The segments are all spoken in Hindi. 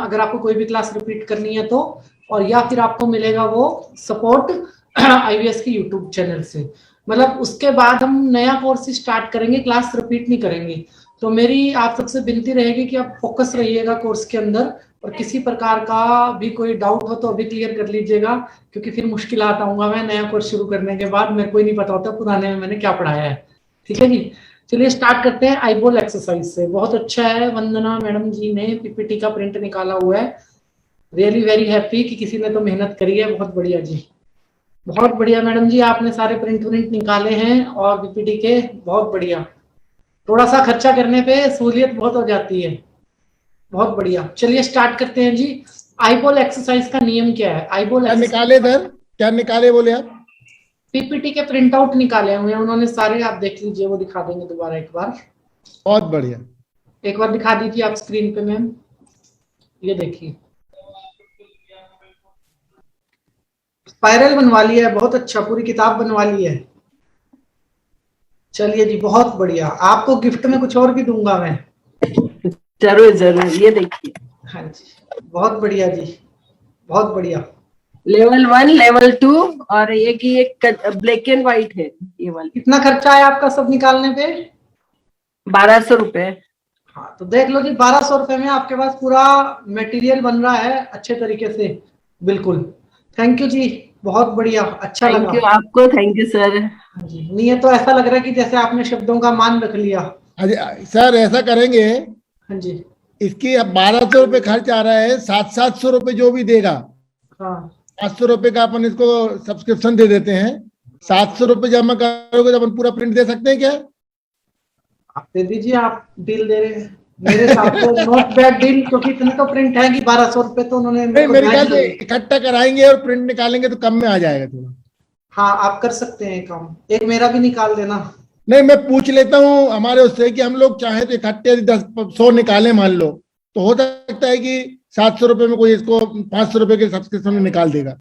अगर आपको कोई भी क्लास रिपीट करनी है तो, और या फिर आपको मिलेगा वो सपोर्ट IVS के यूट्यूब चैनल से। मतलब उसके बाद हम नया कोर्स स्टार्ट करेंगे, क्लास रिपीट नहीं करेंगे। तो मेरी आप सबसे विनती रहेगी कि आप फोकस रहिएगा कोर्स के अंदर, और किसी प्रकार का भी कोई डाउट हो तो अभी क्लियर कर लीजिएगा, क्योंकि फिर मुश्किलात आऊंगा मैं नया कोर्स शुरू करने के बाद, मेरे को ही नहीं पता होता पुराने में मैंने क्या पढ़ाया है। ठीक है जी, चलिए स्टार्ट करते हैं आईबॉल एक्सरसाइज से। बहुत अच्छा है, वंदना मैडम जी ने पीपीटी का प्रिंट निकाला हुआ है। रियली वेरी हैप्पी कि किसी ने तो मेहनत करी है। बहुत बढ़िया जी, बहुत बढ़िया मैडम जी, आपने सारे प्रिंट निकाले हैं और पीपीटी के, बहुत बढ़िया। थोड़ा सा खर्चा करने पे सहूलियत बहुत हो जाती है। बहुत बढ़िया, चलिए स्टार्ट करते हैं जी। आईबॉल एक्सरसाइज का नियम क्या है? आईबॉल क्या निकाले सर, क्या निकाले बोले आप? पीपीटी के प्रिंट आउट निकाले हुए हैं उन्होंने सारे, आप देख लीजिए, वो दिखा देंगे दोबारा एक बार। बहुत बढ़िया, एक बार दिखा दीजिए आप स्क्रीन पे मैम, ये देखिए स्पाइरल बनवा लिया है, बहुत अच्छा, पूरी किताब बनवा ली है। चलिए जी, बहुत बढ़िया, आपको गिफ्ट में कुछ और भी दूंगा मैं। जरूर जरूर, ये देखिए। हाँ जी, बहुत बढ़िया जी, बहुत बढ़िया। लेवल 1, लेवल 2 और ये की एक ब्लैक एंड व्हाइट है ये वाली। कितना खर्चा है आपका सब निकालने पे? 1200 रुपए। हाँ तो देख लो जी, 1200 रुपए में आपके पास पूरा मटेरियल बन रहा है अच्छे तरीके से। बिल्कुल, थैंक यू जी, बहुत बढ़िया, अच्छा लगा। थैंक यू आपको, थैंक यू सर। हाँ जी, नहीं है तो ऐसा लग रहा है कि जैसे आपने शब्दों का मान रख लिया। अजय सर ऐसा करेंगे, हाँ जी, इसकी अब 1200 रुपये खर्च आ रहा है, 700 रुपये जो भी देगा, हाँ 500 रुपये का अपन इसको सब्सक्रिप्शन दे देते हैं। 700 रुपये जमा करोगे तो अपन पूरा प्रिंट दे सकते हैं क्या? आप दे दीजिए, आप डील दे रहे हैं, मेरे हिसाब से नॉट बैड डील, क्योंकि इतने तो प्रिंट है कि 1200 रुपए तो उन्होंने नहीं, मेरे ख्याल से इकट्ठा कराएंगे और प्रिंट निकालेंगे तो कम में आ जाएगा थोड़ा। हाँ आप कर सकते हैं काम, एक मेरा भी निकाल देना। नहीं, मैं पूछ लेता हूँ हमारे उससे कि हम लोग चाहे तो इकट्ठे 10-100 निकाले मान लो, तो हो सकता है कि 700 रुपये में कोई इसको 500 रुपये के सब्सक्रिप्शन में निकाल देगा,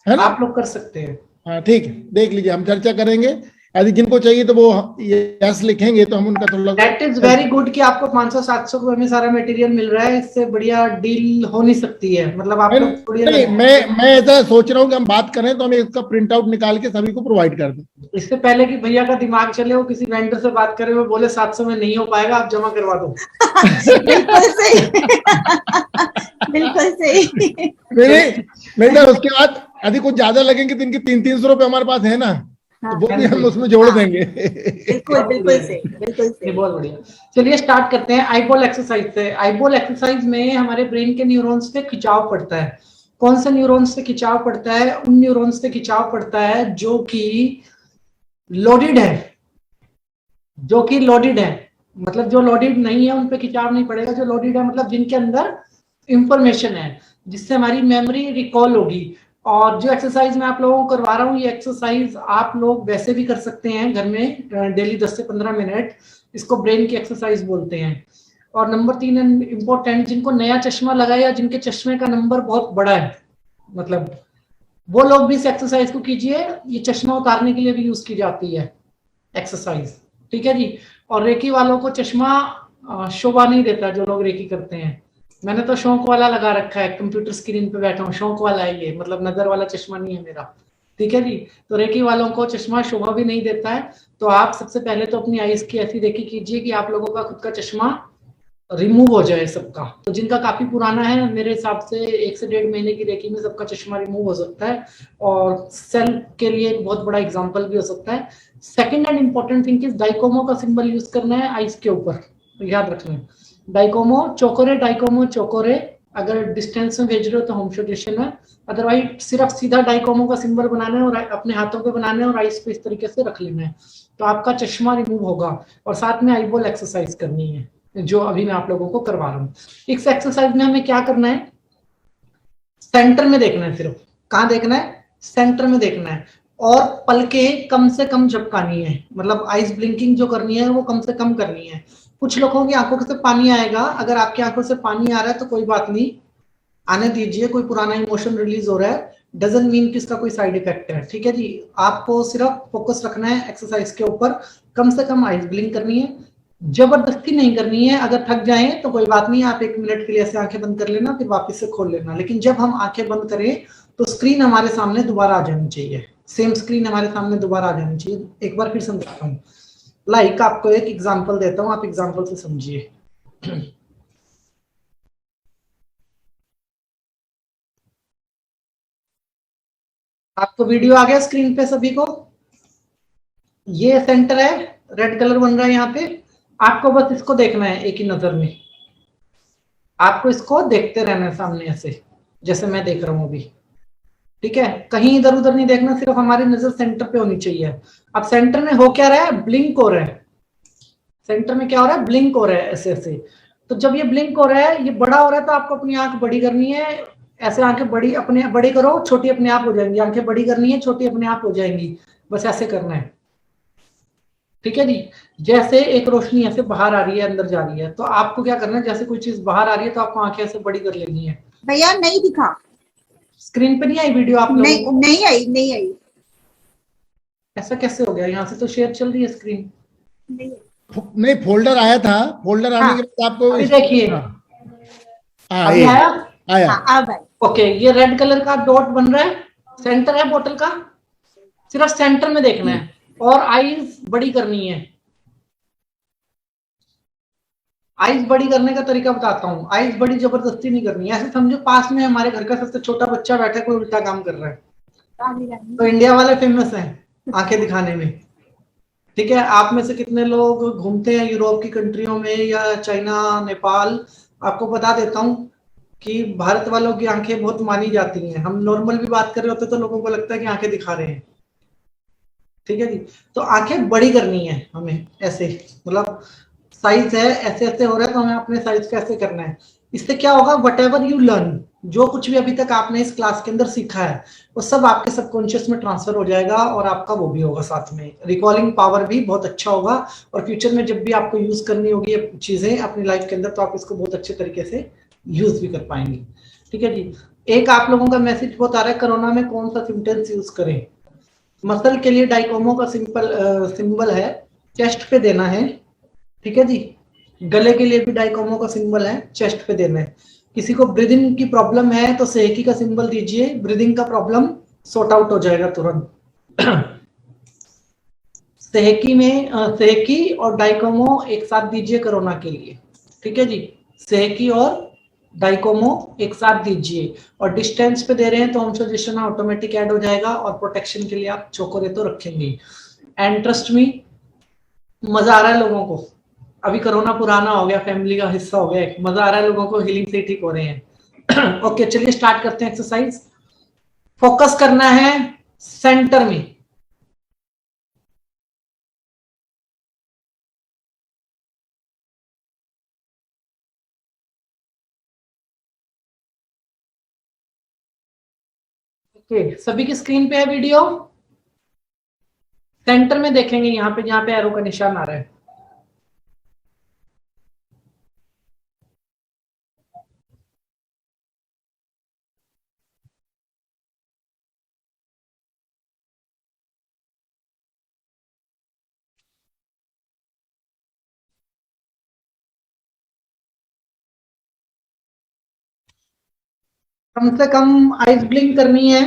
है ना? आप लोग कर सकते हैं। हाँ ठीक है, देख लीजिए, हम चर्चा करेंगे। यदि जिनको चाहिए तो वो यस लिखेंगे तो हम उनका थोड़ा। दैट इज वेरी गुड कि आपको 500-700 रुपए में सारा मटेरियल मिल रहा है, इससे बढ़िया डील हो नहीं सकती है। मतलब आप लोग नहीं, मैं ऐसा सोच रहा हूँ कि हम बात करें तो हम इसका प्रिंट आउट निकाल के सभी को प्रोवाइड कर दें। इससे पहले कि भैया का दिमाग चले, वो किसी वेंडर से बात करे, वो बोले 700 में नहीं हो पाएगा, आप जमा करवा दो। बिल्कुल सही। बिल्कुल सही। नहीं तो उसके बाद यदि कुछ ज्यादा लगेंगे तो इनके 300-300 रुपए हमारे पास है ना, तो वो भी हम उसमें जोड़ देंगे। बिल्कुल बिल्कुल सही, बिल्कुल सही। बहुत बढ़िया, चलिए स्टार्ट करते हैं आईबॉल एक्सरसाइज से। आईबॉल एक्सरसाइज में हमारे ब्रेन के न्यूरॉन्स पे खिंचाव पड़ता है। कौन से न्यूरॉन्स से खिंचाव पड़ता है? उन न्यूरॉन्स से खिंचाव पड़ता है जो कि लोडेड है, जो कि लोडेड है। मतलब जो लोडेड नहीं है उन पे खिंचाव नहीं पड़ेगा, जो लोडेड है मतलब जिनके अंदर इंफॉर्मेशन है, जिससे हमारी मेमोरी रिकॉल होगी। और जो एक्सरसाइज मैं आप लोगों को करवा रहा हूँ, ये एक्सरसाइज आप लोग वैसे भी कर सकते हैं घर में डेली 10 से 15 मिनट। इसको ब्रेन की एक्सरसाइज बोलते हैं। और नंबर 3 इंपॉर्टेंट, जिनको नया चश्मा लगा या जिनके चश्मे का नंबर बहुत बड़ा है, मतलब वो लोग भी इस एक्सरसाइज को कीजिए। ये चश्मा उतारने के लिए भी यूज की जाती है एक्सरसाइज, ठीक है जी। और रेकी वालों को चश्मा शोभा नहीं देता, जो लोग रेकी करते हैं। मैंने तो शौक वाला लगा रखा है, कंप्यूटर स्क्रीन पे बैठा हूँ, शौक वाला है ये, मतलब नजर वाला चश्मा नहीं है मेरा, ठीक है जी। तो रेकी वालों को चश्मा शोभा भी नहीं देता है। तो आप सबसे पहले तो अपनी आईज की ऐसी रेकी कीजिए कि आप लोगों का खुद का चश्मा रिमूव हो जाए सबका। तो जिनका काफी पुराना है, मेरे हिसाब से 1 से 1.5 महीने की रेकी में सबका चश्मा रिमूव हो सकता है, और सेल के लिए एक बहुत बड़ा एग्जांपल भी हो सकता है। Second and important thing is डाइकोमो का सिंबल यूज करना है आइस के ऊपर, याद रख लें। डाइकोमो चोकोरे, डाइकोमो चोकोरे, अगर डिस्टेंस में भेज रहे हो तो होम स्टेशन है, अदरवाइज सिर्फ सीधा डाइकोमो का सिंबल बनाना है और अपने हाथों पे बनाना है और आइस पे इस तरीके से रख लेना है, तो आपका चश्मा रिमूव होगा। और साथ में आईबॉल एक्सरसाइज करनी है, जो अभी मैं आप लोगों को करवा रहा हूँ। इस एक्सरसाइज में हमें क्या करना है? सेंटर में देखना है, सिर्फ कहाँ देखना है? सेंटर में देखना है। और पलकें कम से कम झपकानी है, मतलब आइस ब्लिंकिंग जो करनी है वो कम से कम करनी है। कुछ लोगों की आंखों से पानी आएगा, अगर आपकी आंखों से पानी आ रहा है तो कोई बात नहीं, आने दीजिए, कोई पुराना इमोशन रिलीज हो रहा है, डजंट मीन कि इसका कोई साइड इफेक्ट है, ठीक है जी। आपको सिर्फ फोकस रखना है एक्सरसाइज के ऊपर, कम से कम आइस ब्लिंक करनी है, जबरदस्ती नहीं करनी है, अगर थक जाएं तो कोई बात नहीं, आप 1 मिनट के लिए ऐसे आंखें बंद कर लेना, फिर वापस से खोल लेना, लेकिन जब हम आंखें बंद करें तो स्क्रीन हमारे सामने दोबारा आ जानी चाहिए, सेम स्क्रीन हमारे सामने दोबारा आ जानी चाहिए। एक बार फिर समझाता हूँ, लाइक आपको एक एग्जांपल देता हूँ, आप एग्जांपल से समझिए। आपको वीडियो आ गया स्क्रीन पे सभी को? ये सेंटर है, रेड कलर बन रहा है यहाँ पे, आपको बस इसको देखना है एक ही नजर में, आपको इसको देखते रहना है सामने ऐसे, जैसे मैं देख रहा हूँ अभी, ठीक है? कहीं इधर उधर नहीं देखना, सिर्फ हमारी नजर सेंटर पे होनी चाहिए। अब सेंटर में हो क्या रहा है? ब्लिंक हो रहा है। सेंटर में क्या हो रहा है? ब्लिंक हो रहा है ऐसे ऐसे। तो जब ये ब्लिंक हो रहा है, ये बड़ा हो रहा है, तो आपको अपनी आंख बड़ी करनी है, ऐसे आंखें बड़ी अपने बड़ी करो, छोटी अपने आप हो जाएंगी, आंखें बड़ी करनी है, छोटी अपने आप हो जाएंगी, बस ऐसे करना है, ठीक है जी? जैसे एक रोशनी ऐसे बाहर आ रही है अंदर जा रही है, तो आपको क्या करना है, जैसे कोई चीज बाहर आ रही है तो आपको आंखें ऐसे बड़ी कर लेनी है। भैया नहीं दिखा, स्क्रीन पे नहीं आई वीडियो आप लोगों नहीं को? नहीं आई, नहीं आई, ऐसा कैसे हो गया? यहाँ से तो शेयर चल रही है स्क्रीन। नहीं आई। नहीं, फोल्डर आया था, फोल्डर आने हाँ के बाद आपको अभी इस, देखिए, हाँ हाँ, अभी ये आया? आया। हाँ अब आई। ओके, ये रेड कलर का डॉट बन रहा है, सेंटर है बोतल का, सिर्फ सेंटर में देखना है, और आईज बड़ी करनी है। आईज बड़ी करने का तरीका बताता हूँ, आईज बड़ी जबरदस्ती नहीं करनी है, ऐसे समझो पास में हमारे घर का सबसे छोटा बच्चा बैठा है, कोई उल्टा काम कर रहा है, तो इंडिया वाले फेमस हैं आंखें दिखाने में, ठीक है? आप में से कितने लोग घूमते हैं यूरोप की कंट्रियों में या चाइना, नेपाल? आपको बता देता हूँ कि भारत वालों की आंखें बहुत मानी जाती हैं, हम नॉर्मल भी बात कर रहे होते तो लोगों को लगता है कि आंखें दिखा रहे हैं, ठीक है जी? तो आंखें बड़ी करनी है हमें ऐसे, मतलब साइज है ऐसे ऐसे हो रहा है, तो हमें अपने साइज का ऐसे करना है। इससे क्या होगा? वट एवर यू लर्न, जो कुछ भी अभी तक आपने इस क्लास के अंदर सीखा है, वो सब आपके सबकॉन्शियस में ट्रांसफर हो जाएगा, और आपका वो भी होगा, साथ में रिकॉलिंग पावर भी बहुत अच्छा होगा, और फ्यूचर में जब भी आपको यूज करनी होगी ये चीजें अपनी लाइफ के अंदर, तो आप इसको बहुत अच्छे तरीके से यूज भी कर पाएंगे, ठीक है जी? एक आप लोगों का मैसेज बहुत आ रहा है, कोरोना में कौन सा सिम्टम्स यूज करें? मसल के लिए डाइकोमो का सिंबल है, चेस्ट पे देना है, ठीक है जी? गले के लिए भी डाइकोमो का सिंबल है, चेस्ट पे देना है। किसी को ब्रीदिंग की प्रॉब्लम है तो सेहकी का सिंबल दीजिए, ब्रीदिंग का प्रॉब्लम सॉर्ट आउट हो जाएगा तुरंत। सेहकी में सेहकी और डाइकोमो एक साथ दीजिए कोरोना के लिए, ठीक है जी? सेहकी और डाइकोमो एक साथ दीजिए, और डिस्टेंस पे दे रहे हैं तो होम सजेशन ऑटोमेटिक ऐड हो जाएगा, और प्रोटेक्शन के लिए आप चोकोरे तो रखेंगे। एंड ट्रस्ट मी, मजा आ रहा है लोगों को, अभी कोरोना पुराना हो गया, फैमिली का हिस्सा हो गया, मजा आ रहा है लोगों को, हीलिंग से ठीक हो रहे हैं। ओके, चलिए स्टार्ट करते हैं एक्सरसाइज। फोकस करना है सेंटर में, ओके? सभी की स्क्रीन पे है वीडियो, सेंटर में देखेंगे, यहाँ पे जहाँ पे एरो का निशान आ रहा है। कम से कम आइज ब्लिंक करनी है,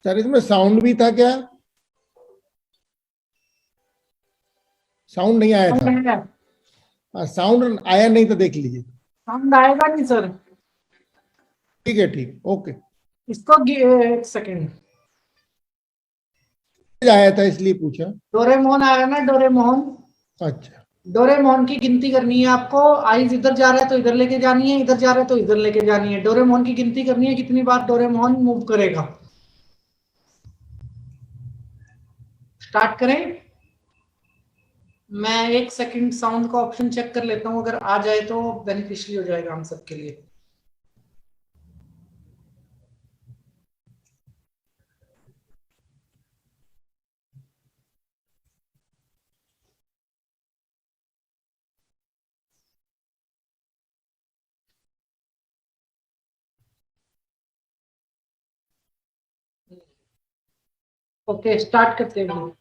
सर इसमें साउंड भी था क्या? साउंड नहीं आया था। साउंड आया नहीं तो देख लीजिए। साउंड आएगा नहीं सर। ठीक है, ठीक, ओके। इसको एक सेकेंड। आया था इसलिए पूछा। डोरेमोन आया ना, डोरेमोन। अच्छा, डोरेमोन की गिनती करनी है आपको। आइज इधर जा रहा है तो इधर लेके जानी है, इधर जा रहा है तो इधर लेके जानी है। डोरेमोन की गिनती करनी है कितनी बार डोरेमोन मूव करेगा। स्टार्ट करें। मैं एक सेकंड साउंड का ऑप्शन चेक कर लेता हूं, अगर आ जाए तो बेनिफिशियल हो जाएगा हम सबके लिए। ओके, स्टार्ट करते हैं।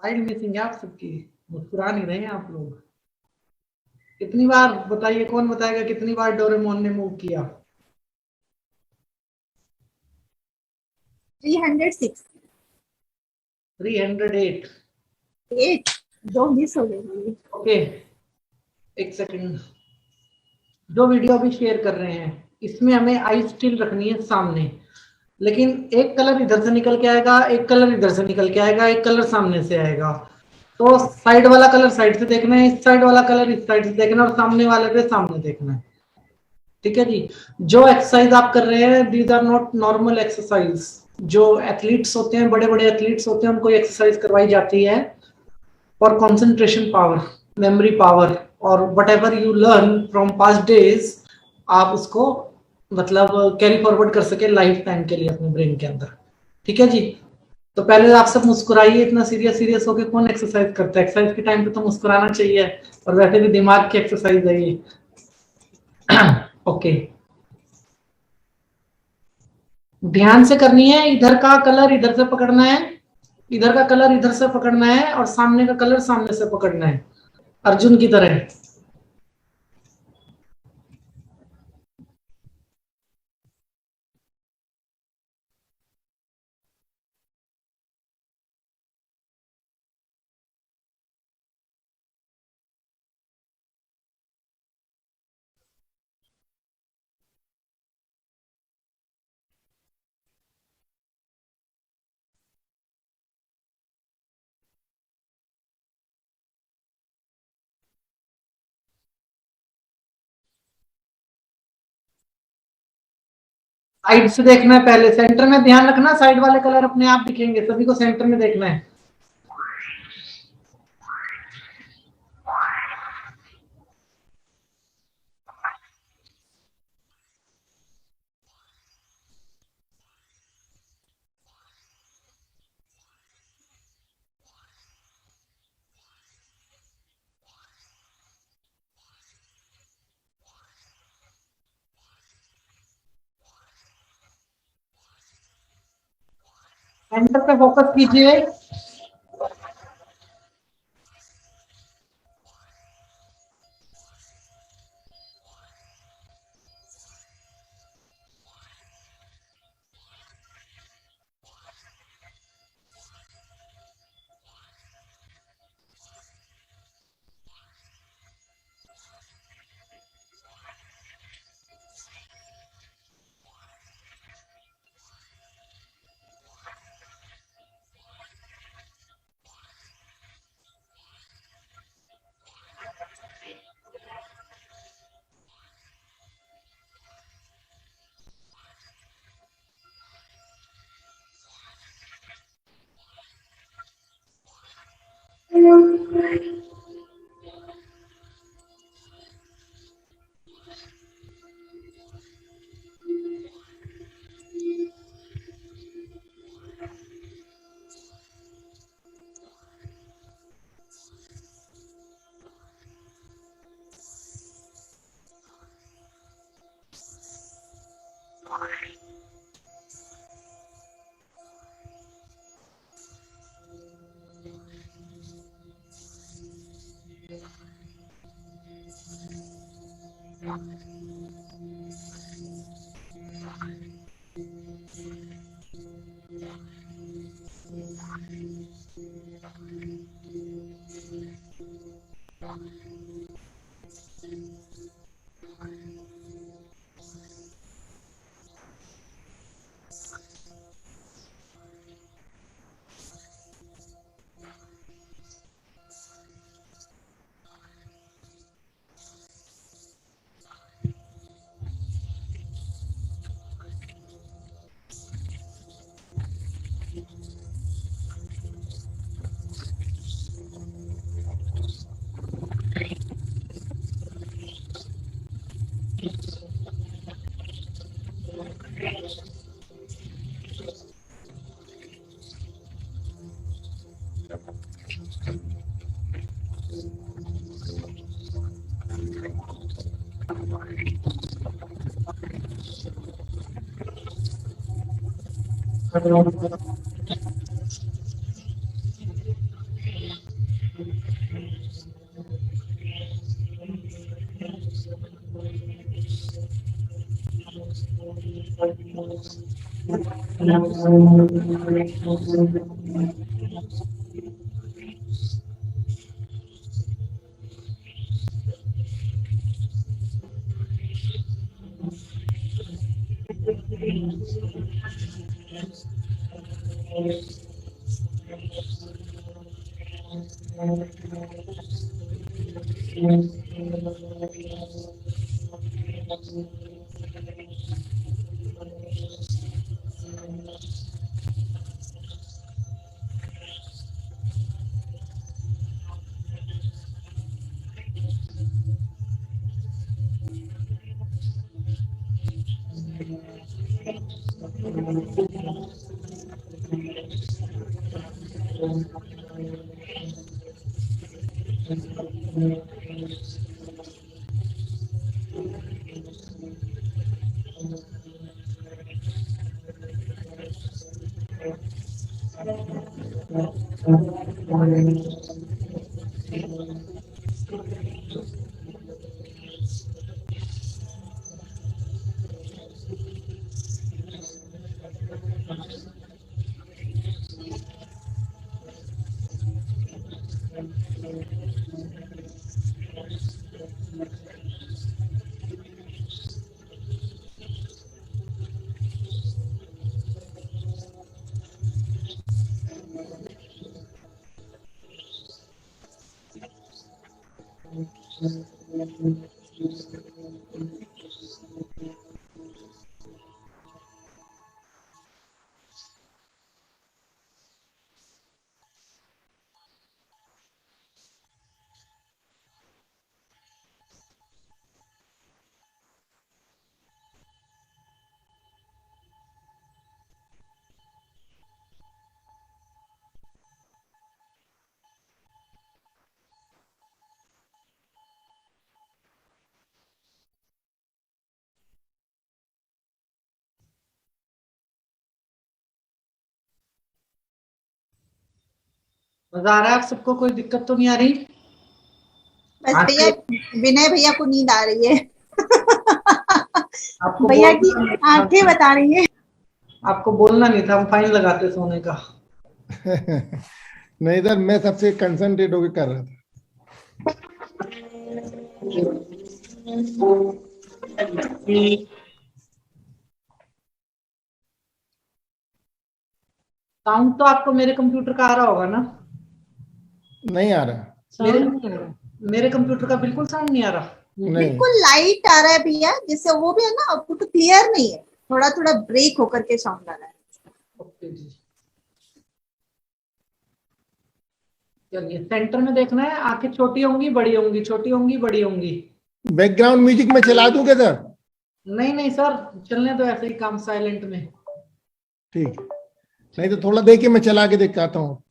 स्लाइड मिसिंग है आप सबकी, मुस्कुरा नहीं रहे हैं आप लोग। कितनी बार बताइए, कौन बताएगा कितनी बार डोरेमोन ने मूव किया? 306 308। 8 दो मिस हो गई। ओके, एक सेकंड। जो वीडियो अभी शेयर कर रहे हैं इसमें हमें आई स्टिल रखनी है सामने, लेकिन एक कलर इधर से निकल के आएगा, एक कलर इधर से निकल के आएगा, एक कलर सामने से आएगा। तो साइड वाला कलर साइड से देखना है, इस साइड वाला कलर इस साइड से देखना है, और सामने वाले पे सामने देखना है। ठीक है जी। जो एक्सरसाइज आप कर रहे हैं these are not normal exercise. जो एथलीट्स होते हैं, बड़े बड़े एथलीट्स होते हैं, उनको एक्सरसाइज करवाई जाती है for concentration power, memory power, और whatever you learn from past days आप उसको मतलब कैरी फॉरवर्ड कर सके लाइफ टाइम के लिए अपने ब्रेन के अंदर। ठीक है जी। तो पहले आप सब मुस्कुराइए, इतना सीरियस सीरियस होके कौन एक्सरसाइज करता है? एक्सरसाइज के टाइम पे तो मुस्कुराना चाहिए, और वैसे भी दिमाग की एक्सरसाइज है ये। ओके, ध्यान से करनी है। इधर का कलर इधर से पकड़ना है, इधर का कलर इधर से पकड़ना है, और सामने का कलर सामने से पकड़ना है, अर्जुन की तरह। साइड से देखना है, पहले सेंटर में ध्यान रखना, साइड वाले कलर अपने आप दिखेंगे, सभी को सेंटर में देखना है। सेंटर पे फोकस कीजिए। मजा आ रहा है आप सबको? कोई दिक्कत तो नहीं आ रही? बस भैया, विनय भैया को नींद आ रही है। आपको भैया की बोलना नहीं था। आंखें बता रही है। आपको बोलना नहीं था, हम फाइन लगाते सोने का। नहीं सर, मैं सबसे कंसंट्रेट होकर कर रहा था। साउंड तो आपको मेरे कंप्यूटर का आ रहा होगा ना? नहीं आ रहा। मेरे कंप्यूटर का बिल्कुल साउंड नहीं आ रहा। नहीं, बिल्कुल लाइट आ रहा है भैया, जिससे वो भी है ना, आपको क्लियर नहीं है, थोड़ा थोड़ा ब्रेक होकर के साउंड आ रहा है। ओके जी, चलिए सेंटर में देखना है। आंखें छोटी होंगी बड़ी होंगी, छोटी होंगी बड़ी होंगी। बैकग्राउंड म्यूजिक में चला दूं क्या सर? नहीं नहीं सर, चलने दो ऐसे ही काम, साइलेंट में। ठीक, नहीं तो थोड़ा देख के मैं चला के दिखाता हूँ।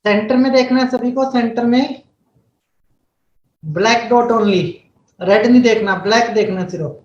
सेंटर में देखना है सभी को, सेंटर में ब्लैक डॉट ओनली, रेड नहीं देखना, ब्लैक देखना सिर्फ।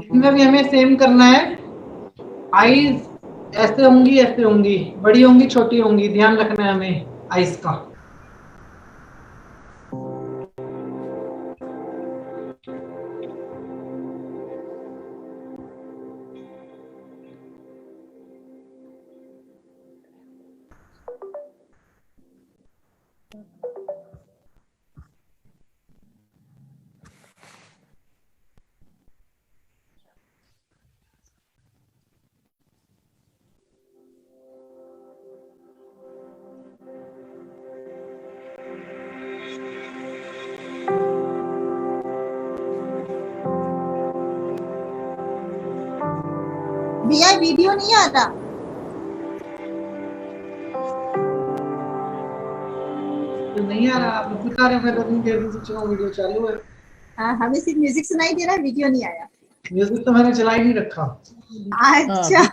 इनमें भी हमें सेम करना है। आईज ऐसे होंगी, बड़ी होंगी, छोटी होंगी, ध्यान रखना है हमें आईज का। भैया वीडियो नहीं आ रहा। तो नहीं आ रहा, आप बता रहे हो, मैं तो नहीं देर से चला, वीडियो चालू है। हाँ, हमें सिर्फ म्यूजिक सुनाई दे रहा है, वीडियो नहीं आया। म्यूजिक तो मैंने चला ही नहीं रखा। अच्छा।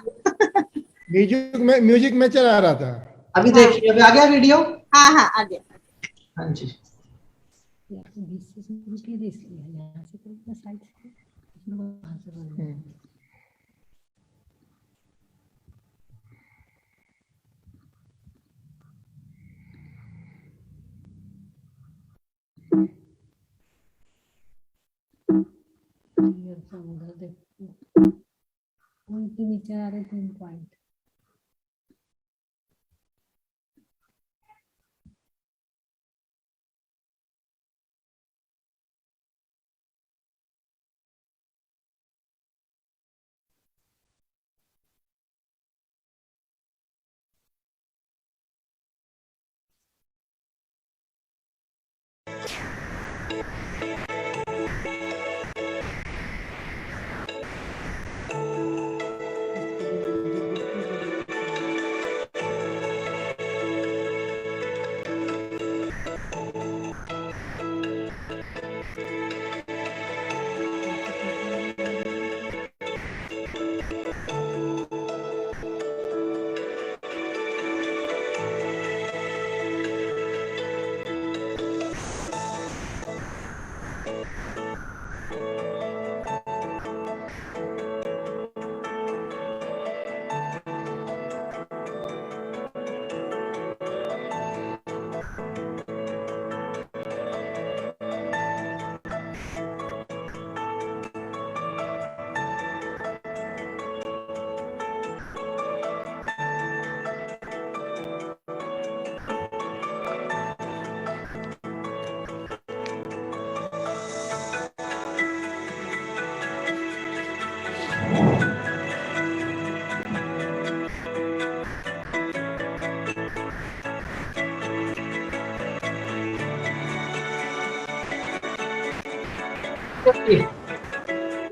म्यूजिक में चला रहा था। अभी देखिए, अभी आ गया वीडियो। हाँ हाँ, आ गया। हाँ जी। नीचे आ रहे 3 पॉइंट।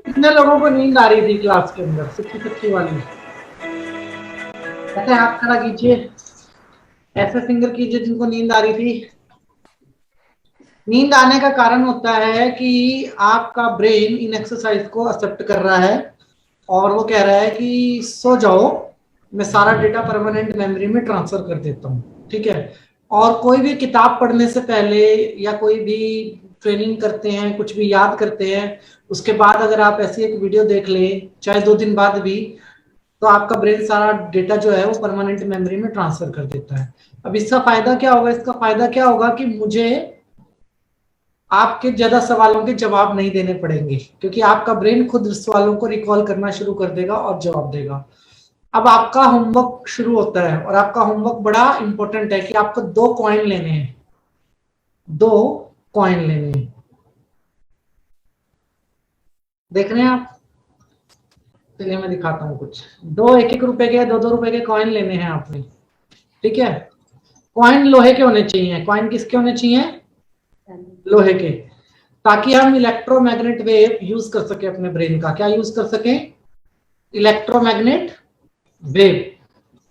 कितने लोगों को नींद आ रही थी क्लास के अंदर, सच्ची वाली? ऐसे हाथ खड़ा कीजिए, ऐसे फिंगर कीजिए जिनको नींद आ रही थी। नींद आने का कारण होता है कि आपका ब्रेन इन एक्सरसाइज को एक्सेप्ट कर रहा है और वो कह रहा है कि सो जाओ, मैं सारा डेटा परमानेंट मेमोरी में ट्रांसफर कर देता हूँ, ठीक है। और कोई भी किताब पढ़ने से पहले या कोई भी ट्रेनिंग करते हैं, कुछ भी याद करते हैं, उसके बाद अगर आप ऐसी एक वीडियो देख लें, चाहे 2 दिन बाद भी, तो आपका ब्रेन सारा डेटा जो है वो परमानेंट मेमोरी में ट्रांसफर कर देता है। अब इसका फायदा क्या होगा? इसका फायदा क्या होगा कि मुझे आपके ज्यादा सवालों के जवाब नहीं देने पड़ेंगे, क्योंकि आपका ब्रेन खुद सवालों को रिकॉल करना शुरू कर देगा और जवाब देगा। अब आपका होमवर्क शुरू होता है और आपका होमवर्क बड़ा इंपॉर्टेंट है कि आपको 2 कॉइन लेने हैं, 2 कॉइन लेने हैं। देख रहे हैं आप? चलिए मैं दिखाता हूँ कुछ। 2 1-1 रुपए के, 2-2 रुपए के कॉइन लेने हैं आपने, ठीक है। कॉइन लोहे के होने चाहिए। कॉइन किसके होने चाहिए? लोहे के, ताकि हम इलेक्ट्रोमैग्नेट वेव यूज कर सके अपने ब्रेन का। क्या यूज कर सके? Electromagnet wave.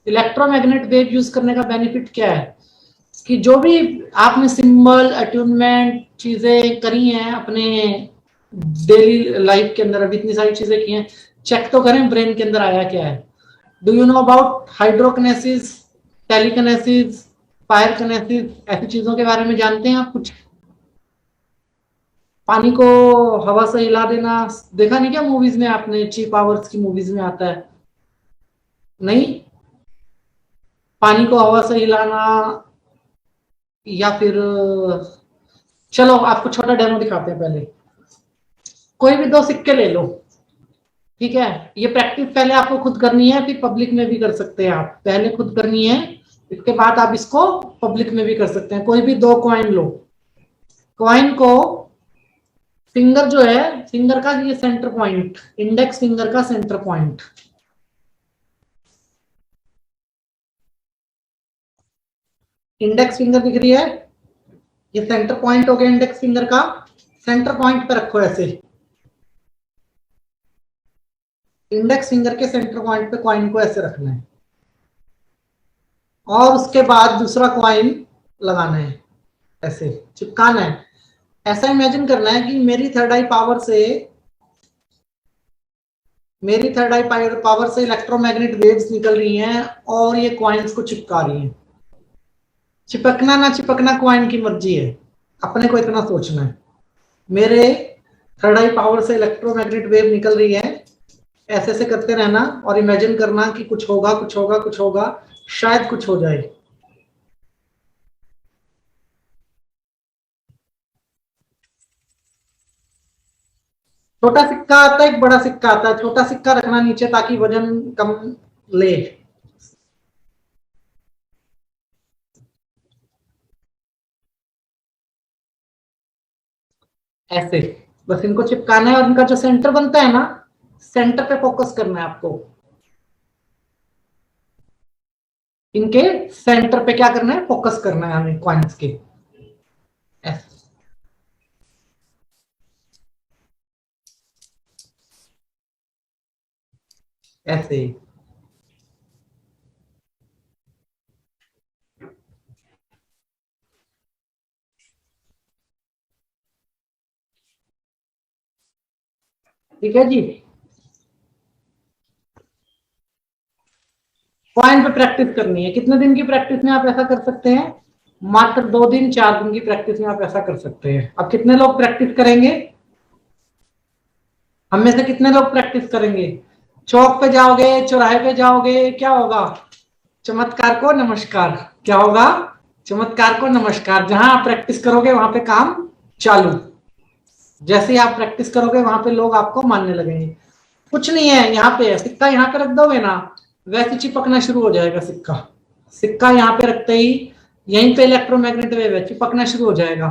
Electromagnet wave use करने का बेनिफिट क्या है कि जो भी आपने सिंबल अट्यूनमेंट चीजें करी हैं अपने डेली लाइफ के अंदर, अभी इतनी सारी चीजें की हैं, चेक तो करें ब्रेन के अंदर आया क्या है। Do you know about hydrokinesis, telekinesis, fire kinesis? ऐसी चीजों के बारे में जानते हैं आप कुछ? पानी को हवा से हिला देना, देखा नहीं क्या मूवीज में आपने, चीप आवर्स की मूवीज में आता है नहीं? पानी को हवा से हिलाना, या फिर चलो आपको छोटा डेमो दिखाते हैं। पहले कोई भी 2 सिक्के ले लो, ठीक है? ये प्रैक्टिस पहले आपको खुद करनी है, फिर पब्लिक में भी कर सकते हैं आप। पहले खुद करनी है, इसके बाद आप इसको पब्लिक में भी कर सकते हैं। कोई भी 2 कॉइन लो, कॉइन को फिंगर जो है, फिंगर का ये सेंटर पॉइंट, इंडेक्स फिंगर का सेंटर पॉइंट, इंडेक्स फिंगर दिख रही है, ये सेंटर पॉइंट हो गया इंडेक्स फिंगर का। सेंटर पॉइंट पे रखो ऐसे, इंडेक्स फिंगर के सेंटर पॉइंट पे कॉइन को ऐसे रखना है, और उसके बाद दूसरा कॉइन लगाना है, ऐसे चिपकाना है। ऐसा इमेजिन करना है कि मेरी थर्ड आई पावर से इलेक्ट्रोमैग्नेटिक वेव्स निकल रही हैं और ये कॉइन्स को चिपका रही हैं। चिपकना ना चिपकना कॉइन की मर्जी है, अपने को इतना सोचना है, मेरे थर्ड आई पावर से इलेक्ट्रोमैग्नेटिक वेव निकल रही है। ऐसे ऐसे करते रहना और इमेजिन करना कि कुछ होगा, कुछ होगा, कुछ होगा, शायद कुछ हो जाए। छोटा सिक्का आता है, एक बड़ा सिक्का आता है। छोटा सिक्का रखना नीचे ताकि वजन कम ले। ऐसे बस इनको चिपकाना है और इनका जो सेंटर बनता है ना, सेंटर पे फोकस करना है आपको। इनके सेंटर पे क्या करना है, फोकस करना है हमें कॉइन्स के। ऐसे ऐसे ठीक है जी। कॉइन पे प्रैक्टिस करनी है। कितने दिन की प्रैक्टिस में आप ऐसा कर सकते हैं? मात्र 2 दिन 4 दिन की प्रैक्टिस में आप ऐसा कर सकते हैं। अब कितने लोग प्रैक्टिस करेंगे? हम में से कितने लोग प्रैक्टिस करेंगे? चौक पे जाओगे, चौराहे पे जाओगे, क्या होगा? चमत्कार को नमस्कार। क्या होगा? चमत्कार को नमस्कार। जहां आप प्रैक्टिस करोगे वहां पे काम चालू। जैसे ही आप प्रैक्टिस करोगे वहां पे लोग आपको मानने लगेंगे। कुछ नहीं है, यहाँ पे सिक्का यहाँ पे रख दोगे ना, वैसे चिपकना शुरू हो जाएगा सिक्का। सिक्का यहाँ पे रखते ही यहीं पे इलेक्ट्रोमैग्नेटिक वेव है, चिपकना शुरू हो जाएगा।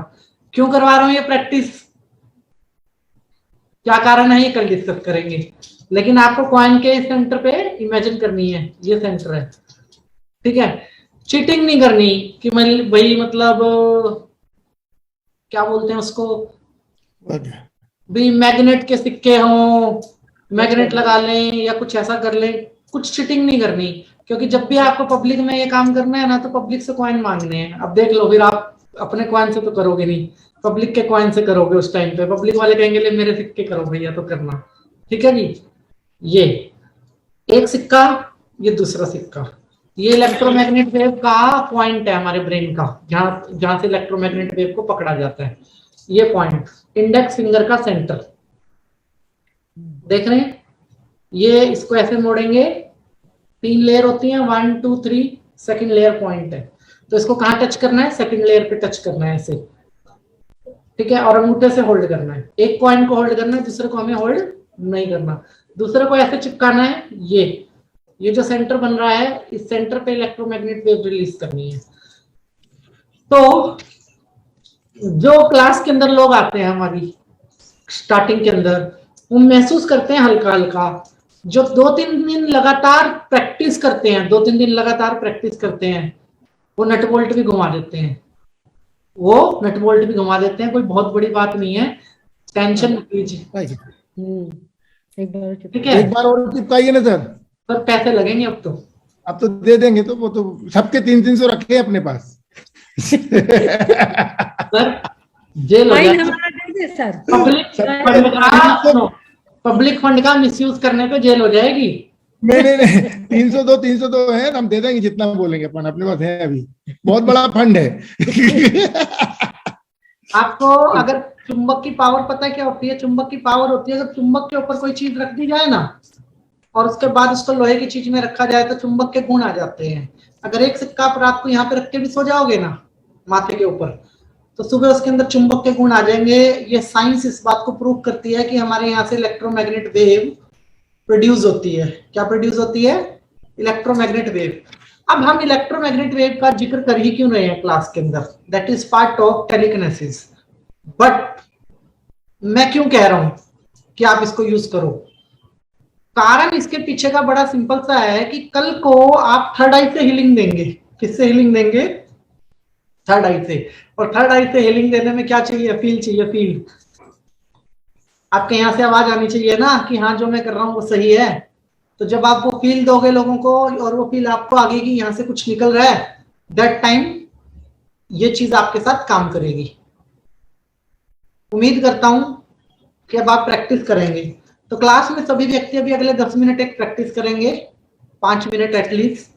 क्यों करवा रहा हूँ ये प्रैक्टिस, क्या कारण है, ये कल डिस्कस करेंगे। लेकिन आपको कॉइन के सेंटर पे इमेजिन करनी है, ये सेंटर है, ठीक है? चीटिंग नहीं करनी कि मैं भाई मतलब क्या बोलते हैं उसको, भी मैग्नेट के सिक्के हों, मैग्नेट लगा लें या कुछ ऐसा कर लें। कुछ चीटिंग नहीं करनी, क्योंकि जब भी आपको पब्लिक में ये काम करना है ना, तो पब्लिक से कॉइन मांगने हैं। अब देख लो, फिर आप अपने कॉइन से तो करोगे नहीं, पब्लिक के कॉइन से करोगे। उस टाइम पे पब्लिक वाले कहेंगे ले मेरे सिक्के करो भैया, तो करना, ठीक है जी। ये एक सिक्का, ये दूसरा सिक्का, ये इलेक्ट्रोमैग्नेटिक वेव का पॉइंट है हमारे ब्रेन का, जहां से इलेक्ट्रोमैग्नेटिक वेव को पकड़ा जाता है। ये पॉइंट इंडेक्स फिंगर का सेंटर देख रहे हैं? ये इसको ऐसे मोड़ेंगे, 3 लेयर होती हैं, 1 2 3, सेकंड लेयर पॉइंट है। तो इसको कहां टच करना है? सेकंड लेयर पे टच करना है ऐसे, ठीक है? और अंगूठे से होल्ड करना है। एक कॉइन को होल्ड करना है, दूसरे को हमें होल्ड नहीं करना। दूसरे को ऐसे चिपकाना है। ये जो सेंटर बन रहा है, इस सेंटर पे इलेक्ट्रोमैग्नेटिक वेव रिलीज करनी है। तो जो क्लास के अंदर लोग आते हैं हमारी स्टार्टिंग के अंदर, वो महसूस करते हैं हल्का हल्का। जो 2-3 दिन लगातार प्रैक्टिस करते हैं, 2-3 दिन लगातार प्रैक्टिस करते हैं, वो नट बोल्ट भी घुमा देते हैं। कोई बहुत बड़ी बात नहीं है, टेंशन मत लीजिए, ठीक है? एक बार और चिपकाइए ना सर। पर पैसे लगेंगे अब तो दे देंगे, तो वो तो सबके 300-300 रखे हैं अपने पास। सर जेल हो जाएगी। पब्लिक फंड का मिसयूज करने पे जेल हो जाएगी। नहीं 302 है, हम दे देंगे जितना बोलेंगे अपन, अपने पास है अभी, बहुत बड़ा फंड है। आपको अगर चुंबक की पावर पता है क्या होती है? चुंबक की पावर होती है अगर चुंबक के ऊपर कोई चीज रख दी जाए ना और उसके बाद उसको लोहे की चीज में रखा जाए तो चुंबक के गुण आ जाते हैं। अगर एक सिक्का आप रात को यहाँ पे रख के भी सो जाओगे ना माथे के ऊपर तो सुबह उसके अंदर चुंबक के गुण आ जाएंगे। ये साइंस इस बात को प्रूव करती है कि हमारे यहाँ से इलेक्ट्रोमैग्नेट वेव प्रोड्यूस होती है। क्या प्रोड्यूस होती है? Electromagnet wave. अब हम इलेक्ट्रोमैग्नेट वेव का जिक्र कर ही क्यों रहे हैं क्लास के अंदर? That is part of telekinesis. But मैं क्यों कह रहा हूं कि आप इसको यूज करो? कारण इसके पीछे का बड़ा सिंपल सा है कि कल को आप थर्ड आई से हीलिंग देंगे। किससे हीलिंग देंगे? थर्ड आई से। और थर्ड आई से हीलिंग देने में क्या चाहिए? फील चाहिए। फील। आपके यहां से आवाज आनी चाहिए ना कि हाँ जो मैं कर रहा हूं वो सही है। तो जब आप वो फील दोगे लोगों को और वो फील आपको आगे की यहां से कुछ निकल रहा है, दैट टाइम ये चीज आपके साथ काम करेगी। उम्मीद करता हूं कि अब आप प्रैक्टिस करेंगे। तो क्लास में सभी व्यक्ति अभी अगले 10 मिनट एक प्रैक्टिस करेंगे, 5 मिनट एटलीस्ट।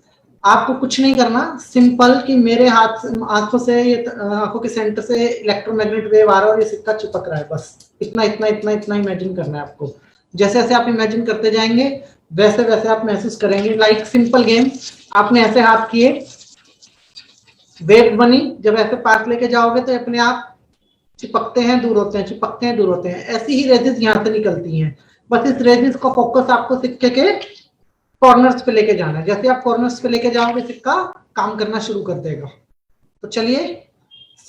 आपको कुछ नहीं करना, सिंपल कि मेरे हाथ आंखों से ये आंखों के सेंटर से इलेक्ट्रोमैग्नेटिक वेव आ रहा है और ये सिक्का चिपक रहा है। बस इतना इतना इतना इतना इमेजिन करना है आपको। जैसे जैसे आप इमेजिन करते जाएंगे वैसे वैसे आप महसूस करेंगे। लाइक सिंपल गेम, आपने ऐसे हाथ किए, वेव बनी, जब ऐसे पास लेके जाओगे तो अपने आप चिपकते हैं दूर होते हैं, चिपकते हैं दूर होते हैं। ऐसी ही रेजिस यहाँ से निकलती हैं। बस इस रेजिस का फोकस आपको सिक्के के कॉर्नर्स पे लेके जाना है। जैसे आप कॉर्नर्स पे लेके जाओगे सिक्का काम करना शुरू कर देगा। तो चलिए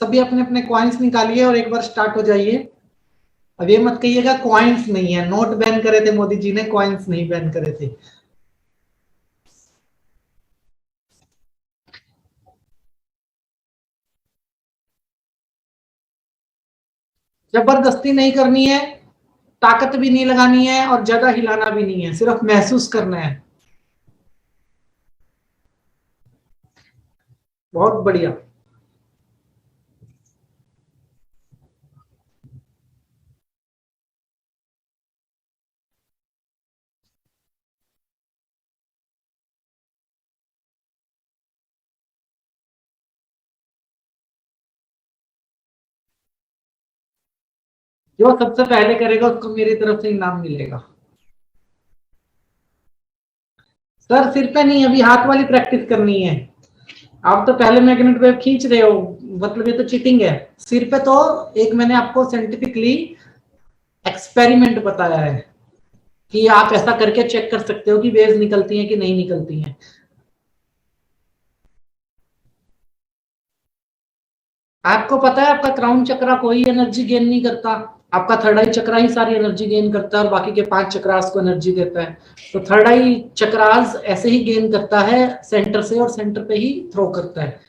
सभी अपने अपने कॉइन्स निकालिए और एक बार स्टार्ट हो जाइए। अब ये मत कहिएगा कॉइन्स नहीं है, नोट बैन करे थे मोदी जी ने, कॉइन्स नहीं बैन करे थे। जबरदस्ती नहीं करनी है, ताकत भी नहीं लगानी है और ज्यादा हिलाना भी नहीं है, सिर्फ महसूस करना है। बहुत बढ़िया। जो सबसे पहले करेगा उसको मेरी तरफ से इनाम मिलेगा। सर सिर पे नहीं, अभी हाथ वाली प्रैक्टिस करनी है। आप तो पहले मैग्नेट वेव खींच रहे हो, मतलब ये तो चीटिंग है। सिर पे तो एक मैंने आपको साइंटिफिकली एक्सपेरिमेंट बताया है कि आप ऐसा करके चेक कर सकते हो कि वेव्स निकलती हैं कि नहीं निकलती हैं। आपको पता है आपका क्राउन चक्रा कोई एनर्जी गेन नहीं करता, आपका थर्ड आई चक्रा ही सारी एनर्जी गेन करता है और बाकी के 5 चक्रास को एनर्जी देता है। तो थर्ड आई चक्रास ऐसे ही गेन करता है सेंटर से और सेंटर पे ही थ्रो करता है।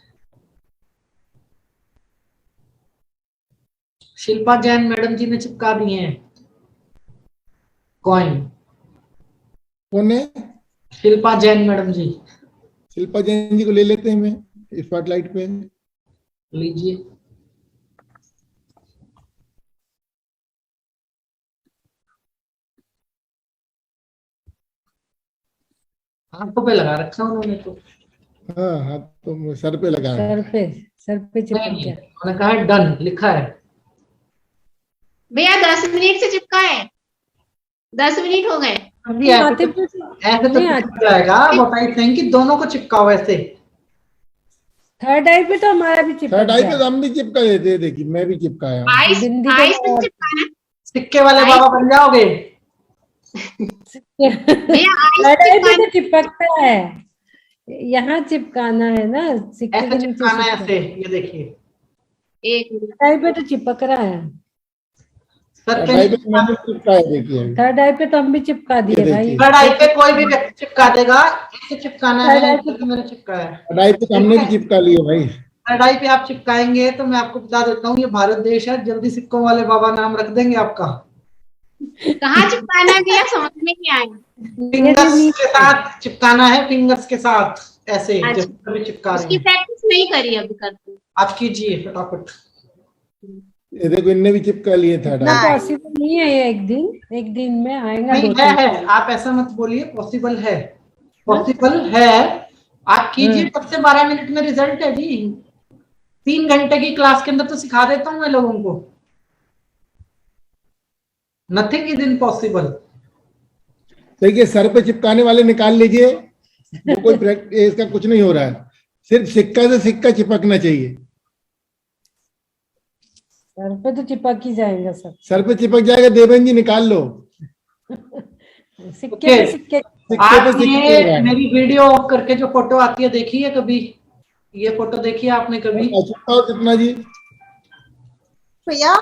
शिल्पा जैन मैडम जी ने चिपका दिए हैं कॉइन। कौन है? शिल्पा जैन मैडम जी। शिल्पा जैन जी को ले लेते हैं मैं स्पॉटलाइट पे। लीजिए। हाथों पे लगा रखा उन्होंने तो। हाँ हाँ तो सर पे लगा है। सर पे चिपक नहीं, गया। उन्होंने कहा डन लिखा है। भैया 10 मिनट से चिपका है, 10 मिनट हो गए। अभी ऐसे माथे तो पे ऐसे तो नहीं चिपक जाएगा। बताइए हैं कि दोनों को चिपकाओ ऐसे। थर्ड आई पे तो हमारा भी चिपक थर्ड आई पे गया। तो हम भी चिपका देते, देखिए मैं भी चिपकाया हूँ। आइस बिंदी आइस पे पे चिपकाना। सिक्के वाले बाबा बन जाओगे। भैया आइस थर्ड आई पे चिपकाना। तो चिपकता है, यहाँ चिपकाना है ना सिक्के ऐसे के नीचे। चिपकाना है ऐसे, ये देखिए। एक मिनट। थर्ड आई पे तो चिपक रहा है। सर थर्ड आई पे तो मैंने चिपकाया, देखिए अभी। थर्ड आई पे तो हम भी चिपका दिए ये भाई। देखिए। थर्ड आई पे कोई भी व्यक्ति चिपका देगा, ऐसे चिपकाना थर्ड है आई जैसे मैंने चिपकाया है। थर्ड आई पे तो हमने भी चिपका लिए भाई। थर्ड आई पे आप चिपकाएंगे तो मैं आपको बता देता हूँ ये भारत देश है, जल्दी सिक्कों वाले बाबा नाम रख देंगे आपका। कहाँ चिपकाना है भैया, समझ में नहीं आया। फिंगर्स के साथ चिपकाना है, फिंगर्स के साथ ऐसे अच्छा। जैसे कभी चिपका रहे उसकी हैं। प्रैक्टिस नहीं करी अभी करते। आप कीजिए फटाफट। ये देखो इनने भी चिपका लिए थर्ड इतना आई। पॉसिबल नहीं है ये, एक दिन में आएगा। नहीं 2-3 है, आप ऐसा मत बोलिए, पॉसिबल है, पॉसिबल है। आप कीजिए, सबसे 12 मिनट में रिजल्ट है जी। 3 घंटे की क्लास के अंदर तो सिखा देता हूं मैं लोगों को। Nothing is impossible. देखिए सर पे चिपकाने वाले निकाल लीजिए, वो कोई इसका कुछ नहीं हो रहा है, सिर्फ सिक्का से सिक्का चिपकना चाहिए। सर पे तो चिपक ही जाएगा सर। सर पे चिपक जाएगा, देवेन जी निकाल लो। सिक्के पे सिक्के। आपने मेरी वीडियो ऑफ करके जो फोटो आती है देखी है कभी? ये फोटो देखी है आपने कभी? कितना जी? भैया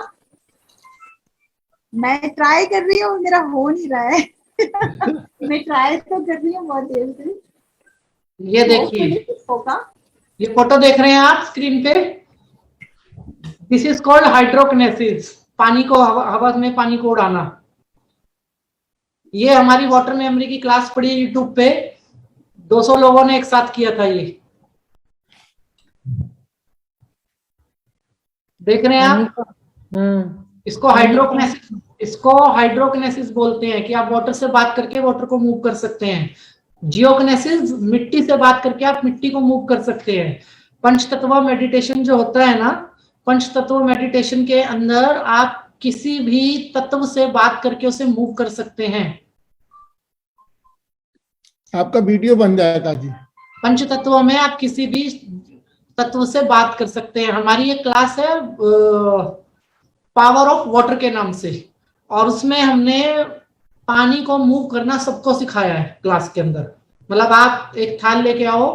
मैं ट्राई कर रही हूँ, मेरा हो नहीं रहा है। मैं ट्राई तो कर रही हूँ बहुत देर से। ये देखिए, होगा। ये फोटो देख रहे हैं आप स्क्रीन पे? दिस इज कॉल्ड हाइड्रोकिनेसिस, पानी को हवा में पानी को उड़ाना। ये हमारी वाटर मेमोरी की क्लास पड़ी है यूट्यूब पे, 200 लोगों ने एक साथ किया था। ये देख रहे हैं आप? इसको हाइड्रोकिनेसिस बोलते हैं कि आप वाटर से बात करके वाटर को मूव कर सकते हैं। जियोकिनेसिस, मिट्टी से बात करके आप मिट्टी को मूव कर सकते हैं। पंचतत्व मेडिटेशन जो होता है ना, पंचतत्व मेडिटेशन के अंदर आप किसी भी तत्व से बात करके उसे मूव कर सकते हैं। आपका वीडियो बन जाएगा जी। पंचतत्वों में आप किसी भी तत्व से बात कर सकते हैं। हमारी ये क्लास है पावर ऑफ वाटर के नाम से, और उसमें हमने पानी को मूव करना सबको सिखाया है क्लास के अंदर। मतलब आप एक थाल लेके आओ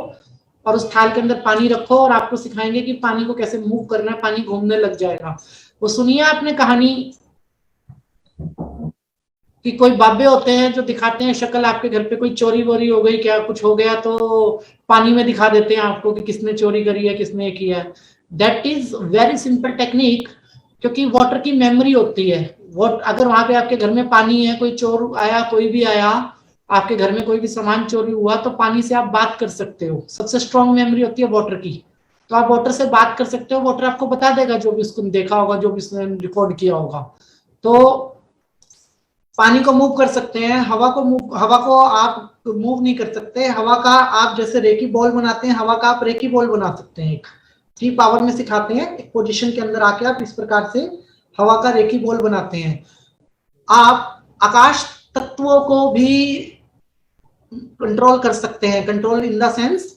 और उस थाल के अंदर पानी रखो और आपको सिखाएंगे कि पानी को कैसे मूव करना है, पानी घूमने लग जाएगा। वो सुनिए आपने कहानी कि कोई बाबे होते हैं जो दिखाते हैं शक्ल, आपके घर पे कोई चोरी वोरी हो गई, क्या कुछ हो गया तो पानी में दिखा देते हैं आपको कि किसने चोरी करी है, किसने किया है। That is very simple technique, क्योंकि वाटर की मेमोरी होती है। अगर वहां पे आपके घर में पानी है, कोई चोर आया, कोई भी आया, आपके घर में कोई भी सामान चोरी हुआ, तो पानी से आप बात कर सकते हो। सबसे स्ट्रॉन्ग मेमोरी होती है वाटर की, तो आप वाटर से बात कर सकते हो। वाटर आपको बता देगा जो भी उसको देखा होगा, जो भी उसने रिकॉर्ड किया होगा। तो पानी को मूव कर सकते हैं। हवा को आप मूव नहीं कर सकते। हवा का आप जैसे रेकी बॉल बनाते हैं, हवा का आप रेकी बॉल बना सकते हैं। 3 पावर में सिखाते हैं, एक पोजीशन के अंदर आके आप इस प्रकार से हवा का रेकी बॉल बनाते हैं। आप आकाश तत्वों को भी कंट्रोल कर सकते हैं। कंट्रोल इन द सेंस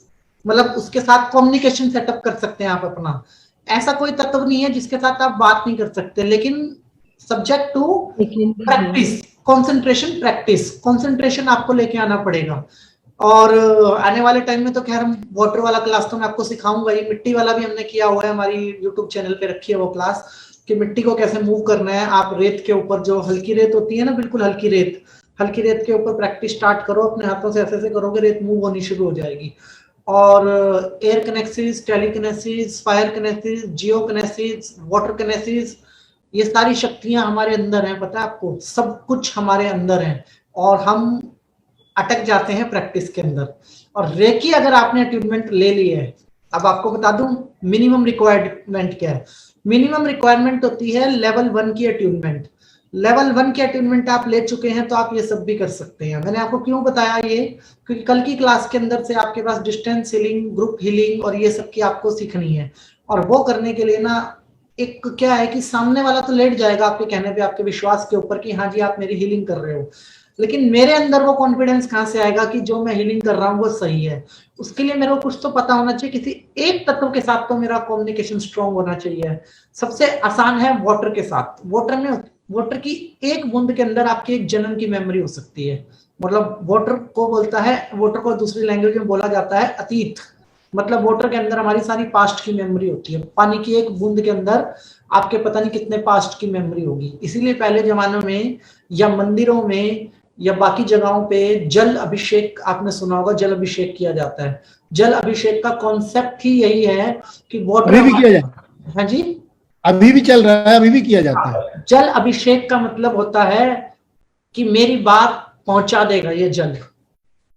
मतलब उसके साथ कम्युनिकेशन सेटअप कर सकते हैं आप अपना। ऐसा कोई तत्व नहीं है जिसके साथ आप बात नहीं कर सकते, लेकिन subject to practice, concentration, practice, concentration आपको लेके आना पड़ेगा। और आने वाले टाइम में तो खैर हम वाटर वाला क्लास तो मैं आपको सिखाऊंगा ही। मिट्टी वाला भी हमने किया हुआ है, हमारी यूट्यूब चैनल पे रखी है वो क्लास कि मिट्टी को कैसे मूव करना है। आप रेत के ऊपर, जो हल्की रेत होती है ना, बिल्कुल हल्की रेत के ऊपर प्रैक्टिस स्टार्ट करो। अपने हाथों से ऐसे करोगे, रेत मूव होनी शुरू हो जाएगी। और एयर कनेक्सिस, टेलीकनेसिस, फायर कनेसिस, जियो कनेसिस, वाटर कनेसिस, ये सारी शक्तियां हमारे अंदर हैं। पता है आपको, सब कुछ हमारे अंदर है और हम अटक जाते हैं प्रैक्टिस के अंदर। और रेकी अगर आपने अट्यूनमेंट ले ली है, अब आपको बता दूं मिनिमम रिक्वायरमेंट क्या है। मिनिमम रिक्वायरमेंट होती है लेवल 1 की अट्यूनमेंट। लेवल 1 की अट्यूनमेंट आप ले चुके हैं तो आप ये सब भी कर सकते हैं। मैंने आपको क्यों बताया ये, क्योंकि कल की क्लास के अंदर से आपके पास डिस्टेंस हीलिंग, ग्रुप हीलिंग और ये सब की आपको सीखनी है। और वो करने के लिए ना, एक क्या है कि सामने वाला तो लेट जाएगा आपके कहने पे, आपके विश्वास के ऊपर कि हाँ जी आप मेरी हीलिंग कर रहे हो, लेकिन मेरे अंदर वो कॉन्फिडेंस कहाँ से आएगा कि जो मैं हीलिंग कर रहा हूँ वो सही है। उसके लिए मेरे को कुछ तो पता होना चाहिए, किसी एक तत्व के साथ तो मेरा कम्युनिकेशन स्ट्रांग होना चाहिए। सबसे आसान है वाटर के साथ। वाटर की एक बूंद के अंदर आपकी एक जन्म की मेमोरी हो सकती है। मतलब वाटर को दूसरी लैंग्वेज में बोला जाता है अतीत। मतलब वाटर के अंदर हमारी सारी पास्ट की मेमोरी होती है। पानी की एक बूंद के अंदर आपके पता नहीं कितने पास्ट की मेमोरी होगी। इसीलिए पहले जमानों में या मंदिरों में या बाकी जगहों पे जल अभिषेक, आपने सुना होगा, जल अभिषेक किया जाता है। जल अभिषेक का कॉन्सेप्ट ही यही है कि वाटर भी किया जाता है। हाँ जी, अभी भी चल रहा है, अभी भी किया जाता है। जल अभिषेक का मतलब होता है कि मेरी बात पहुंचा देगा ये जल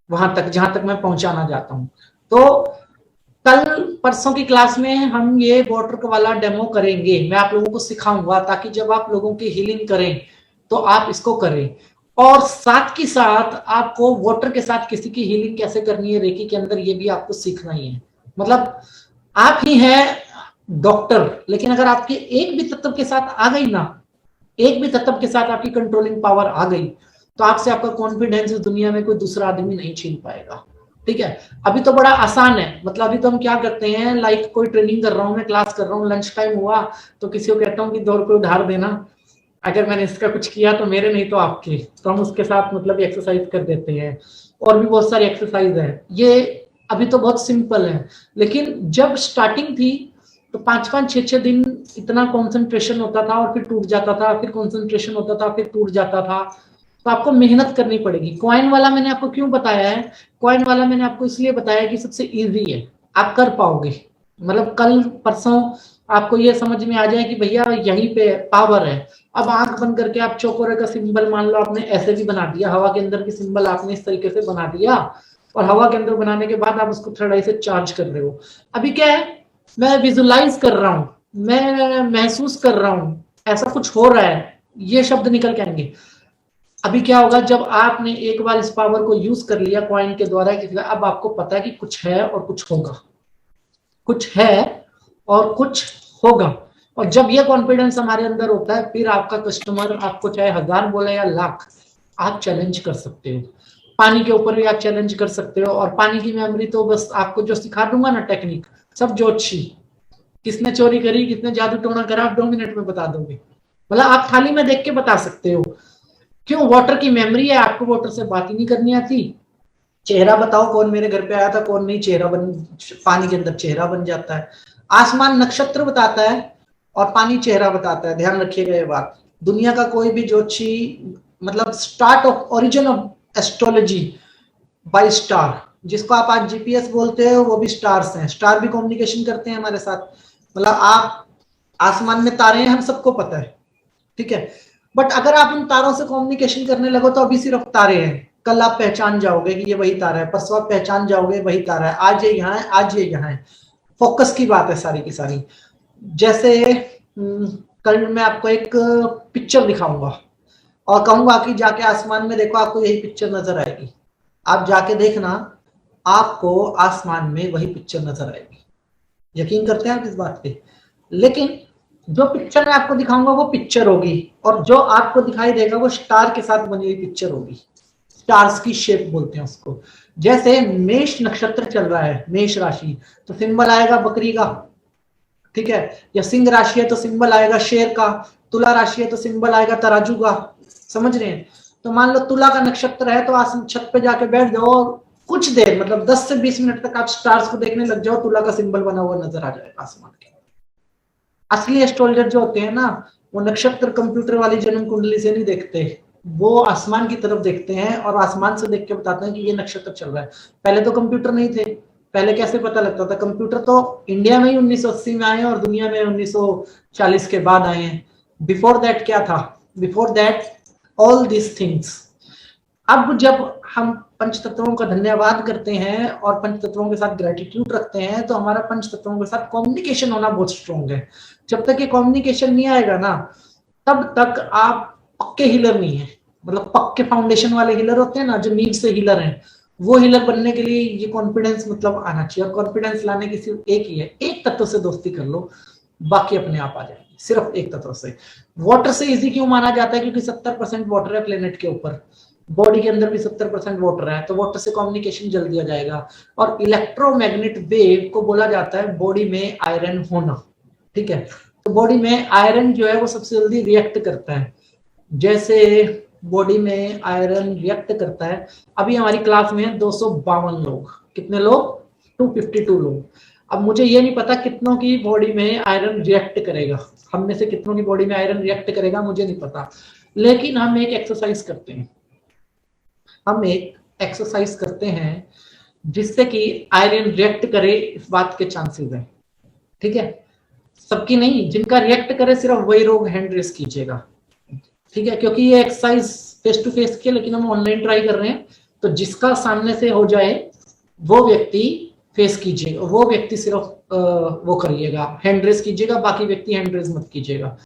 वहां तक जहां तक मैं पहुंचाना चाहता हूं। तो कल परसों की क्लास में हम ये वाटर वाला डेमो करेंगे। मैं आप लोगों को सिखाऊंगा ताकि जब आप लोगों की हीलिंग करें तो आप इसको करें। और साथ के साथ आपको वाटर के साथ किसी की हीलिंग कैसे करनी है रेकी के अंदर, ये भी आपको सीखना ही है। मतलब आप ही हैं डॉक्टर, लेकिन अगर आपके एक भी तत्व के साथ आ गई ना, एक भी तत्व के साथ आपकी कंट्रोलिंग पावर आ गई, तो आपसे आपका कॉन्फिडेंस इस दुनिया में कोई दूसरा आदमी नहीं छीन पाएगा। ठीक है, अभी तो बड़ा आसान है, मतलब अभी तो हम क्या करते हैं, लाइक कोई ट्रेनिंग कर रहा हूँ, मैं क्लास कर रहा हूँ, लंच टाइम हुआ तो किसी को कहता हूँ कि 2 रुपये उधार देना, अगर मैंने इसका कुछ किया तो मेरे नहीं तो आपके, तो हम उसके साथ मतलब एक्सरसाइज कर देते हैं। और भी बहुत सारी एक्सरसाइज है, ये अभी तो बहुत सिंपल है, लेकिन जब स्टार्टिंग थी तो 5-5, 6-6 दिन इतना कंसंट्रेशन होता था और फिर टूट जाता था, फिर कंसंट्रेशन होता था, फिर टूट जाता था। तो आपको मेहनत करनी पड़ेगी। कॉइन वाला मैंने आपको क्यों बताया है, कॉइन वाला मैंने आपको इसलिए बताया कि सबसे इजी है, आप कर पाओगे, मतलब कल परसों आपको ये समझ में आ जाए कि भैया यहीं पे पावर है। अब आंख बंद करके आप चौकोरे का सिंबल मान लो आपने ऐसे भी बना दिया, हवा के अंदर की सिंबल आपने इस तरीके से बना दिया, और हवा के अंदर बनाने के बाद आप उसको थर्ड आई से चार्ज कर रहे हो। अभी क्या है, मैं विजुलाइज कर रहा हूं, मैं महसूस कर रहा हूं, ऐसा कुछ हो रहा है, ये शब्द निकल के आएंगे। अभी क्या होगा, जब आपने एक बार इस पावर को यूज कर लिया कॉइन के द्वारा, अब आपको पता है कि कुछ है और कुछ होगा, कुछ है और कुछ होगा। और जब ये कॉन्फिडेंस हमारे अंदर होता है, फिर आपका कस्टमर आपको चाहे 1000 बोले या लाख, आप चैलेंज कर सकते हो। पानी के ऊपर भी आप चैलेंज कर सकते हो, और पानी की मेमोरी तो बस आपको जो सिखा दूंगा ना टेक्निक, सब ज्योतिषी, किसने चोरी करी, किसने जादू टोना करा, आप 2 मिनट में बता दोगे, मतलब आप थाली में देख के बता सकते हो। क्यों, वाटर की मेमोरी है, आपको वाटर से बात ही नहीं करनी आती। चेहरा बताओ, कौन मेरे घर पे आया था, कौन नहीं, चेहरा बन, पानी के अंदर चेहरा बन जाता है। आसमान नक्षत्र बताता है और पानी चेहरा बताता है, ध्यान रखिएगा ये बात। दुनिया का कोई भी ज्योतिषी, मतलब start of origin of astrology by star, जिसको आप आज जीपीएस बोलते हो, वो भी स्टार्स हैं। स्टार भी कम्युनिकेशन करते हैं हमारे साथ, मतलब आप आसमान में तारे हैं, हम सबको पता है, ठीक है। बट अगर आप उन तारों से कम्युनिकेशन करने लगो तो अभी सिर्फ तारे हैं, कल आप पहचान जाओगे कि ये वही तारा है, परसों आप पहचान जाओगे वही तारा है, आज ये यहाँ है, आज ये यहाँ है। फोकस की बात है सारी की सारी। जैसे कल मैं आपको एक पिक्चर दिखाऊंगा और कहूंगा कि जाके आसमान में देखो, आपको यही पिक्चर नजर आएगी, आप जाके देखना, आपको आसमान में वही पिक्चर नजर आएगी। यकीन करते हैं आप इस बात पे? लेकिन जो पिक्चर मैं आपको दिखाऊंगा वो पिक्चर होगी, और जो आपको दिखाई देगा वो स्टार के साथ बनी हुई पिक्चर होगी। स्टार्स की शेप बोलते हैं उसको। जैसे मेष नक्षत्र चल रहा है, मेष राशि, तो सिंबल आएगा बकरी का, ठीक है, या सिंह राशि है तो सिंबल आएगा शेर का, तुला राशि है तो सिंबल आएगा तराजू का, समझ रहे हैं? तो मान लो तुला का नक्षत्र है तो छत पे जाके बैठ जाओ, कुछ देर, मतलब 10 से 20 मिनट तक आप स्टार्स को देखने लग जाओ, तुला का सिंबल बना हुआ नजर आ जाएगा आसमान के। असली एस्ट्रोलॉजर जो होते हैं ना, वो नक्षत्र कंप्यूटर वाली जन्म कुंडली से नहीं देखते, वो आसमान की तरफ देखते हैं और आसमान से देख के बताते हैं कि ये नक्षत्र चल रहा है। पहले तो कंप्यूटर नहीं थे, पहले कैसे पता लगता था? कंप्यूटर तो इंडिया में ही 1980 में आए और दुनिया में 1940 के बाद आए हैं। बिफोर दैट क्या था? Before that all this things. अब जब हम पंच तत्वों का धन्यवाद करते हैं और पंच तत्वों के साथ ग्रेटिट्यूड रखते हैं, तो हमारा पंच तत्वों के साथ कम्युनिकेशन होना बहुत स्ट्रॉन्ग है। जब तक ये कम्युनिकेशन नहीं आएगा ना, तब तक आप पक्के हीलर नहीं है। मतलब पक्के फाउंडेशन वाले हीलर होते हैं ना, जो नींव से हीलर हैं, वो हीलर बनने के लिए ये कॉन्फिडेंस मतलब आना चाहिए। और कॉन्फिडेंस लाने की सिर्फ एक ही है, एक तत्व से दोस्ती कर लो, बाकी अपने आप आ जाएंगे। सिर्फ एक तत्व से। वाटर से इजी क्यों माना जाता है? क्योंकि 70% वाटर है प्लेनेट के ऊपर, बॉडी के अंदर भी 70% वाटर है, तो वाटर से कम्युनिकेशन जल्दी आ जाएगा। और इलेक्ट्रोमैग्नेट वेव को बोला जाता है बॉडी में आयरन होना, ठीक है। तो बॉडी में आयरन जो है वो सबसे जल्दी रिएक्ट करता है। जैसे बॉडी में आयरन रिएक्ट करता है, अभी हमारी क्लास में 252 लोग, कितने लोग? 252 लोग। अब मुझे ये नहीं पता कितनों की बॉडी में आयरन रिएक्ट करेगा, हम में से कितनों की बॉडी में आयरन रिएक्ट करेगा मुझे नहीं पता, लेकिन हम एक एक्सरसाइज करते हैं, हम एक एक्सरसाइज करते हैं जिससे कि आयरन रिएक्ट करे, इस बात के चांसेस हैं, ठीक है। सबकी नहीं, जिनका रिएक्ट करे सिर्फ वही लोग हैंड रेस कीजिएगा, ठीक है। क्योंकि ये एक्सरसाइज फेस टू फेस की, लेकिन हम ऑनलाइन ट्राई कर रहे हैं, तो जिसका सामने से हो जाए वो व्यक्ति फेस कीजिएगा, वो व्यक्ति सिर्फ वो करिएगा, हैंड रेस कीजिएगा, बाकी व्यक्ति हैंड रेस मत कीजिएगा।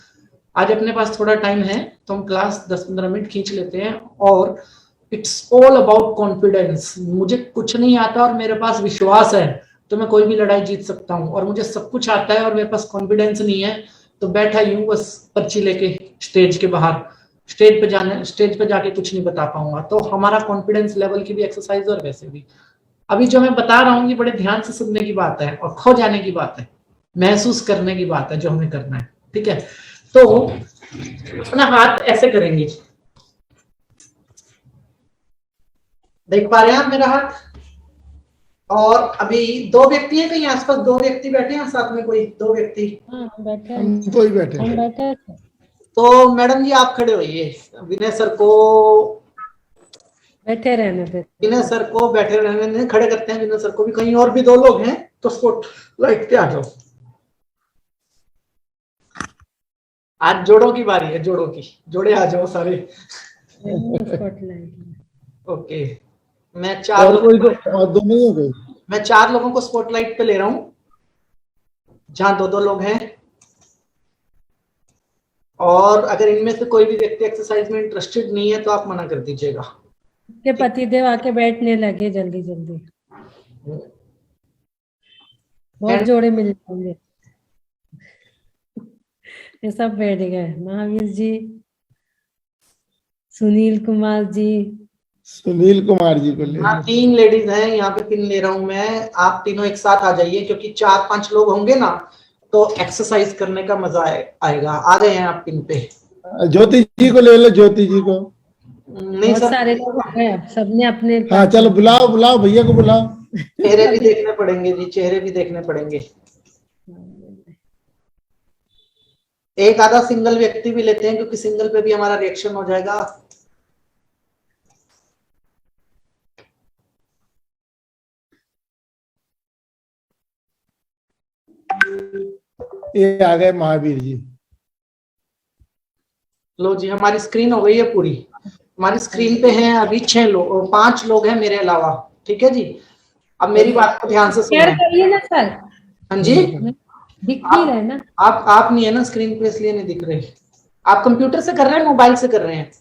आज अपने पास थोड़ा टाइम है तो हम क्लास 10-15 मिनट खींच लेते हैं। और इट्स ऑल अबाउट कॉन्फिडेंस। मुझे कुछ नहीं आता और मेरे पास विश्वास है तो मैं कोई भी लड़ाई जीत सकता हूँ, और मुझे सब कुछ आता है और मेरे पास कॉन्फिडेंस नहीं है, तो बैठा यूं बस पर्ची लेके स्टेज के बाहर, स्टेज पे जाके कुछ नहीं बता पाऊंगा। तो हमारा कॉन्फिडेंस लेवल की भी एक्सरसाइज, और वैसे भी अभी जो मैं बता रहा हूँ ये बड़े ध्यान से सुनने की बात है और खो जाने की बात है, महसूस करने की बात है जो हमें करना है। ठीक है, तो अपना हाथ ऐसे करेंगे, देख पा रहे हैं आप मेरा हाथ? और अभी 2 व्यक्ति हैं कहीं आसपास, 2 व्यक्ति बैठे हैं साथ में, कोई 2 व्यक्ति? हाँ बैठे हम कोई बैठे हम बैठे तो मैडम जी आप खड़े होइए, विनय सर को बैठे रहने देते। विनय सर को बैठे रहने दें, खड़े करते हैं विनय सर को भी। कहीं और भी 2 लोग हैं तो स्पॉट लाइट पे आ जाओ। आज जोड़ों की बारी है, जोड़ों की, जोड़े आ जाओ सारे। स्पॉटलाइट ओके, मैं और 4 कोई और 2 नहीं है कोई? मैं 4 लोगों को स्पॉटलाइट पे ले रहा हूं, जहां 2-2 लोग हैं। और अगर इनमें से कोई भी व्यक्ति एक्सरसाइज में इंटरेस्टेड नहीं है तो आप मना कर दीजिएगा। के पतिदेव आके बैठने लगे जल्दी जल्दी, बहुत जोड़े मिल जाएंगे। ये सब बैठ गए, महावीर जी, सुनील कुमार जी, सुनील कुमार जी को ले। हाँ 3 लेडीज हैं यहाँ पे, पिन ले रहा हूं मैं। आप तीनों एक साथ आ जाइए, क्योंकि 4-5 लोग होंगे ना तो एक्सरसाइज करने का मजा आएगा। आ गए हैं आप पिन पे? ज्योति जी को ले लो, ज्योति जी को। नहीं बहुत सर, सारे लोग आ गए, अब सबने अपने हाँ चलो बुलाओ बुलाओ, भैया को बुलाओ। चेहरे भी देखने पड़ेंगे जी, चेहरे भी देखने पड़ेंगे। एक आधा सिंगल व्यक्ति भी लेते हैं, क्योंकि सिंगल पे भी हमारा रिएक्शन हो जाएगा। ये आ गए महावीर जी। लो जी, हमारी स्क्रीन हो गई है पूरी। हमारी स्क्रीन पे हैं अभी 6 लोग, 5 लोग हैं मेरे अलावा। ठीक है जी, अब मेरी बात को ध्यान से शेयर सुनिए। करिए ना सर, हाँ जी, दिख नहीं रहे ना। आप नहीं है ना स्क्रीन पे, इसलिए नहीं दिख रहे। आप कंप्यूटर से कर रहे हैं, मोबाइल से कर रहे हैं?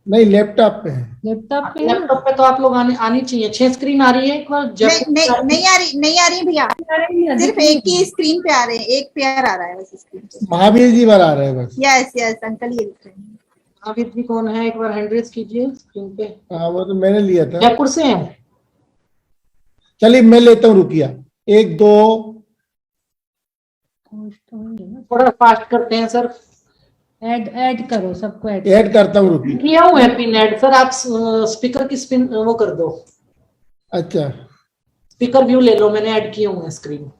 नहीं, लैपटॉप पे है। लैपटॉप पे है ना? लैपटॉप पे तो आप लोग आनी चाहिए। 6 स्क्रीन आ रही है एक बार? नहीं आ रही भैया, सिर्फ एक ही स्क्रीन पे आ रहे हैं, एक पेयर आ रहा है बस स्क्रीन पे। महावीर जी बार आ रहे हैं बस। यस अंकल ये दिख रहे हैं। महावीर जी कौन है, एक बार हैंड रेज कीजिए स्क्रीन पे। हाँ वो तो मैंने लिया था। जयपुर से हैं? चलिए मैं लेता हूँ, रुकिया 1 2। थोड़ा फास्ट करते हैं सर। ऐड करो, सबको ऐड करता हूँ, रुकिए। किया हुआ है पिन ऐड सर। आप स्पीकर की स्पिन वो कर दो। अच्छा स्पीकर व्यू ले लो, मैंने ऐड किए हुए हैं स्क्रीन।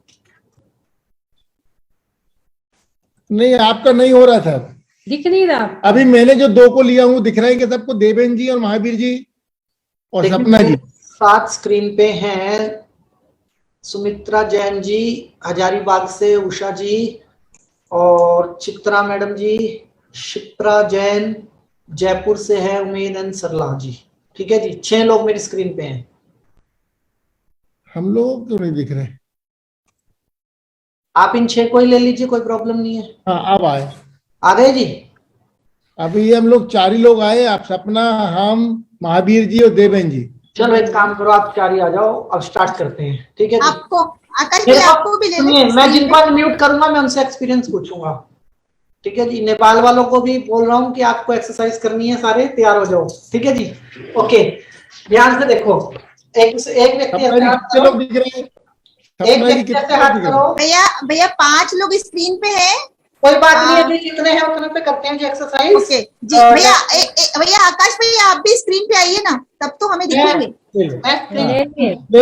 नहीं, आपका नहीं हो रहा था, दिख नहीं रहा। अभी मैंने जो 2 को लिया हूँ दिख रहा है कि सबको? देवेन जी और महावीर जी और सपना जी। 7 स्क्रीन पे हैं। सुमित्रा जैन जी हजारीबाग से, उषा जी और चित्रा मैडम जी, शिप्रा जैन जयपुर से है, उमेद एंड सरला जी। ठीक है जी, 6 लोग मेरी स्क्रीन पे हैं। हम लोग क्यों नहीं दिख रहे? आप इन 6 को ही ले लीजिए, कोई प्रॉब्लम नहीं है। हाँ अब आए। आ गए जी? अभी ये हम लोग 4 ही लोग आए, आप सपना, हम, महावीर जी और देवेन जी। चलो एक काम करो, आप 4 ही आ जाओ, अब स्टार्ट करते हैं। ठीक है जी? आपको आकाश जी आपको भी ले सुनिए, लो। मैं जिनको अनम्यूट करूंगा मैं उनसे एक्सपीरियंस पूछूंगा। ठीक है जी, नेपाल वालों को भी बोल रहा हूँ कि आपको एक्सरसाइज करनी है, सारे तैयार हो जाओ। ठीक है जी, ओके। ध्यान से देखो, एक व्यक्ति ऐसे हाथ कितने लोग दिख रहे हैं? एक व्यक्ति ऐसे हाथ करो। भैया 5 लोग स्क्रीन पे है। कोई बात नहीं है जी, जितने हैं उतने पे करते हैं जी एक्सरसाइज। ओके जी भैया, भैया आकाश भैया आप भी स्क्रीन पे आइए ना, तब तो हमें दिखेंगे।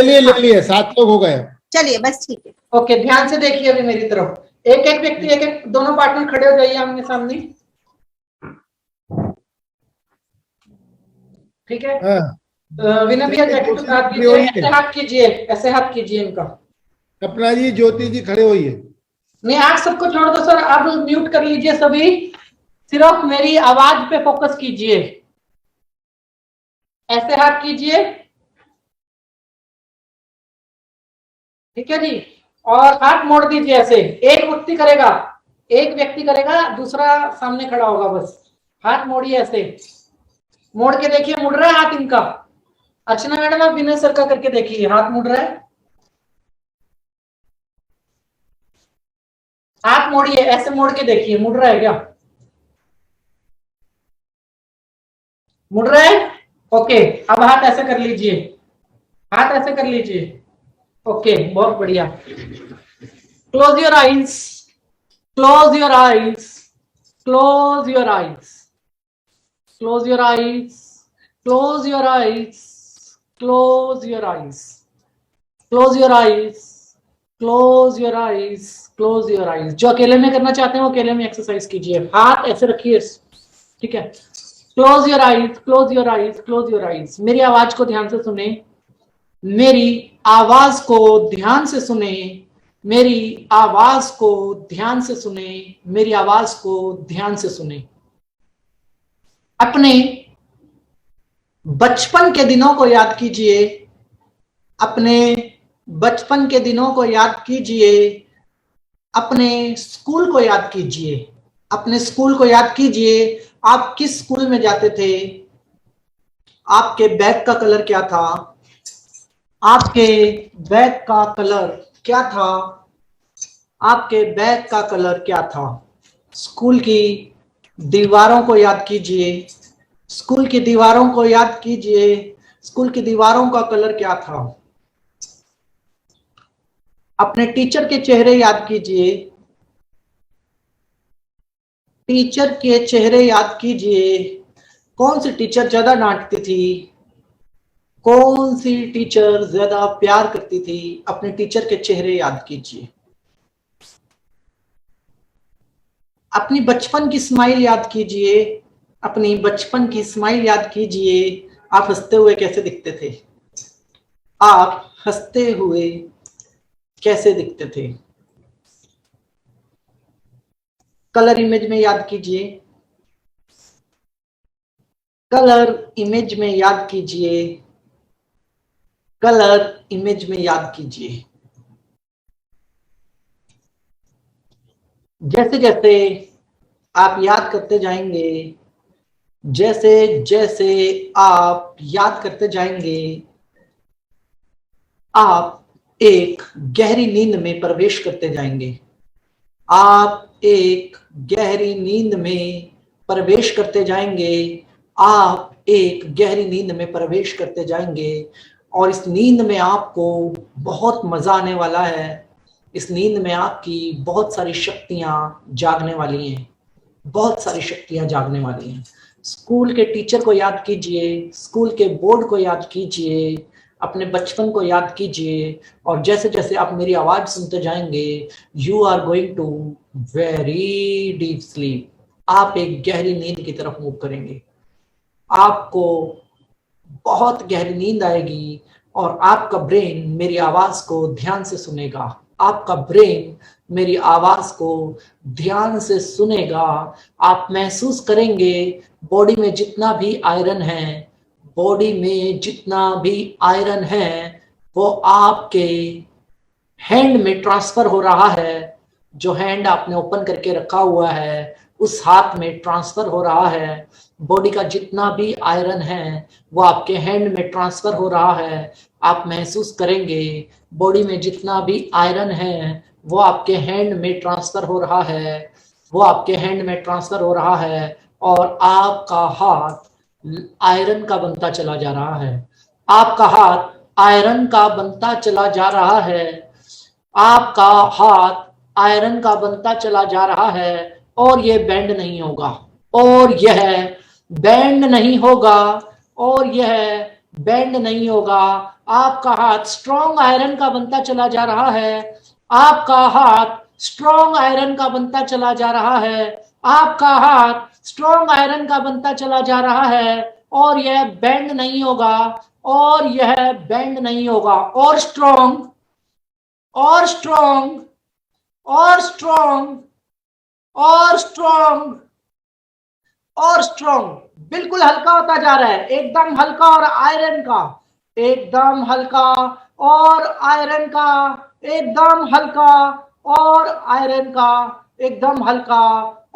ले लिए 7 लोग हो गए। चलिए बस ठीक है। ओके, ध्यान से देखिए अभी मेरी तरफ। एक व्यक्ति, एक दोनों पार्टनर खड़े हो जाइए आमने सामने। ठीक है, विनय भैया जैकेट उतार दीजिए, ऐसे हाथ कीजिए, ऐसे हाथ कीजिए इनका। सपना जी, ज्योति जी खड़े होइए। नहीं, आप सबको छोड़ दो सर, आप म्यूट कर लीजिए सभी, सिर्फ मेरी आवाज पे फोकस कीजिए। ऐसे हाथ कीजिए। ठीक है जी, और हाथ मोड़ दीजिए ऐसे। एक व्यक्ति करेगा, दूसरा सामने खड़ा होगा। बस हाथ मोड़िए ऐसे, मोड़ के देखिए, मुड़ रहा है हाथ इनका। अर्चना मैडम आप विनय सर का करके देखिए, हाथ मुड़ रहा है। हाथ मोड़िए, ऐसे मोड़ के देखिए, मुड़ रहा है क्या? मुड़ रहा है? ओके, अब हाथ ऐसे कर लीजिए, हाथ ऐसे कर लीजिए। ओके, बहुत बढ़िया। Close your eyes, close your eyes, close your eyes, close your eyes, close your eyes, close your eyes, close your eyes, close your eyes, close your eyes. जो अकेले में करना चाहते हैं वो अकेले में एक्सरसाइज कीजिए, हाथ ऐसे रखिए, ठीक है। Close your eyes, close your eyes, close your eyes. मेरी आवाज को ध्यान से सुने, मेरी आवाज को ध्यान से सुने, मेरी आवाज को ध्यान से सुने, मेरी आवाज को ध्यान से सुने। अपने बचपन के दिनों को याद कीजिए, अपने बचपन के दिनों को याद कीजिए, अपने स्कूल को याद कीजिए, अपने स्कूल को याद कीजिए। आप किस स्कूल में जाते थे? आपके बैग का कलर क्या था? आपके बैग का कलर क्या था? आपके बैग का कलर क्या था? स्कूल की दीवारों को याद कीजिए, स्कूल की दीवारों को याद कीजिए, स्कूल की दीवारों का कलर क्या था? अपने टीचर के चेहरे याद कीजिए, टीचर के चेहरे याद कीजिए। कौन सी टीचर ज्यादा डांटती थी? कौन सी टीचर ज्यादा प्यार करती थी? अपने टीचर के चेहरे याद कीजिए। अपनी बचपन की स्माइल याद कीजिए, अपनी बचपन की स्माइल याद कीजिए। आप हंसते हुए कैसे दिखते थे? आप हंसते हुए कैसे दिखते थे? कलर इमेज में याद कीजिए, कलर इमेज में याद कीजिए, कलर इमेज में याद कीजिए। जैसे जैसे आप याद करते जाएंगे, जैसे जैसे आप याद करते जाएंगे, आप एक गहरी नींद में प्रवेश करते जाएंगे। आप एक गहरी नींद में प्रवेश करते जाएंगे। आप एक गहरी नींद में प्रवेश करते जाएंगे और इस नींद में आपको बहुत मजा आने वाला है। इस नींद में आपकी बहुत सारी शक्तियां जागने वाली हैं, बहुत सारी शक्तियां जागने वाली हैं। स्कूल के टीचर को याद कीजिए, स्कूल के बोर्ड को याद कीजिए, अपने बचपन को याद कीजिए और जैसे जैसे आप मेरी आवाज सुनते जाएंगे, you are going to very deep sleep. आप एक गहरी नींद की तरफ मूव करेंगे, आपको बहुत गहरी नींद आएगी और आपका ब्रेन मेरी आवाज को ध्यान से सुनेगा। आपका ब्रेन मेरी आवाज को ध्यान से सुनेगा। आप महसूस करेंगे बॉडी में जितना भी आयरन है, बॉडी में जितना भी आयरन है वो आपके हैंड में ट्रांसफर हो रहा है। जो हैंड आपने ओपन करके रखा हुआ है उस हाथ में ट्रांसफर हो रहा है। बॉडी का जितना भी आयरन है वो आपके हैंड में ट्रांसफर हो रहा है। आप महसूस करेंगे बॉडी में जितना भी आयरन है वो आपके हैंड में ट्रांसफर हो रहा है, वो आपके हैंड में ट्रांसफर हो रहा है और आपका हाथ आयरन का बनता चला जा रहा है। आपका हाथ आयरन का बनता चला जा रहा है। आपका हाथ आयरन का बनता चला जा रहा है और यह बैंड नहीं होगा, और यह बैंड नहीं होगा, और यह बैंड नहीं होगा। आपका हाथ स्ट्रॉन्ग आयरन का बनता चला जा रहा है। आपका हाथ स्ट्रॉन्ग आयरन का बनता चला जा रहा है। आपका हाथ स्ट्रॉन्ग आयरन का बनता चला जा रहा है और यह बैंड नहीं होगा, और यह बैंड नहीं होगा। और स्ट्रॉन्ग, और स्ट्रॉन्ग, और स्ट्रॉन्ग, और स्ट्रॉन्ग, और स्ट्रॉन्ग। बिल्कुल हल्का होता जा रहा है, एकदम हल्का और आयरन का, एकदम हल्का और आयरन का, एकदम हल्का और आयरन का, एकदम हल्का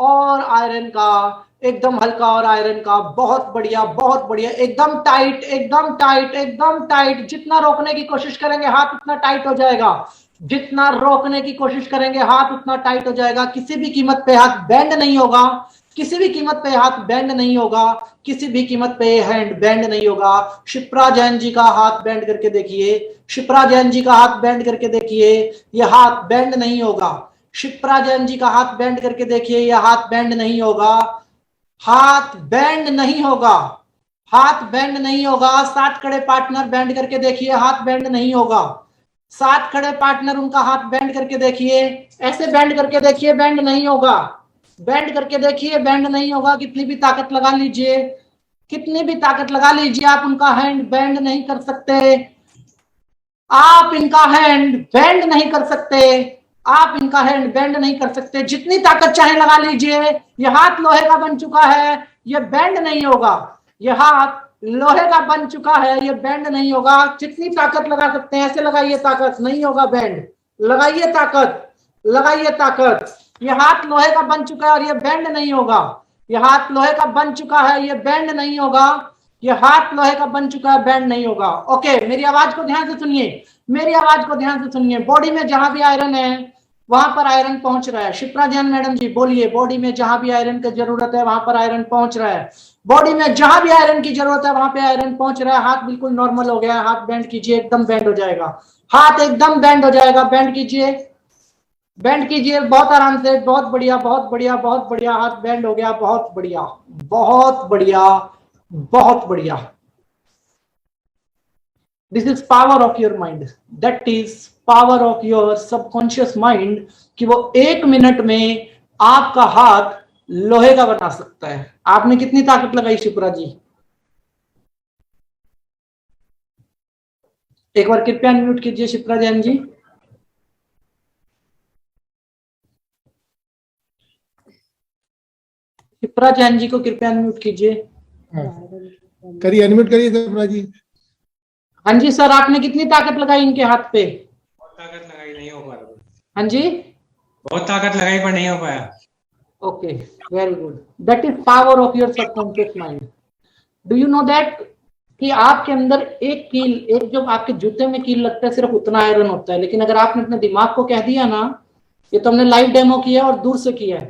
और आयरन का, एकदम हल्का और आयरन का। बहुत बढ़िया, बहुत बढ़िया। एकदम टाइट, एकदम टाइट, एकदम टाइट। जितना रोकने की कोशिश करेंगे हाथ उतना टाइट हो जाएगा। जितना रोकने की कोशिश करेंगे हाथ उतना टाइट हो जाएगा। किसी भी कीमत पे हाथ बेंड नहीं होगा, किसी भी कीमत पे हाथ बेंड नहीं होगा, किसी भी कीमत पे हैंड बेंड नहीं होगा। शिप्रा जैन जी का हाथ बेंड करके देखिए, शिप्रा जैन जी का हाथ बेंड करके देखिए, यह हाथ बेंड नहीं होगा। शिप्रा जैन जी का हाथ बेंड करके देखिए, यह हाथ बेंड नहीं होगा, हाथ बेंड नहीं होगा, हाथ बेंड नहीं होगा। 7 खड़े पार्टनर बेंड करके देखिए, हाथ बेंड नहीं होगा। 7 खड़े पार्टनर उनका हाथ बेंड करके देखिए, ऐसे बेंड करके देखिए, बेंड नहीं होगा। बेंड करके देखिए, बेंड नहीं होगा। कितनी भी ताकत लगा लीजिए, कितनी भी ताकत लगा लीजिए, आप उनका हैंड बेंड नहीं कर सकते। आप इनका हैंड बेंड नहीं कर सकते, आप इनका हैंड बेंड नहीं कर सकते। जितनी ताकत चाहे लगा लीजिए, यह हाथ लोहे का बन चुका है, यह बेंड नहीं होगा। यह हाथ लोहे का बन चुका है, यह बेंड नहीं होगा। जितनी ताकत लगा सकते हैं ऐसे लगाइए, ताकत नहीं होगा बेंड। लगाइए ताकत, लगाइए ताकत। यह हाथ लोहे का बन चुका है और यह बेंड नहीं होगा। यह हाथ लोहे का बन चुका है, यह बेंड नहीं होगा। यह हाथ लोहे का बन चुका है, बेंड नहीं होगा। ओके, मेरी आवाज को ध्यान से सुनिए, मेरी आवाज को ध्यान से सुनिए। बॉडी में जहां भी आयरन है वहां पर आयरन पहुंच रहा है। शिप्रा जैन मैडम जी बोलिए, बॉडी में जहां भी आयरन की जरूरत है वहां पर आयरन पहुंच रहा है। बॉडी में जहां भी आयरन की जरूरत है वहां पे आयरन पहुंच रहा है। हाथ बिल्कुल नॉर्मल हो गया है, हाथ बेंड कीजिए, एकदम बेंड हो जाएगा। हाथ एकदम बेंड हो जाएगा, बेंड कीजिए, बेंड कीजिए बहुत आराम से। बहुत बढ़िया, बहुत बढ़िया, बहुत बढ़िया। हाथ बेंड हो गया, बहुत बढ़िया, बहुत बढ़िया, बहुत बढ़िया। This is power of your mind, that is power of your subconscious mind, कि वो 1 मिनट में आपका हाथ लोहे का बना सकता है। आपने कितनी ताकत लगाई शिप्रा जी? एक बार कृपया अनम्यूट कीजिए शिप्रा जैन जी। शिप्रा जैन जी को कृपया अनम्यूट कीजिए। करिए, अनम्यूट करिए शिप्रा जी। हाँ जी सर, आपने कितनी ताकत लगाई इनके हाथ पे? बहुत ताकत लगाई, नहीं हो पाया। हाँ जी, बहुत ताकत लगाई पर नहीं हो पाया। Okay, very good. That is power of your subconscious mind. Do you know that कि आपके अंदर एक कील, एक जो आपके जूते में कील लगता है सिर्फ उतना आयरन होता है, लेकिन अगर आपने अपने दिमाग को कह दिया ना, ये तो हमने लाइव डेमो किया और दूर से किया है,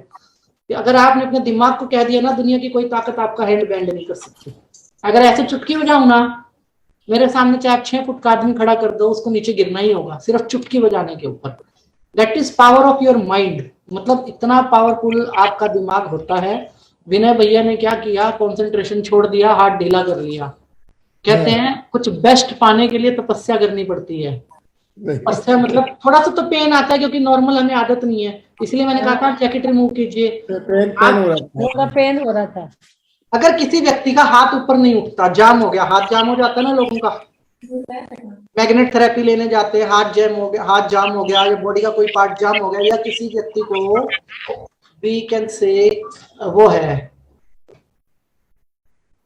कि अगर आपने अपने दिमाग को कह दिया ना, दुनिया की कोई ताकत आपका हैंड बेंड नहीं कर सकती। अगर ऐसे चुटकी बजाऊं ना, मेरे सामने चाहे आप 6 फुट का आदमी खड़ा कर दो, उसको नीचे गिरना ही होगा सिर्फ चुटकी बजाने के ऊपर। That is power of your mind. मतलब इतना पावरफुल आपका दिमाग होता है। विनय भैया ने क्या किया, कंसंट्रेशन छोड़ दिया, हाथ ढीला कर लिया। कहते हैं कुछ बेस्ट पाने के लिए तपस्या करनी पड़ती है। तपस्या मतलब थोड़ा सा तो पेन आता है, क्योंकि नॉर्मल हमें आदत नहीं है, इसलिए मैंने कहा था जैकेट रिमूव कीजिए। पेन हो रहा था। अगर किसी व्यक्ति का हाथ ऊपर नहीं उठता, जाम हो गया, हाथ जाम हो जाता है ना लोगों का, मैग्नेट थेरेपी लेने जाते हैं, हाथ जैम हो गया, हाथ जाम हो गया, या बॉडी का कोई पार्ट जाम हो गया, या किसी व्यक्ति को वी कैन से वो है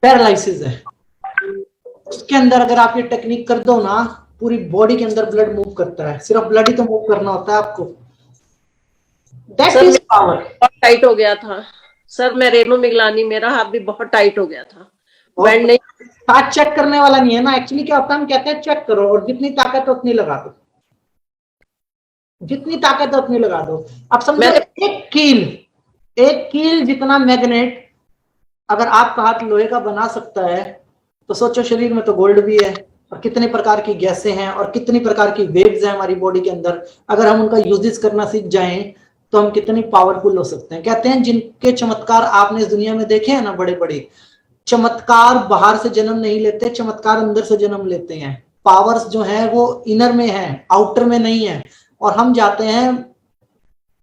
पैरालिसिस है, उसके अंदर अगर आप ये टेक्निक कर दो ना, पूरी बॉडी के अंदर ब्लड मूव करता है। सिर्फ ब्लड ही तो मूव करना होता है आपको। That is power. बहुत टाइट हो गया था सर, मैं रेणु मिगलानी, मेरा हाथ भी बहुत टाइट हो गया था, बैंड नहीं। हाथ चेक करने वाला नहीं है ना, एक्चुअली क्या होता है, हम कहते हैं चेक करो और जितनी ताकत है उतनी लगा दो, जितनी ताकत है उतनी लगा दो। अब समझो एक कील जितना मैग्नेट अगर आपका हाथ लोहे का बना सकता है, तो सोचो शरीर में तो गोल्ड भी है, और कितने प्रकार की गैसें हैं और कितनी प्रकार की वेव्स हैं हमारी बॉडी के अंदर। अगर हम उनका यूजेस करना सीख जाएं तो हम कितनी पावरफुल हो सकते हैं। कहते हैं जिनके चमत्कार आपने इस दुनिया में देखे हैं ना, बड़े बड़े चमत्कार बाहर से जन्म नहीं लेते, चमत्कार अंदर से जन्म लेते हैं। पावर्स जो है वो इनर में है, आउटर में नहीं है। और हम जाते हैं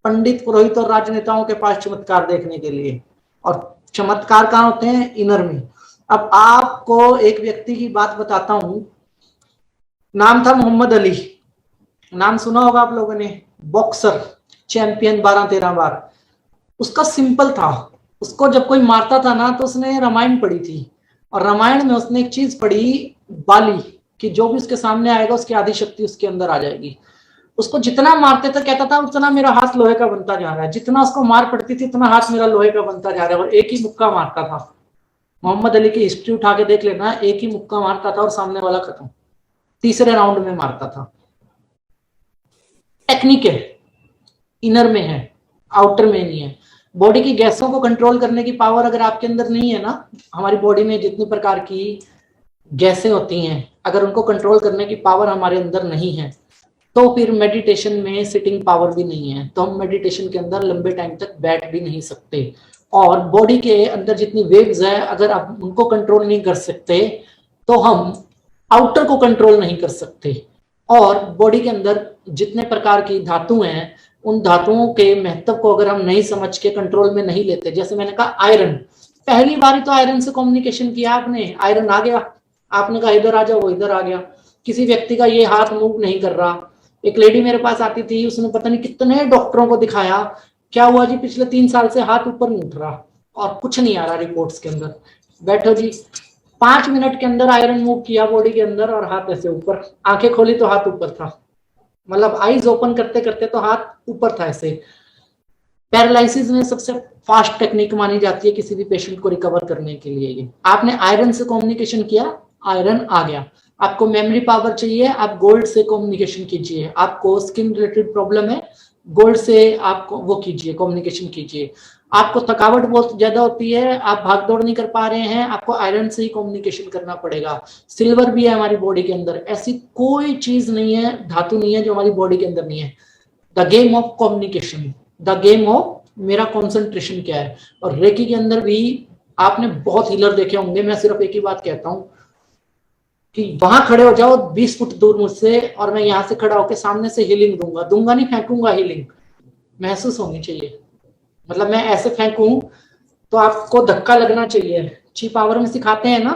पंडित, पुरोहित और राजनेताओं के पास चमत्कार देखने के लिए, और चमत्कार कहाँ होते हैं? इनर में। अब आपको एक व्यक्ति की बात बताता हूं, नाम था मोहम्मद अली, नाम सुना होगा आप लोगों ने, बॉक्सर, चैंपियन 12-13 बार। उसका सिंपल था, उसको जब कोई मारता था ना तो उसने रामायण पढ़ी थी, और रामायण में उसने एक चीज पढ़ी, बाली, कि जो भी उसके सामने आएगा उसकी आधी शक्ति उसके अंदर आ जाएगी। उसको जितना मारते थे कहता था उतना मेरा हाथ लोहे का बनता जा रहा है, जितना उसको मार पड़ती थी उतना हाथ मेरा लोहे का बनता जा रहा है। और एक ही मुक्का मारता था। मोहम्मद अली की हिस्ट्री उठा के देख लेना, एक ही मुक्का मारता था और सामने वाला खत्म, तीसरे राउंड में मारता था। टेक्निक है, इनर में है, आउटर में नहीं है। बॉडी की गैसों को कंट्रोल करने की पावर अगर आपके अंदर नहीं है ना, हमारी बॉडी में जितनी प्रकार की गैसें होती हैं, अगर उनको कंट्रोल करने की पावर हमारे अंदर नहीं है, तो फिर मेडिटेशन में सिटिंग पावर भी नहीं है, तो हम मेडिटेशन के अंदर लंबे टाइम तक बैठ भी नहीं सकते। और बॉडी के अंदर जितनी वेव्स है, अगर आप उनको कंट्रोल नहीं कर सकते, तो हम आउटर को कंट्रोल नहीं कर सकते। और बॉडी के अंदर जितने प्रकार की धातु हैं, उन धातुओं के महत्व को अगर हम नहीं समझ के कंट्रोल में नहीं लेते, जैसे मैंने कहा आयरन, पहली बार तो आयरन से कम्युनिकेशन किया आपने, आयरन आ गया, आपने कहा इधर आ जाओ, वो इधर आ गया। किसी व्यक्ति का ये हाथ मूव नहीं कर रहा, एक लेडी मेरे पास आती थी, उसने पता नहीं कितने डॉक्टरों को दिखाया, क्या हुआ जी, पिछले 3 साल से हाथ ऊपर नहीं उठ रहा और कुछ नहीं आ रहा रिपोर्ट्स के अंदर। बैठो जी, 5 मिनट के अंदर आयरन मूव किया बॉडी के अंदर और हाथ ऐसे ऊपर, आंखें खोली तो हाथ ऊपर था, मतलब आईज ओपन करते करते तो हाथ ऊपर था ऐसे। पैरालिसिस में सबसे फास्ट टेक्निक मानी जाती है किसी भी पेशेंट को रिकवर करने के लिए। ये आपने आयरन से कम्युनिकेशन किया, आयरन आ गया। आपको मेमोरी पावर चाहिए, आप गोल्ड से कम्युनिकेशन कीजिए। आपको स्किन रिलेटेड प्रॉब्लम है, गोल्ड से आपको वो कीजिए, कम्युनिकेशन कीजिए। आपको थकावट बहुत ज्यादा होती है, आप भाग दौड़ नहीं कर पा रहे हैं, आपको आयरन से ही कम्युनिकेशन करना पड़ेगा। सिल्वर भी है हमारी बॉडी के अंदर, ऐसी कोई चीज नहीं है, धातु नहीं है जो हमारी बॉडी के अंदर नहीं है। The game of communication, the game of मेरा कॉन्सेंट्रेशन क्या है। और रेकी के अंदर भी आपने बहुत हीलर देखे होंगे, मैं सिर्फ एक ही बात कहता हूँ कि वहां खड़े हो जाओ 20 फुट दूर मुझसे, और मैं यहाँ से खड़ा होकर सामने से हीलिंग दूंगा नहीं, फेंकूंगा, हीलिंग महसूस होनी चाहिए। मतलब मैं ऐसे फेंकूं तो आपको धक्का लगना चाहिए। ची पावर में सिखाते हैं ना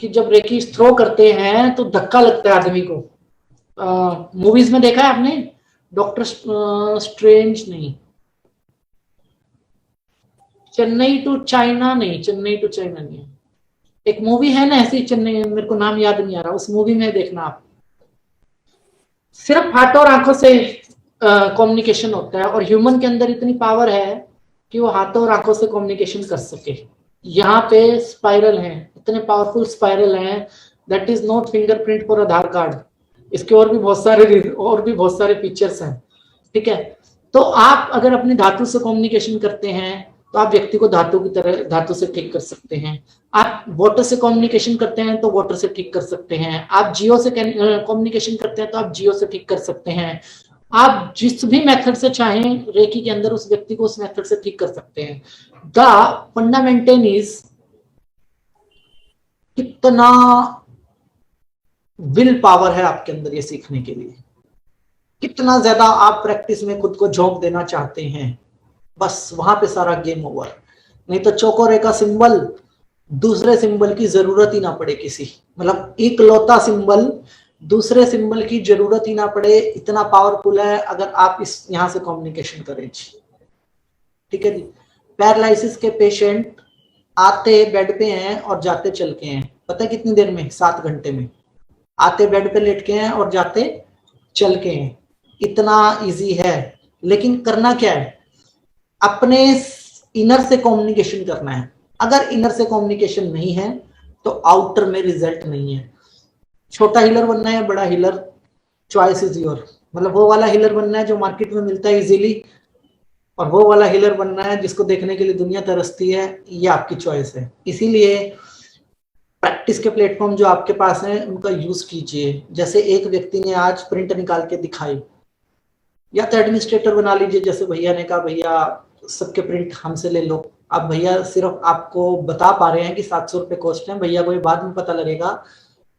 कि जब रेकी थ्रो करते हैं तो धक्का लगता है आदमी को। मूवीज में देखा है आपने, डॉक्टर स्ट्रेंज नहीं, चेन्नई टू चाइना नहीं, चेन्नई टू चाइना नहीं है, एक मूवी है ना ऐसी चेन्नई, मेरे को नाम याद नहीं आ रहा, उस मूवी में देखना आप। सिर्फ हाथों और आंखों से कम्युनिकेशन होता है, और ह्यूमन के अंदर इतनी पावर है कि वो हाथों और आंखों से कम्युनिकेशन कर सके। यहाँ पे स्पाइरल हैं, इतने पावरफुल स्पाइरल हैं, that is not fingerprint for Aadhaar card. इसके और भी बहुत सारे फीचर्स हैं, ठीक है। तो आप अगर अपनी धातु से कम्युनिकेशन करते हैं तो आप व्यक्ति को धातु की तरह धातु से ठीक कर सकते हैं। आप वाटर से कम्युनिकेशन करते हैं तो वाटर से ठीक कर सकते हैं। आप जियो से कम्युनिकेशन करते हैं तो आप जियो से ठीक कर सकते हैं। आप जिस भी मेथड से चाहें रेकी के अंदर उस व्यक्ति को उस मेथड से ठीक कर सकते हैं। द फंडामेंटल इज कितना विल पावर है आपके अंदर ये सीखने के लिए, कितना ज्यादा आप प्रैक्टिस में खुद को झोंक देना चाहते हैं, बस वहां पे सारा गेम ओवर। नहीं तो चौकोरे का सिंबल दूसरे सिंबल की जरूरत ही ना पड़े, किसी मतलब एक लौता सिंबल दूसरे सिंबल की जरूरत ही ना पड़े, इतना पावरफुल है अगर आप इस यहां से कम्युनिकेशन करें जी, ठीक है जी। पैरालिसिस के पेशेंट आते बेड पे हैं और जाते चल के हैं, पता है कितनी देर में? 7 घंटे में। आते बेड पे लेट के हैं और जाते चल के हैं, इतना इजी है। लेकिन करना क्या है, अपने इनर से कम्युनिकेशन करना है। अगर इनर से कम्युनिकेशन नहीं है तो आउटर में रिजल्ट नहीं है। छोटा हीलर बनना है, बड़ा हीलर, चॉइस इज योर। मतलब वो वाला हीलर बनना है जो मार्केट में मिलता है इजीली, और वो वाला हीलर बनना है जिसको देखने के लिए दुनिया तरसती है, ये आपकी चॉइस है। इसीलिए प्रैक्टिस के प्लेटफॉर्म जो आपके पास हैं उनका यूज कीजिए। जैसे एक व्यक्ति ने आज प्रिंट निकाल के दिखाई, या तो एडमिनिस्ट्रेटर बना लीजिए, जैसे भैया ने कहा भैया सबके प्रिंट हमसे ले लो। अब भैया सिर्फ आपको बता पा रहे हैं कि 700 रुपये कॉस्ट है, भैया को ये बाद में पता लगेगा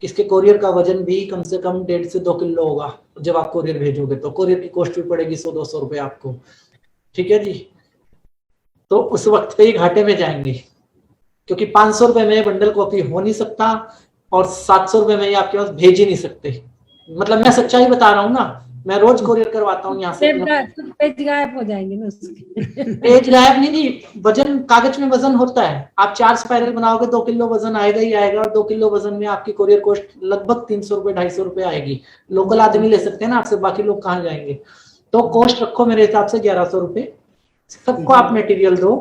कि इसके कोरियर का वजन भी कम से कम 1.5 से 2 किलो होगा। जब आप कोरियर भेजोगे तो कोरियर की कॉस्ट भी पड़ेगी 100-200 रुपये आपको, ठीक है जी। तो उस वक्त पे ही घाटे में जाएंगे, क्योंकि 500 रुपये में बंडल कॉपी हो नहीं सकता और 700 रुपये में आपके पास भेज ही नहीं सकते। मतलब मैं सच्चाई बता रहा हूँ ना, मैं रोज कोरियर करवाता हूँ यहाँ से। पेज गायब हो जाएंगे ना उसके। पेज गायब नहीं जी, वजन कागज में वजन होता है। आप 4 स्पाइरल बनाओगे 2 किलो वजन आएगा ही आएगा, और 2 किलो वजन में आपकी कोरियर कॉस्ट लगभग 300 रुपये 250 रुपये आएगी। लोकल आदमी ले सकते हैं ना आपसे, बाकी लोग कहाँ जाएंगे। तो कॉस्ट रखो मेरे हिसाब से 1100 रुपये। सबको आप मटेरियल दो,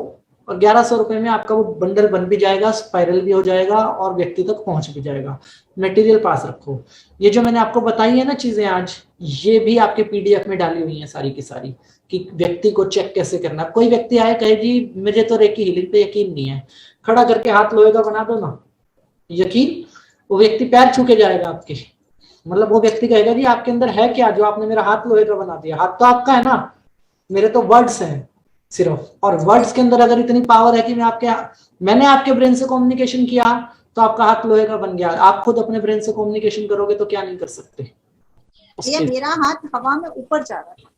और 1100 रुपए में आपका वो बंडल बन भी जाएगा, स्पाइरल भी हो जाएगा और व्यक्ति तक पहुंच भी जाएगा। मटेरियल पास रखो। ये जो मैंने आपको बताई है ना चीजें आज, ये भी आपके पीडीएफ में डाली हुई है सारी की सारी, कि व्यक्ति को चेक कैसे करना। कोई व्यक्ति आए कहे जी मुझे तो रेकी हीलिंग पे यकीन नहीं है, खड़ा करके हाथ लोहे का बना दो ना, यकीन, वो व्यक्ति पैर छू के जाएगा आपके। मतलब वो व्यक्ति कहेगा जी आपके अंदर है क्या जो आपने मेरा हाथ लोहे का बना दिया? हाथ तो आपका है ना, मेरे तो वर्ड्स हैं सिर्फ, और वर्ड्स के अंदर अगर इतनी पावर है कि मैंने आपके ब्रेन से कम्युनिकेशन किया तो आपका हाथ लोहे का बन गया। आप खुद अपने ब्रेन से कम्युनिकेशन करोगे तो क्या नहीं कर सकते? ये मेरा हाथ हवा में ऊपर जा रहा था,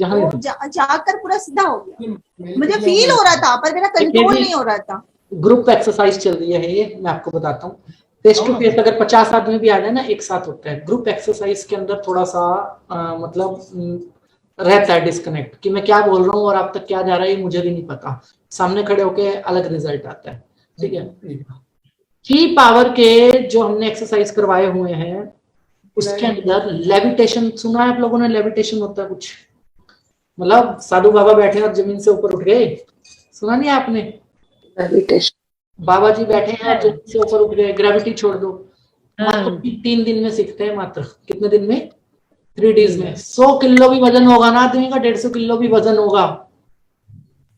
जहाँ जाकर पूरा सीधा हो गया। मुझे फील हो रहा था पर मेरा कंट्रोल नहीं हो रहा था। ग्रुप एक्सरसाइज चल रही है ये, मैं आपको बताता हूँ। फेस टू फेस अगर 50 आदमी भी आ जाए ना एक साथ होता है। ग्रुप एक्सरसाइज के अंदर थोड़ा सा मतलब रहता है डिस्कनेक्ट, कि मैं क्या बोल रहा हूँ और आप तक क्या जा रहा है ये मुझे भी नहीं पता। सामने खड़े होके अलग रिजल्ट आता है, ठीक है। की पावर के जो हमने एक्सरसाइज करवाए हुए हैं उसके अंदर लेविटेशन सुना है आप लोगों ने? लेविटेशन होता है कुछ, मतलब साधु बाबा बैठे और जमीन से ऊपर उठ गए, सुना नहीं आपने? बाबा जी बैठे हैं और जमीन से ऊपर उठ गए, ग्रेविटी छोड़ दो। मात्र 3 दिन में सीखते हैं, मात्र कितने दिन में? 3 days में। 100 किलो भी वजन होगा ना आदमी का, 150 किलो भी वजन होगा,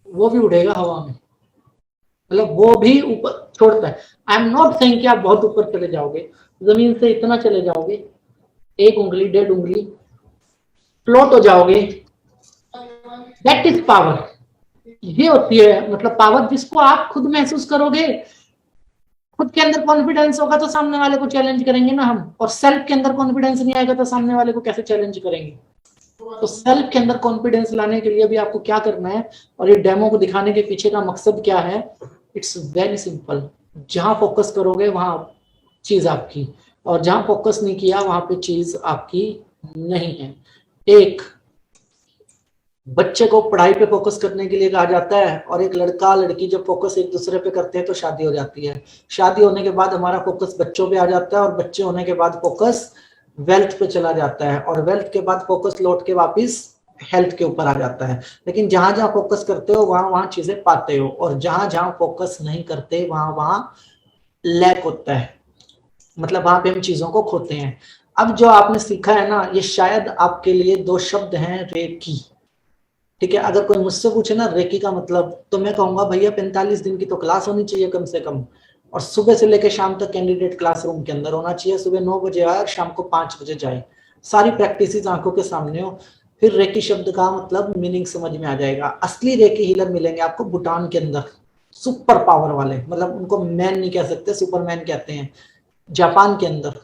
वो भी उड़ेगा हवा में, मतलब वो भी ऊपर छोड़ता है। आई एम नॉट सेइंग कि आप बहुत ऊपर चले जाओगे, जमीन से इतना चले जाओगे, 1 उंगली 1.5 उंगली फ्लोट हो जाओगे। That is power. ये होती है मतलब पावर, जिसको आप खुद महसूस करोगे, खुद के अंदर कॉन्फिडेंस होगा तो सामने वाले को चैलेंज करेंगे ना हम। और सेल्फ के अंदर कॉन्फिडेंस नहीं आएगा तो सामने वाले को कैसे चैलेंज करेंगे? तो सेल्फ के अंदर कॉन्फिडेंस लाने के लिए भी आपको क्या करना है, और ये डेमो को दिखाने के पीछे का मकसद क्या है? It's very simple. जहां फोकस करोगे वहां चीज आपकी, और जहां फोकस नहीं किया वहां पे चीज आपकी नहीं है। एक बच्चे को पढ़ाई पे फोकस करने के लिए कहा जाता है, और एक लड़का लड़की जब फोकस एक दूसरे पे करते हैं तो शादी हो जाती है। शादी होने के बाद हमारा फोकस बच्चों पे आ जाता है, और बच्चे होने के बाद फोकस वेल्थ पे चला जाता है, और वेल्थ के बाद फोकस लौट के वापस हेल्थ के ऊपर आ जाता है। लेकिन जहां जहां फोकस करते हो वहां वहां चीजें पाते हो, और जहां जहां फोकस नहीं करते वहां वहां लैक होता है, मतलब वहां पे हम चीजों को खोते हैं। अब जो आपने सीखा है ना, ये शायद आपके लिए 2 शब्द हैं, रेकी, ठीक है। अगर कोई मुझसे पूछे ना रेकी का मतलब, तो मैं कहूंगा भैया 45 दिन की तो क्लास होनी चाहिए कम से कम, और सुबह से लेकर शाम तक कैंडिडेट क्लासरूम के अंदर होना चाहिए। सुबह 9 बजे आए और शाम को 5 बजे जाए, सारी प्रैक्टिस आंखों के सामने हो, फिर रेकी शब्द का मतलब मीनिंग समझ में आ जाएगा। असली रेकी हीलर मिलेंगे आपको भूटान के अंदर, सुपर पावर वाले, मतलब उनको मैन नहीं कह सकते, सुपरमैन कहते हैं। जापान के अंदर,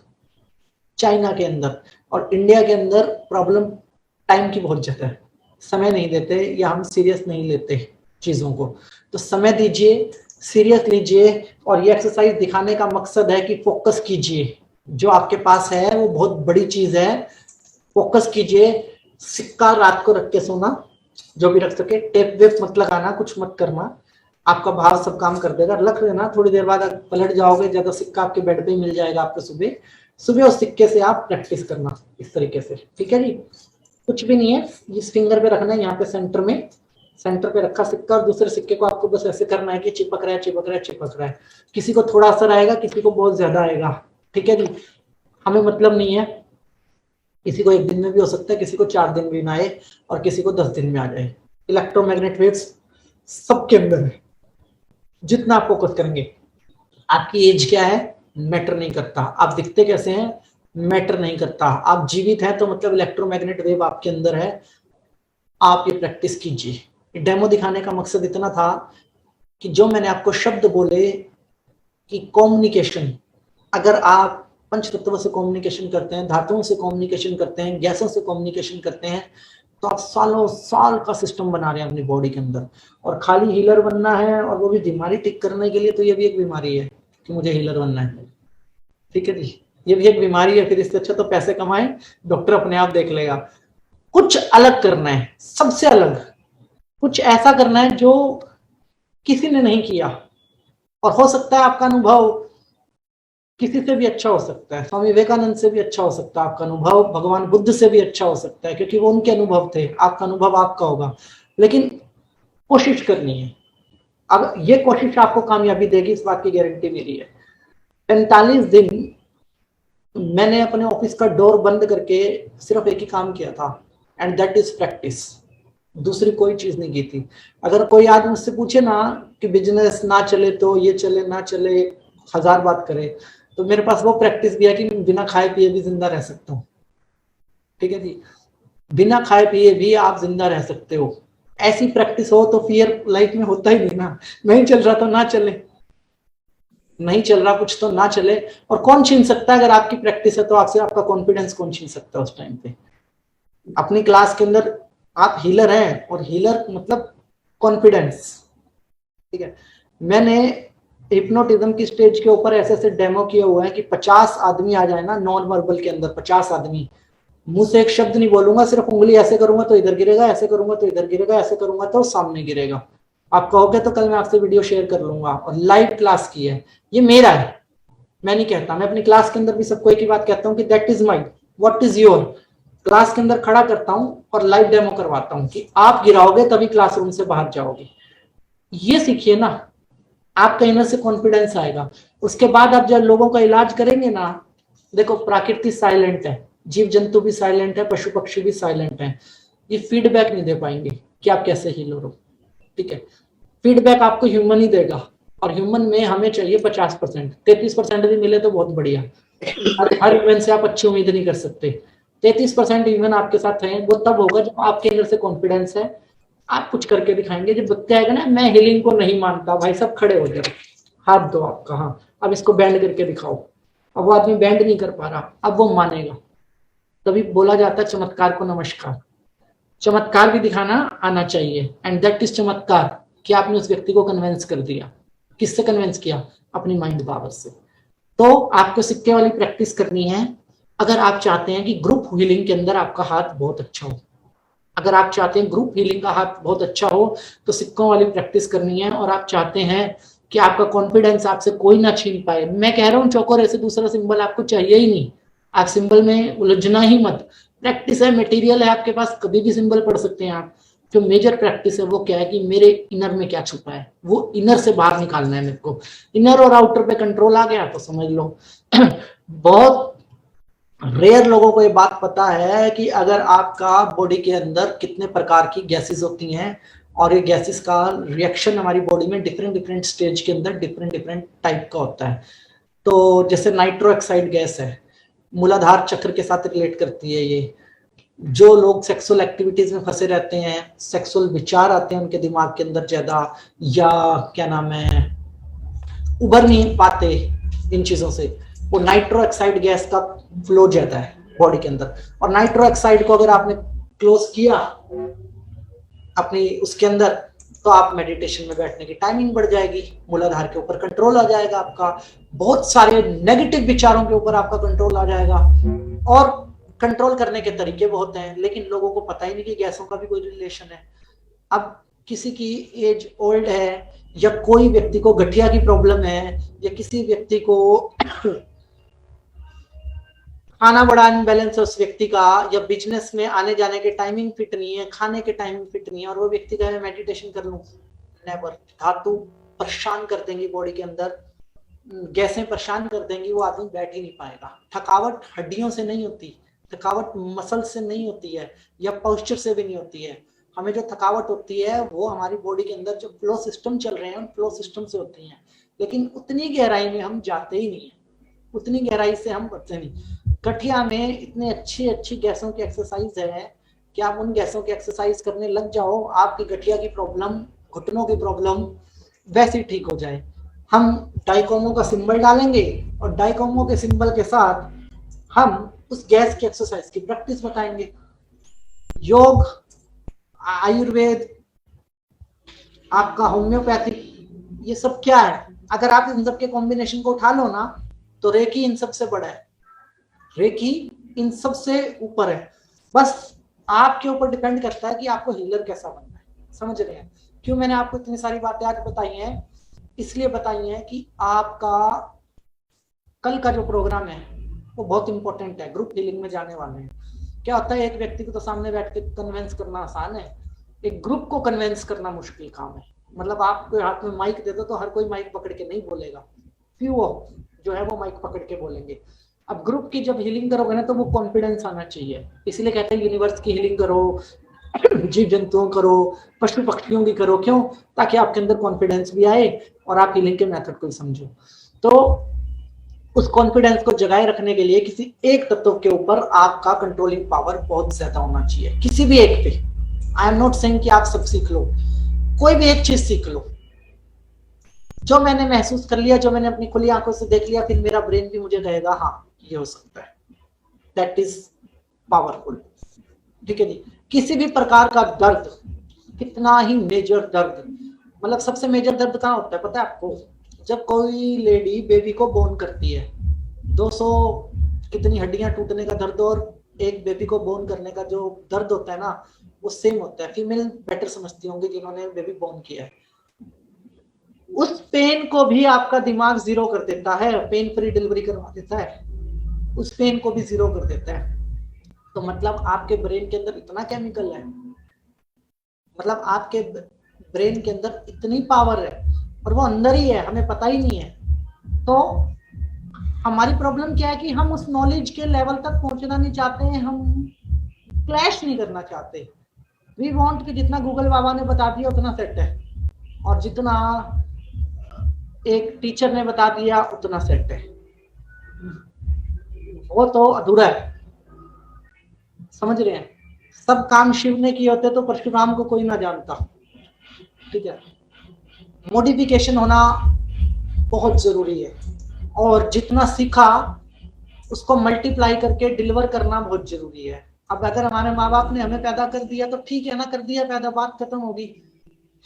चाइना के अंदर, और इंडिया के अंदर प्रॉब्लम टाइम की बहुत ज्यादा है, समय नहीं देते या हम सीरियस नहीं लेते चीजों को। तो समय दीजिए, सीरियस लीजिए, और ये एक्सरसाइज दिखाने का मकसद है कि फोकस कीजिए। जो आपके पास है वो बहुत बड़ी चीज है, फोकस कीजिए। सिक्का रात को रख के सोना, जो भी रख सके। टेप वेप मत लगाना, कुछ मत करना, आपका भाव सब काम कर देगा। रख लेना, थोड़ी देर बाद पलट जाओगे, ज्यादा सिक्का आपके बेड पे ही मिल जाएगा आपको सुबह सुबह, उस सिक्के से आप प्रैक्टिस करना इस तरीके से, ठीक है जी। कुछ भी नहीं है, इस फिंगर पे रखना है, यहाँ पे सेंटर पे रखा सिक्का, और दूसरे सिक्के को आपको बस ऐसे करना है कि चिपक रहा है चिपक रहा है चिपक रहा है। किसी को थोड़ा असर आएगा, किसी को बहुत ज्यादा आएगा, ठीक है जी। हमें मतलब नहीं है, किसी को 1 दिन में भी हो सकता है, किसी को 4 दिन भी में आए, और किसी को 10 दिन में आ जाए। इलेक्ट्रोमैग्नेट वेव्स सबके अंदर है, जितना आप फोकस करेंगे। आपकी एज क्या है मैटर नहीं करता, आप दिखते कैसे हैं मैटर नहीं करता, आप जीवित हैं तो मतलब इलेक्ट्रोमैग्नेट वेव आपके अंदर है। आप ये प्रैक्टिस कीजिए। डेमो दिखाने का मकसद इतना था कि जो मैंने आपको शब्द बोले कि कम्युनिकेशन, अगर आप पंच तत्वों से कम्युनिकेशन करते हैं, धातुओं से कम्युनिकेशन करते हैं, गैसों से कम्युनिकेशन करते हैं, तो आप सालों साल का सिस्टम बना रहे हैं अपनी बॉडी के अंदर। और खाली हीलर बनना है, और वो भी बीमारी ठीक करने के लिए, तो ये भी एक बीमारी है कि मुझे हीलर बनना है, ठीक है जी। ये भी एक बीमारी है। फिर इससे अच्छा तो पैसे कमाएं, डॉक्टर अपने आप देख लेगा। कुछ अलग करना है, सबसे अलग कुछ ऐसा करना है जो किसी ने नहीं किया, और हो सकता है आपका अनुभव किसी से भी अच्छा हो सकता है, स्वामी विवेकानंद से भी अच्छा हो सकता है आपका अनुभव, भगवान बुद्ध से भी अच्छा हो सकता है, क्योंकि वो उनके अनुभव थे, आपका अनुभव आपका होगा। लेकिन कोशिश करनी है, अब ये कोशिश आपको कामयाबी देगी, इस बात की गारंटी मेरी है। 45 दिन मैंने अपने ऑफिस का डोर बंद करके सिर्फ एक ही काम किया था, एंड दैट इज प्रैक्टिस। दूसरी कोई चीज नहीं की थी। अगर कोई आज मुझसे पूछे ना कि बिजनेस ना चले तो ये चले ना चले, 1000 बात करे, तो मेरे पास वो प्रैक्टिस भी है कि बिना खाए पिए भी जिंदा रह सकता हूँ। ठीक है जी, बिना खाए पिए भी आप जिंदा रह सकते हो। ऐसी प्रैक्टिस हो तो फियर लाइफ में होता ही नहीं ना। नहीं चल रहा तो ना चले, नहीं चल रहा कुछ तो ना चले। और कौन छीन सकता है? अगर आपकी प्रैक्टिस है तो आपसे आपका कॉन्फिडेंस कौन छीन सकता है उस टाइम पे? अपनी क्लास के अंदर आप हीलर हैं, और हीलर मतलब कॉन्फिडेंस। ठीक है, मैंने हिप्नोटिज्म की स्टेज के ऊपर ऐसे ऐसे डेमो किए हुए हैं कि 50 आदमी आ जाए ना नॉन वर्बल के अंदर, 50 आदमी, मुंह से एक शब्द नहीं बोलूंगा, सिर्फ उंगली ऐसे करूंगा तो इधर गिरेगा, ऐसे करूंगा तो इधर गिरेगा, ऐसे करूंगा तो सामने गिरेगा। आप कहोगे तो कल मैं आपसे वीडियो शेयर कर लूंगा। और लाइव क्लास की है, ये मेरा है, मैं नहीं कहता। मैं अपनी क्लास के अंदर भी सबको एक ही बात कहता हूँ कि that is my, what is your. Class के अंदर खड़ा करता हूँ और लाइव डेमो करवाता हूँ कि आप गिराओगे तभी क्लासरूम से बाहर जाओगे। ये सीखिए ना, आपका इनर से कॉन्फिडेंस आएगा। उसके बाद आप जब लोगों का इलाज करेंगे ना, देखो प्रकृति साइलेंट है, जीव जंतु भी साइलेंट है, पशु पक्षी भी साइलेंट है। ये फीडबैक नहीं दे पाएंगे कि आप कैसे हीलर हो। ठीक है, फीडबैक आपको ह्यूमन ही देगा, और ह्यूमन में हमें चाहिए 50%। 33% भी मिले तो बहुत बढ़िया। हर ह्यूमन से आप अच्छी उम्मीद नहीं कर सकते। 33% ह्यूमन आपके साथ हैं, वो तब होगा जब आपके अंदर से कॉन्फिडेंस है, आप कुछ करके दिखाएंगे। जब बच्चा आएगा ना मैं हीलिंग को नहीं मानता, भाई सब खड़े हो जाओ, हाथ दो आपका, हाँ अब इसको बैंड करके दिखाओ। अब वो आदमी बैंड नहीं कर पा रहा, अब वो मानेगा। तभी बोला जाता है चमत्कार को नमस्कार। चमत्कार भी दिखाना आना चाहिए, एंड दैट इज चमत्कार कि आपने उस व्यक्ति को कन्विंस कर दिया। किससे कन्विंस किया? अपनी माइंड पावर से। तो आपको सिक्के वाली प्रैक्टिस करनी है अगर आप चाहते हैं कि ग्रुप हीलिंग के अंदर आपका हाथ बहुत अच्छा हो। अगर आप चाहते हैं ग्रुप हीलिंग का हाथ बहुत अच्छा हो तो सिक्कों वाली प्रैक्टिस करनी है। और आप चाहते हैं कि आपका कॉन्फिडेंस आपसे कोई ना छीन पाए, मैं कह रहा हूँ चौकोर से दूसरा सिंबल आपको चाहिए ही नहीं। आप सिंबल में उलझना ही मत। प्रैक्टिस है, मटेरियल है आपके पास, कभी भी सिंबल पढ़ सकते हैं आप। जो मेजर प्रैक्टिस है वो क्या है कि मेरे इनर में क्या छुपा है, वो इनर से बाहर निकालना है मेरे को। इनर और आउटर पे कंट्रोल आ गया तो समझ लो बहुत रेयर लोगों को ये बात पता है कि अगर आपका बॉडी के अंदर कितने प्रकार की गैसेस होती हैं, और ये गैसेस का रिएक्शन हमारी बॉडी में डिफरेंट डिफरेंट स्टेज के अंदर डिफरेंट डिफरेंट टाइप का होता है। तो जैसे नाइट्रो ऑक्साइड गैस है, मूलाधार चक्र के साथ रिलेट करती है ये। जो लोग सेक्सुअल एक्टिविटीज में फंसे रहते हैं, सेक्सुअल विचार आते हैं उनके दिमाग के अंदर ज्यादा, या क्या नाम है, उभर नहीं पाते इन चीजों से, वो नाइट्रो ऑक्साइड गैस का फ्लो ज्यादा है बॉडी के अंदर। और नाइट्रो ऑक्साइड को अगर आपने क्लोज किया अपनी उसके अंदर, तो आप मेडिटेशन में बैठने की टाइमिंग बढ़ जाएगी, मूलाधार के ऊपर कंट्रोल आ जाएगा आपका, बहुत सारे नेगेटिव विचारों के ऊपर आपका कंट्रोल आ जाएगा। और कंट्रोल करने के तरीके बहुत हैं, लेकिन लोगों को पता ही नहीं कि गैसों का भी कोई रिलेशन है। अब किसी की एज ओल्ड है, या कोई व्यक्ति को गठिया की प्रॉब्लम है, या किसी व्यक्ति को खाना बड़ा इनबैलेंस है उस व्यक्ति का, या बिजनेस में आने जाने के टाइमिंग फिट नहीं है, खाने के टाइमिंग फिट नहीं है, और वो व्यक्ति कहे मेडिटेशन कर लूं, नेवर। धातु परेशान कर देंगी बॉडी के अंदर, गैसें परेशान कर देंगी, वो आदमी बैठ ही नहीं पाएगा। थकावट हड्डियों से नहीं होती, थकावट मसल से नहीं होती है, या पोस्चर से भी नहीं होती है। हमें जो थकावट होती है वो हमारी बॉडी के अंदर जो फ्लो सिस्टम चल रहे हैं उन फ्लो सिस्टम से होती है। लेकिन उतनी गहराई में हम जाते ही नहीं है, उतनी गहराई से हम बढ़ते नहीं। गठिया में इतनी अच्छी अच्छी गैसों की एक्सरसाइज है कि आप उन गैसों की एक्सरसाइज करने लग जाओ, आपकी गठिया की प्रॉब्लम, घुटनों की प्रॉब्लम वैसे ठीक हो जाए। हम डाइकोमो का सिंबल डालेंगे और डाइकोमो के सिंबल के साथ हम उस गैस की एक्सरसाइज की प्रैक्टिस बताएंगे। योग, आयुर्वेद, आपका होम्योपैथिक, ये सब क्या है? अगर आप इन सब के कॉम्बिनेशन को उठा लो ना, तो रेकी इन सबसे बड़ा है, रेकी इन सबसे ऊपर है। बस आपके ऊपर डिपेंड करता है कि आपको हीलर कैसा बनना है। समझ रहे हैं क्यों मैंने आपको इतनी सारी बातें आज बताई हैं? इसलिए बताई हैं कि आपका कल का जो प्रोग्राम है वो बहुत इंपॉर्टेंट है। ग्रुप हीलिंग में जाने वाले हैं। क्या होता है, एक व्यक्ति को तो सामने बैठ के कन्विंस करना आसान है, एक ग्रुप को कन्विंस करना मुश्किल काम है। मतलब आपके हाथ में माइक दे दो तो हर कोई माइक पकड़ के नहीं बोलेगा, फ्यू जो है वो माइक पकड़ के बोलेंगे। अब ग्रुप की जब हीलिंग करोगे ना तो वो कॉन्फिडेंस आना चाहिए, इसलिए कहते हैं यूनिवर्स की हीलिंग करो, जीव जंतुओं करो, पशु पक्षियों की करो, क्यों? ताकि आपके अंदर कॉन्फिडेंस भी आए और आप हीलिंग के मेथड को समझो। तो उस कॉन्फिडेंस को जगाए रखने के लिए किसी एक तत्व के ऊपर आपका कंट्रोलिंग पावर बहुत ज्यादा होना चाहिए, किसी भी एक पे। आई एम नॉट सेइंग कि आप सब सीख लो, कोई भी एक चीज सीख लो। जो मैंने महसूस कर लिया, जो मैंने अपनी खुली आंखों से देख लिया, फिर मेरा ब्रेन भी मुझे कहेगा हाँ ये हो सकता है, दैट इज पावरफुल। ठीक है जी। किसी भी प्रकार का दर्द, कितना ही मेजर दर्द, मतलब सबसे मेजर दर्द कहाँ होता है पता है आपको? जब कोई लेडी बेबी को बोर्न करती है, 200 कितनी हड्डियां टूटने का दर्द और एक बेबी को बोर्न करने का जो दर्द होता है ना, वो सेम होता है। फीमेल बेटर समझती होंगी जिन्होंने बेबी बोर्न किया है। उस पेन को भी आपका दिमाग जीरो कर देता है, पेन फ्री डिलीवरी करवा देता है, उस पेन को भी जीरो कर देता है। तो मतलब आपके ब्रेन के अंदर इतना केमिकल है, मतलब आपके ब्रेन के अंदर इतनी पावर है और वो अंदर ही है, हमें पता ही नहीं है। तो हमारी प्रॉब्लम क्या है कि हम उस नॉलेज के लेवल तक पहुंचना नहीं चाहते हैं, हम क्लैश नहीं करना चाहते। वी वांट कि जितना गूगल बाबा ने बता दिया उतना सेट है, और जितना एक टीचर ने बता दिया उतना सेट है, वो तो अधूरा है। समझ रहे हैं? सब काम शिव ने किए होते तो परशुराम को कोई ना जानता। ठीक है, मॉडिफिकेशन होना बहुत जरूरी है, और जितना सीखा उसको मल्टीप्लाई करके डिलीवर करना बहुत जरूरी है। अब अगर हमारे माँ बाप ने हमें पैदा कर दिया तो ठीक है ना, कर दिया पैदा, बात खत्म होगी।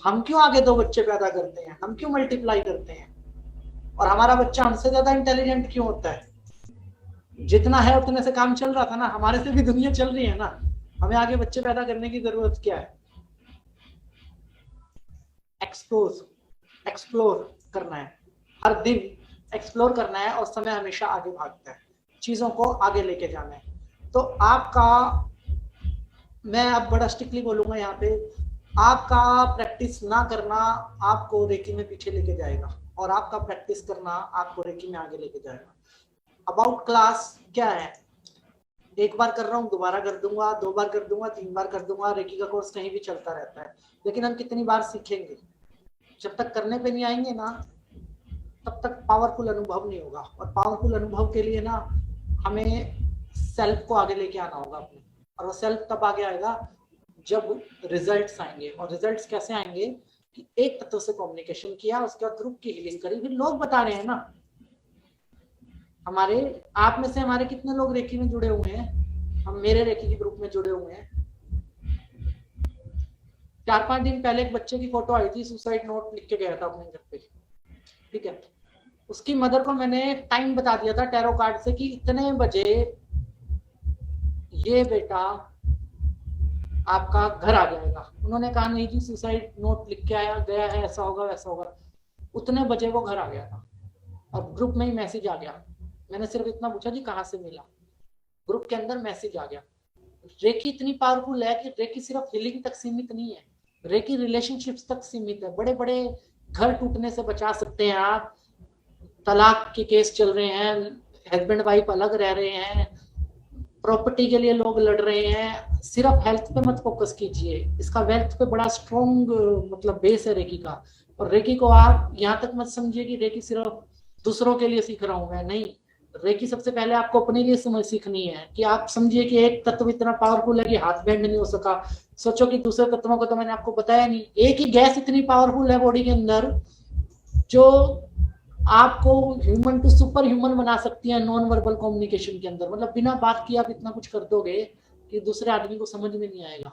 हम क्यों आगे 2 बच्चे पैदा करते हैं? हम क्यों मल्टीप्लाई करते हैं? और हमारा बच्चा हमसे ज्यादा इंटेलिजेंट क्यों होता है? जितना है उतने से काम चल रहा था ना, हमारे से भी दुनिया चल रही है ना, हमें आगे बच्चे पैदा करने की जरूरत क्या है? एक्सप्लोर करना है, हर दिन एक्सप्लोर करना है, और समय हमेशा आगे भागता है, चीजों को आगे लेके जाना है। तो आपका, मैं अब बड़ा स्ट्रिक्टली बोलूंगा यहाँ पे, आपका प्रैक्टिस ना करना आपको रेकी में पीछे लेके जाएगा, और आपका प्रैक्टिस करना आपको रेकी में आगे लेके जाएगा। अबाउट क्लास क्या है? एक बार कर रहा हूँ, दोबारा कर दूंगा, 2 बार कर दूंगा, 3 बार कर दूंगा। रेकी का कोर्स कहीं भी चलता रहता है, लेकिन हम कितनी बार सीखेंगे? जब तक करने पे नहीं आएंगे ना, तब तक पावरफुल अनुभव नहीं होगा। और पावरफुल अनुभव के लिए ना हमें सेल्फ को आगे लेके आना होगा अपने, और वो सेल्फ तब आगे आएगा जब रिजल्ट्स आएंगे। और रिजल्ट्स कैसे आएंगे कि एक तत्व से कम्युनिकेशन किया, उसके बाद ग्रुप की हीलिंग करी। फिर लोग बता रहे हैं ना, हमारे आप में से हमारे कितने लोग रेकी में जुड़े हुए हैं? हम मेरे रेकी के ग्रुप में जुड़े हुए हैं। 4-5 दिन पहले एक बच्चे की फोटो आई थी, सुसाइड नोट लिख के गया था अपने घर पे। ठीक है, उसकी मदर को मैंने टाइम बता दिया था टैरो कार्ड से कि इतने बजे ये बेटा आपका घर आ जाएगा। उन्होंने कहा नहीं जी, सुसाइड नोट लिख के आया गया है, ऐसा होगा वैसा होगा। उतने बजे वो घर आ गया था, और ग्रुप में ही मैसेज आ गया। मैंने सिर्फ इतना पूछा जी कहाँ से मिला, ग्रुप के अंदर मैसेज आ गया। रेकी इतनी पावरफुल है कि रेकी सिर्फ हीलिंग तक सीमित नहीं है, रेकी रिलेशनशिप्स तक सीमित है। बड़े बड़े घर टूटने से बचा सकते हैं आप। तलाक के केस चल रहे हैं, हस्बैंड वाइफ अलग रह रहे हैं, प्रॉपर्टी के लिए लोग लड़ रहे हैं। सिर्फ हेल्थ पे मत फोकस कीजिए, इसका वेल्थ पे बड़ा स्ट्रॉन्ग मतलब बेस है रेकी का। और रेकी को आप यहाँ तक मत समझिए कि रेकी सिर्फ दूसरों के लिए सीख रहा हूँ मैं, नहीं। रेकी सबसे पहले आपको अपने लिए सीखनी है कि आप समझिए कि एक तत्व इतना पावरफुल है कि हाथ बैंड नहीं हो सका। सोचो कि दूसरे तत्वों को तो मैंने आपको बताया नहीं। एक ही गैस इतनी पावरफुल है बॉडी के अंदर जो आपको ह्यूमन टू सुपर ह्यूमन बना सकती है नॉन वर्बल कम्युनिकेशन के अंदर। मतलब बिना बात किए आप इतना कुछ कर दोगे कि दूसरे आदमी को समझ में नहीं आएगा।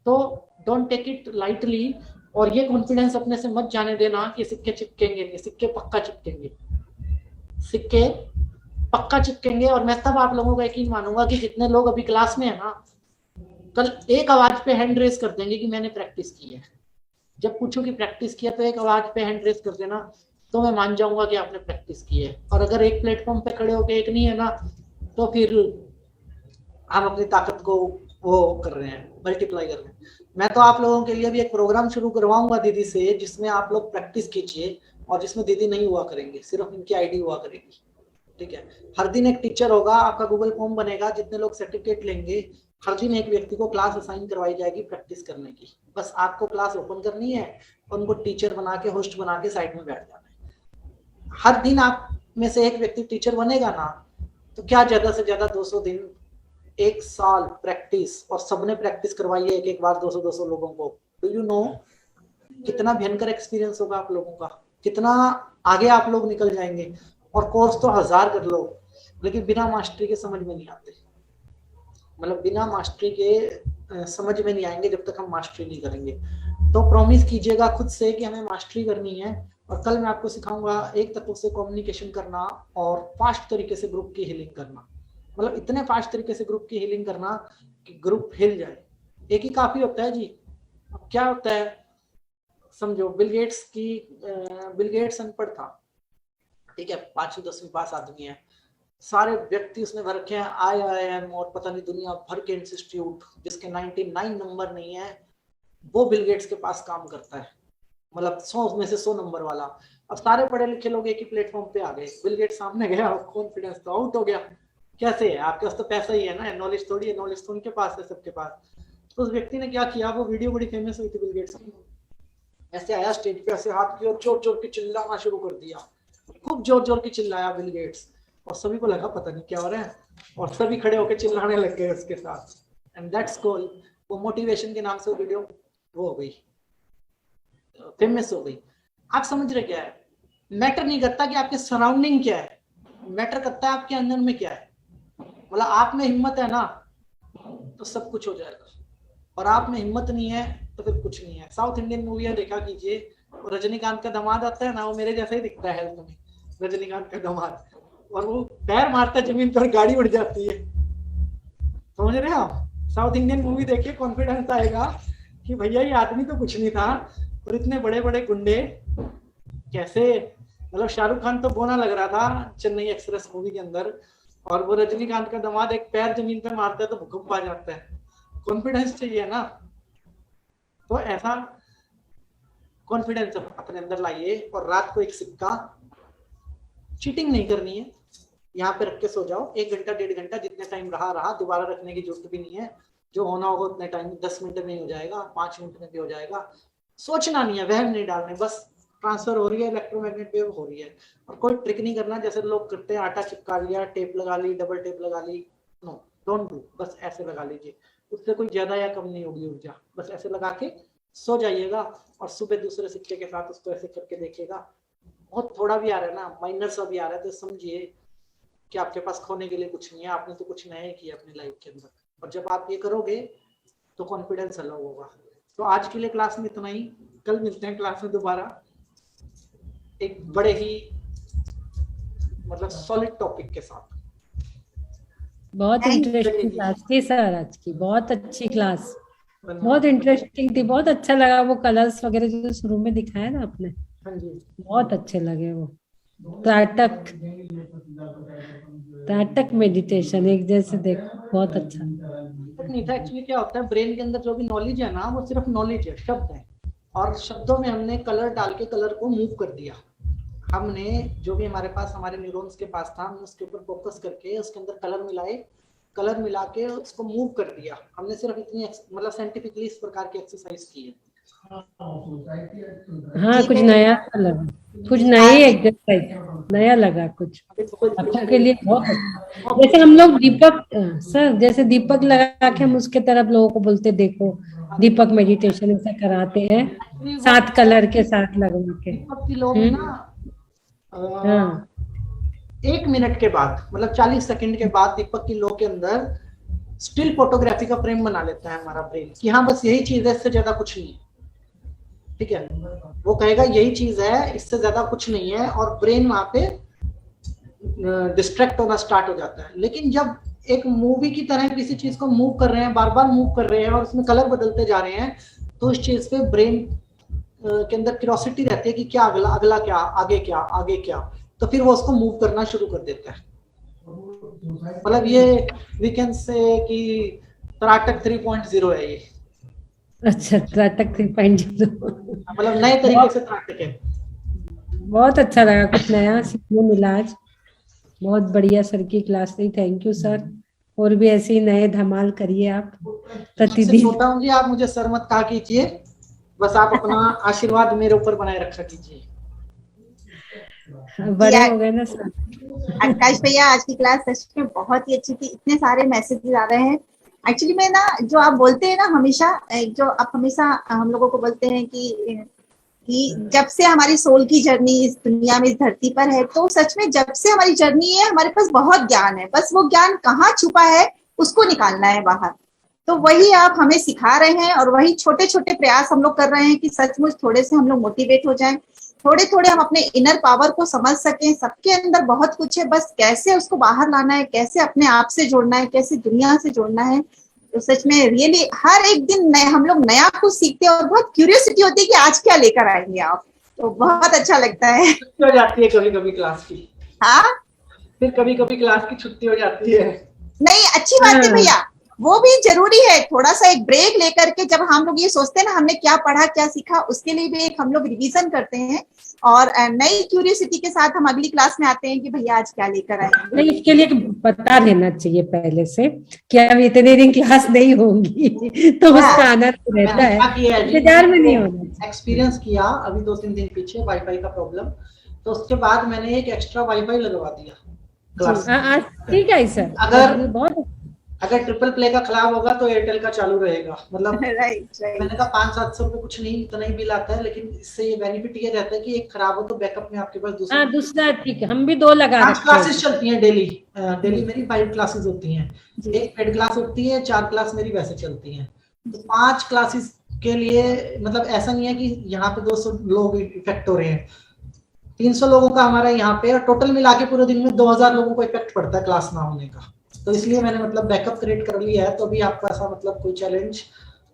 तो डोंट टेक इट लाइटली, और ये कॉन्फिडेंस अपने से मत जाने देना कि सिक्के चिपकेंगे नहीं। सिक्के पक्का चिपकेंगे, सिक्के पक्का चिपकेंगे। और मैं तब आप लोगों का यकीन मानूंगा कि जितने लोग अभी क्लास में है ना, कल एक आवाज पे हैंड रेस कर देंगे कि मैंने प्रैक्टिस की है। जब पूछो कि प्रैक्टिस किया तो एक आवाज पे हैंड रेस कर देना, तो मैं मान जाऊंगा कि आपने प्रैक्टिस की है। और अगर एक प्लेटफॉर्म पे खड़े होके एक नहीं है ना, तो फिर हम अपनी ताकत को वो कर रहे हैं, मल्टीप्लाई कर रहे हैं। मैं तो आप लोगों के लिए भी एक प्रोग्राम शुरू करवाऊंगा दीदी से, जिसमें आप लोग प्रैक्टिस कीजिए और जिसमें दीदी नहीं हुआ करेंगे, सिर्फ इनकी आईडी हुआ करेगी। ठीक है, हर दिन एक टीचर होगा, आपका गूगल फॉर्म बनेगा, जितने लोग सर्टिफिकेट लेंगे हर दिन एक व्यक्ति को क्लास असाइन करवाई जाएगी प्रैक्टिस करने की। बस आपको क्लास ओपन करनी है और उनको टीचर बना के, होस्ट बना के साइड में बैठ जाना है। हर दिन आप में से एक व्यक्ति टीचर बनेगा ना, तो क्या ज्यादा से ज्यादा 200 दिन, 1 साल प्रैक्टिस, और सबने प्रैक्टिस करवाई है एक बार 200 लोगों को। डू यू नो कितना भयंकर एक्सपीरियंस होगा आप लोगों का, कितना आगे आप लोग निकल जाएंगे। और कोर्स तो 1000 कर लो, लेकिन बिना मास्टरी के समझ में नहीं आते, मतलब बिना मास्टरी के समझ में नहीं आएंगे जब तक हम मास्टरी नहीं करेंगे। तो प्रॉमिस कीजिएगा खुद से कि हमें मास्टरी करनी है। और कल मैं आपको सिखाऊंगा एक तत्व से कम्युनिकेशन करना और फास्ट तरीके से ग्रुप की हीलिंग करना, मतलब इतने फास्ट तरीके से ग्रुप की हीलिंग करना कि ग्रुप हिल जाए। एक ही काफी होता है जी। अब क्या होता है, समझो बिल गेट्स अनपढ़ था, ठीक है, 5वीं 10वीं पास आदमी है, सारे व्यक्ति उसने भर रखे हैं IIM और पता नहीं दुनिया भर के इंस्टीट्यूट, जिसके 99 नंबर नहीं है, वो बिल गेट्स के पास काम करता है, मतलब 100 में से 100 नंबर वाला। अब सारे पढ़े लिखे लोग एक ही प्लेटफॉर्म पे आ गए, बिल गेट्स सामने गया, कॉन्फिडेंस तो आउट हो गया। कैसे है, आपके पास तो पैसा ही है ना, नॉलेज थोड़ी है, नॉलेज तो उनके पास है, सबके पास। तो उस व्यक्ति ने क्या किया, वो वीडियो बड़ी फेमस हुई थी बिल गेट्स की, ऐसे आया स्टेज पे, ऐसे हाथ की और जोर जोर के चिल्लाना शुरू कर दिया, खूब जोर जोर के चिल्लाया बिल गेट्स, और सभी को लगा पता नहीं क्या हो रहा है, और सभी खड़े होकर चिल्लाने लग गए उसके साथ। एंड दैट्स कॉल, वो मोटिवेशन के नाम से वीडियो वो हो गई, फेमस हो गई। आप समझ रहे क्या है, मैटर नहीं करता कि आपके सराउंडिंग क्या है, मैटर करता है आपके अंदर में क्या है। मतलब आप में हिम्मत है ना तो सब कुछ हो जाएगा, और आप में हिम्मत नहीं है तो फिर कुछ नहीं है। साउथ इंडियन मूवियां देखा कीजिए, रजनीकांत का दामाद आता है ना, वो मेरे जैसा ही दिखता है तुम्हें, रजनीकांत का दामाद, और वो पैर मारता है जमीन पर, गाड़ी उड़ जाती है, समझ रहे हो। साउथ इंडियन मूवी देखिए, कॉन्फिडेंस आएगा कि भैया ये आदमी तो कुछ नहीं था, और इतने बड़े बड़े गुंडे कैसे, मतलब शाहरुख खान तो बोना लग रहा था चेन्नई एक्सप्रेस मूवी के अंदर, और वो रजनीकांत का दामाद एक पैर जमीन पे मारता है तो भूकंप आ जाता है। कॉन्फिडेंस चाहिए ना, तो ऐसा कॉन्फिडेंस अपने अंदर लाइए। और रात को एक सिक्का, चीटिंग नहीं करनी है, यहाँ पे रख के सो जाओ, 1 घंटा 1.5 घंटा जितने टाइम रहा, दोबारा रखने की जरूरत भी नहीं है, जो होना होगा उतने टाइम, 10 मिनट में ही हो जाएगा, 5 मिनट में भी हो जाएगा। सोचना नहीं है, वहम नहीं डालने, बस ट्रांसफर हो रही है, इलेक्ट्रोमैग्नेट वेव हो रही है, और कोई ट्रिक नहीं करना जैसे लोग करते हैं, आटा चिपका लिया, टेप लगा ली, डबल टेप लगा ली, नो डोंट डू, बस ऐसे लगा लीजिए, उससे कोई ज्यादा या कम नहीं होगी ऊर्जा, बस ऐसे लगा के सो जाइएगा, और सुबह दूसरे सिक्के के साथ उसको ऐसे करके देखिएगा। बहुत थोड़ा भी आ रहा है ना, माइनर सा भी आ रहा है, तो समझिए कि आपके पास खोने के लिए कुछ नहीं है, आपने तो कुछ नया किया अपनी लाइफ के अंदर, और जब आप ये करोगे तो कॉन्फिडेंस अलग होगा। तो आज के लिए क्लास में इतना ही, कल मिलते हैं क्लास में दोबारा एक बड़े ही मतलब सॉलिड टॉपिक के साथ। बहुत इंटरेस्टिंग क्लास थी सर आज की, बहुत अच्छी क्लास, बहुत इंटरेस्टिंग थी, बहुत अच्छा लगा वो कलर्स वगैरह जो शुरू में दिखाया ना आपने, हाँ जी, बहुत अच्छे लगे वो। त्राटक मेडिटेशन एक जैसे देखो, बहुत अच्छा। नहीं था एक्चुअली, क्या होता है ब्रेन के अंदर जो भी नॉलेज है ना, वो सिर्फ नॉलेज है, शब्द है, और शब्दों में हमने कलर डाल के कलर को मूव कर दिया। हमने जो भी हमारे पास, हमारे न्यूरॉन्स के पास था, हमने उसके ऊपर फोकस करके उसके अंदर कलर मिलाए, कलर मिला के उसको मूव कर दिया। हमने सिर्फ इतनी मतलब साइंटिफिकली इस प्रकार की एक्सरसाइज की है। हाँ, कुछ नया लगा, कुछ नई एक्सरसाइज नया लगा, कुछ आंखों के लिए बहुत अच्छा। जैसे हम लोग दीपक सर, जैसे दीपक लगा के हम उसके तरफ लोगों को बोलते देखो, दीपक मेडिटेशन ऐसा कराते हैं 7 कलर के साथ लगवा के। दीपक की लोग ना 1 मिनट के बाद, मतलब 40 सेकंड के बाद दीपक की लो के अंदर स्टिल फोटोग्राफी का फ्रेम बना लेता है हमारा ब्रेन कि हाँ बस यही चीज है, इससे ज्यादा कुछ नहीं है, ठीक है। वो कहेगा यही चीज है, इससे ज्यादा कुछ नहीं है, और ब्रेन वहां पे डिस्ट्रैक्ट होना स्टार्ट हो जाता है। लेकिन जब एक मूवी की तरह किसी चीज को मूव कर रहे हैं, बार बार मूव कर रहे हैं, और उसमें कलर बदलते जा रहे हैं, तो इस चीज पे ब्रेन के अंदर क्यूरियोसिटी रहती है कि क्या अगला, अगला क्या, आगे क्या, आगे क्या, तो फिर वो उसको मूव करना शुरू कर देता है। मतलब ये वी कैन से कि त्राटक 3.0 है ये, अच्छा त्राटक 3.0। मतलब नए तरीके से त्राटक है। बहुत अच्छा लगा, कुछ नया सीखने मिला आज। बहुत बढ़िया सर की क्लास थी, थैंक यू सर। और भी ऐसे ही नए धमाल करिए आप आपसे प्रतिदिन। छोटा हूँ जी, आप मुझे सर मत कहा कीजिए, बस आप अपना आशीर्वाद मेरे ऊपर बनाए रखा कीजिए। बड़े हो गए ना सर। आकाश भैया आज की क्लास सच में बहुत ही अच्छी थी, इतने सारे मैसेजेस आ रहे हैं। एक्चुअली में ना जो आप बोलते हैं ना हमेशा, जो आप हमेशा हम लोगों को बोलते हैं कि जब से हमारी सोल की जर्नी इस दुनिया में, इस धरती पर है, तो सच में जब से हमारी जर्नी है हमारे पास बहुत ज्ञान है, बस वो ज्ञान कहाँ छुपा है उसको निकालना है बाहर। तो वही आप हमें सिखा रहे हैं और वही छोटे छोटे प्रयास हम लोग कर रहे हैं कि सचमुच थोड़े से हम लोग मोटिवेट हो जाएं, थोड़े थोड़े हम अपने इनर पावर को समझ सकें। सबके अंदर बहुत कुछ है, बस कैसे उसको बाहर लाना है, कैसे अपने आप से जोड़ना है, कैसे दुनिया से जोड़ना है। तो सच में रियली हर एक दिन हम लोग नया कुछ सीखते हैं और बहुत क्यूरियोसिटी होती है कि आज क्या लेकर आएंगे आप, तो बहुत अच्छा लगता है। छुट्टी हो जाती है कभी कभी क्लास की, हाँ फिर कभी कभी क्लास की छुट्टी हो जाती है। नहीं, अच्छी बात है भैया, वो भी जरूरी है। थोड़ा सा एक ब्रेक लेकर के जब हम लोग ये सोचते हैं ना हमने क्या पढ़ा क्या सीखा, उसके लिए भी एक हम लोग रिवीजन करते हैं और नई क्यूरियोसिटी के साथ हम अगली क्लास में आते हैं कि भैया आज क्या लेकर आएंगे। नहीं, इसके लिए बता देना चाहिए पहले से कि अब इतने दिन क्लास नहीं होंगी, तो उसका आनंद रहता है, इंतजार में नहीं होना। एक्सपीरियंस किया अभी 2-3 दिन पीछे वाईफाई का प्रॉब्लम, तो उसके बाद मैंने एक एक्स्ट्रा वाईफाई लगवा दिया क्लास में। ठीक है सर, अगर ट्रिपल प्ले का खराब होगा तो एयरटेल का चालू रहेगा, मतलब राइट। मैंने कहा 500-700 रुपए कुछ नहीं, इतना ही बिल आता है, लेकिन इससे ये बेनिफिट ये रहता है कि एक खराब हो तो बैकअप में आपके पास दूसरा ठीक है। हम भी 2 लगा रखे हैं। 5 क्लासेस चलती हैं डेली मेरी 5 क्लासेस होती हैं, एक पेड क्लास होती है, 4 क्लास मेरी वैसे चलती हैं। तो 5 क्लासेस के लिए मतलब ऐसा नहीं है कि यहाँ पे 200 लोग इफेक्ट हो रहे हैं, 300 लोगों का हमारा यहाँ पे, और टोटल मिला के पूरे दिन में 2000 लोगों को इफेक्ट पड़ता है क्लास ना होने का। तो इसलिए मैंने मतलब बैकअप क्रिएट कर लिया है, तो अभी आपका ऐसा मतलब कोई चैलेंज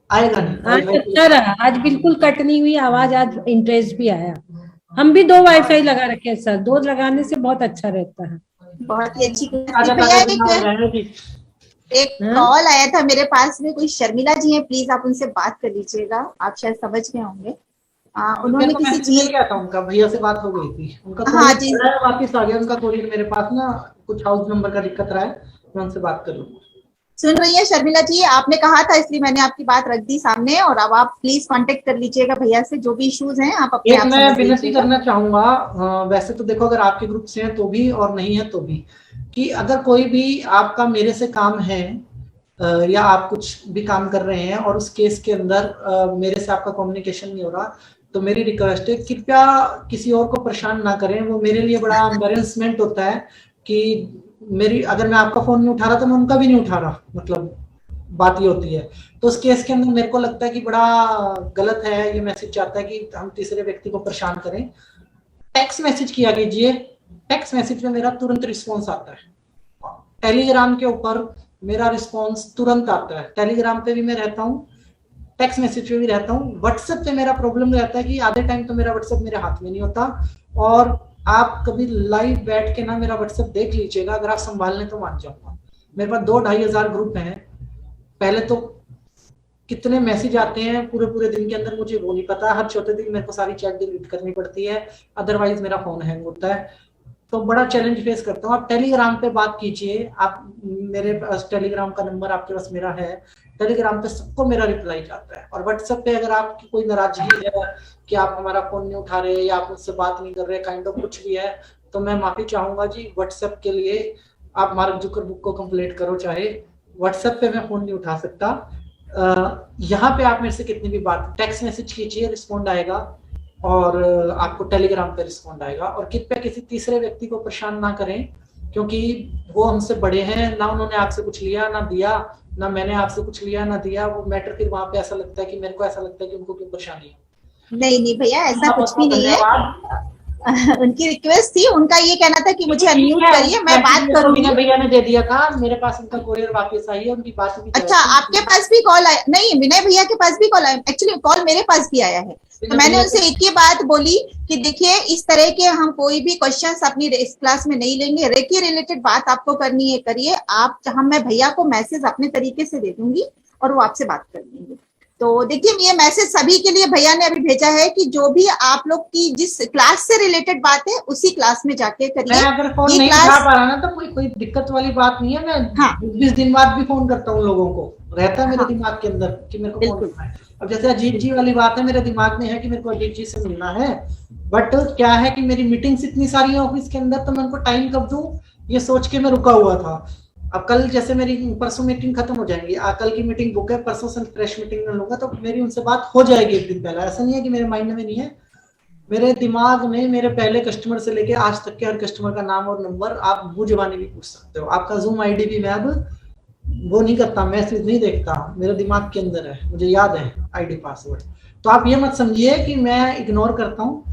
आएगा नहीं। आज अच्छा रहा, आज बिल्कुल कट नहीं हुई आवाज, आज इंटरेस्ट भी आया। हम भी 2 वाईफाई लगा रखे हैं सर, 2 लगाने से बहुत अच्छा रहता है। बहुत ही अच्छी भैया। एक कॉल आया था मेरे पास में, कोई शर्मिला जी हैं, प्लीज आप उनसे बात कर लीजिएगा, आप शायद समझ गए होंगे। उन्होंने किसी चीज क्या था, उनका भैया से बात हो गई थी, उनका हाँ जी वापिस आ गया उनका कोरियर मेरे पास ना, कुछ हाउस नंबर का दिक्कत रहा है, मैं उनसे बात कर लूंगा। सुन रही है शर्मिला जी, आपने कहा था इसलिए मैंने आपकी बात रख दी सामने, और अब आप प्लीज कांटेक्ट कर लीजिएगा भैया से, जो भी इश्यूज हैं आप अपने आप मैं विनती करना चाहूंगा, वैसे तो देखो अगर आपके ग्रुप से हैं तो भी और नहीं है तो भी, कि अगर कोई भी आपका मेरे से काम है या आप कुछ भी काम कर रहे हैं और उस केस के अंदर मेरे से आपका कम्युनिकेशन नहीं हो रहा, तो मेरी रिक्वेस्ट है कृपया किसी और को परेशान ना करें। वो मेरे लिए बड़ा एम्बैरेसमेंट होता है कि मेरी, अगर मैं आपका फोन नहीं उठा रहा तो मैं उनका भी नहीं उठा रहा, मतलब बात ये होती है। तो उस केस के अंदर मेरे को लगता है कि बड़ा गलत है ये मैसेज चाहता है कि हम तीसरे व्यक्ति को परेशान करें। टेक्स्ट मैसेज किया कीजिए, टेक्स्ट मैसेज में मेरा तुरंत रिस्पॉन्स आता है, टेलीग्राम के ऊपर मेरा रिस्पॉन्स तुरंत आता है, टेलीग्राम पे भी मैं रहता हूँ, टेक्स्ट मैसेज पे भी रहता हूँ। व्हाट्सएप पे मेरा प्रॉब्लम रहता है कि आधे टाइम तो मेरा व्हाट्सएप मेरे हाथ में नहीं होता, और आप कभी लाइव बैठ के ना मेरा व्हाट्सएप देख लीजिएगा, अगर आप संभाल लें तो मान जाऊंगा। मेरे पास 2-2.5 हजार ग्रुप हैं, पहले तो कितने मैसेज आते हैं पूरे दिन के अंदर मुझे वो नहीं पता, हर चौथे दिन मेरे को सारी चैट डिलीट करनी पड़ती है, अदरवाइज मेरा फोन हैंग होता है, तो बड़ा चैलेंज फेस करता हूँ। आप टेलीग्राम पे बात कीजिए, आप मेरे पास टेलीग्राम का नंबर आपके पास मेरा है, टेलीग्राम पे सबको मेरा रिप्लाई जाता है। और व्हाट्सएप पे अगर आपकी कोई नाराजगी है कि आप हमारा फोन नहीं उठा रहे या आप मुझसे बात नहीं कर रहे, काइंड ऑफ कुछ भी है, तो मैं माफी चाहूंगा जी। व्हाट्सएप के लिए आप मार्क जुकरबर्ग को कंप्लेंट करो, चाहे व्हाट्सएप पे मैं फोन नहीं उठा सकता। यहाँ पे आप मेरे से कितनी भी बात, टेक्स्ट मैसेज कीजिए, रिस्पॉन्ड आएगा, और आपको टेलीग्राम पे रिस्पॉन्ड आएगा। और कृपया किसी तीसरे व्यक्ति को परेशान ना करें, क्योंकि वो हमसे बड़े हैं, ना उन्होंने आपसे कुछ लिया ना दिया, ना मैंने आपसे कुछ लिया ना दिया। वो मैटर फिर वहां पे ऐसा लगता है कि मेरे को ऐसा लगता है कि उनको क्यों परेशानी है। नहीं भैया, ऐसा कुछ भी नहीं है। उनकी रिक्वेस्ट थी, उनका ये कहना था कि मुझे अनम्यूट करिए, मैं बात करूंगी। भैया ने दे दिया था, मेरे पास उनका कोरियर वापस आई है, उनकी बात भी। अच्छा, आपके पास भी कॉल आया? नहीं, विनय भैया के पास भी कॉल आया, एक्चुअली कॉल मेरे पास भी आया है। तो मैंने उनसे एक ही बात बोली कि देखिए इस तरह के हम कोई भी क्वेश्चंस अपनी इस क्लास में नहीं लेंगे, रेकी रिलेटेड बात आपको करनी है करिए आप, जहां मैं भैया को मैसेज अपने तरीके से दे दूंगी और वो आपसे बात कर लेंगे। तो देखिए ये मैसेज सभी के लिए भैया ने अभी भेजा है कि जो भी आप लोग की जिस क्लास से रिलेटेड बात है उसी क्लास में जाके करिए। मैं अगर फोन नहीं उठा पा रहा ना तो कोई दिक्कत वाली बात नहीं है, मैं 20 दिन बाद भी फोन करता हूँ लोगों को, रहता है मेरे दिमाग के अंदर कि मेरे को फोन करना है। अब जैसे अजीत जी वाली बात है, मेरे दिमाग में है कि मेरे को अजीत जी से मिलना है, बट क्या है कि मेरी मीटिंग्स इतनी सारी है ऑफिस के अंदर, तो मैं उनको टाइम कब दूं ये सोच के मैं रुका हुआ था। अब कल जैसे मेरी परसों मीटिंग खत्म हो जाएगी, कल की मीटिंग बुक है, परसों से फ्रेश मीटिंग में लूंगा, तो मेरी उनसे बात हो जाएगी एक दिन पहले। ऐसा नहीं है कि मेरे माइंड में नहीं है, मेरे दिमाग में मेरे पहले कस्टमर से लेके आज तक के हर कस्टमर का नाम और नंबर आप मुंह जुबानी भी पूछ सकते हो। आपका जूम आईडी भी मैं अब वो नहीं करता, मैसेज नहीं देखता, मेरे दिमाग के अंदर है, मुझे याद है आईडी पासवर्ड। तो आप ये मत समझिए कि मैं इग्नोर करता हूँ,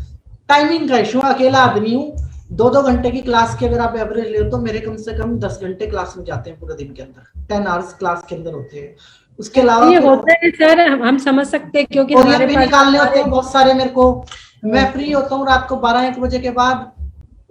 टाइमिंग का इशू, अकेला आदमी हूँ। 2-2 घंटे की क्लास की अगर आप एवरेज ले तो मेरे कम से कम 10 घंटे क्लास में जाते हैं पूरे दिन के अंदर, 10 आवर्स क्लास के अंदर होते हैं। उसके अलावा ये होता है सर, हम समझ सकते हैं क्योंकि हमारे पास निकालने होते हैं बहुत सारे मेरे को। मैं फ्री होता हूँ रात को 12-1 बजे के बाद,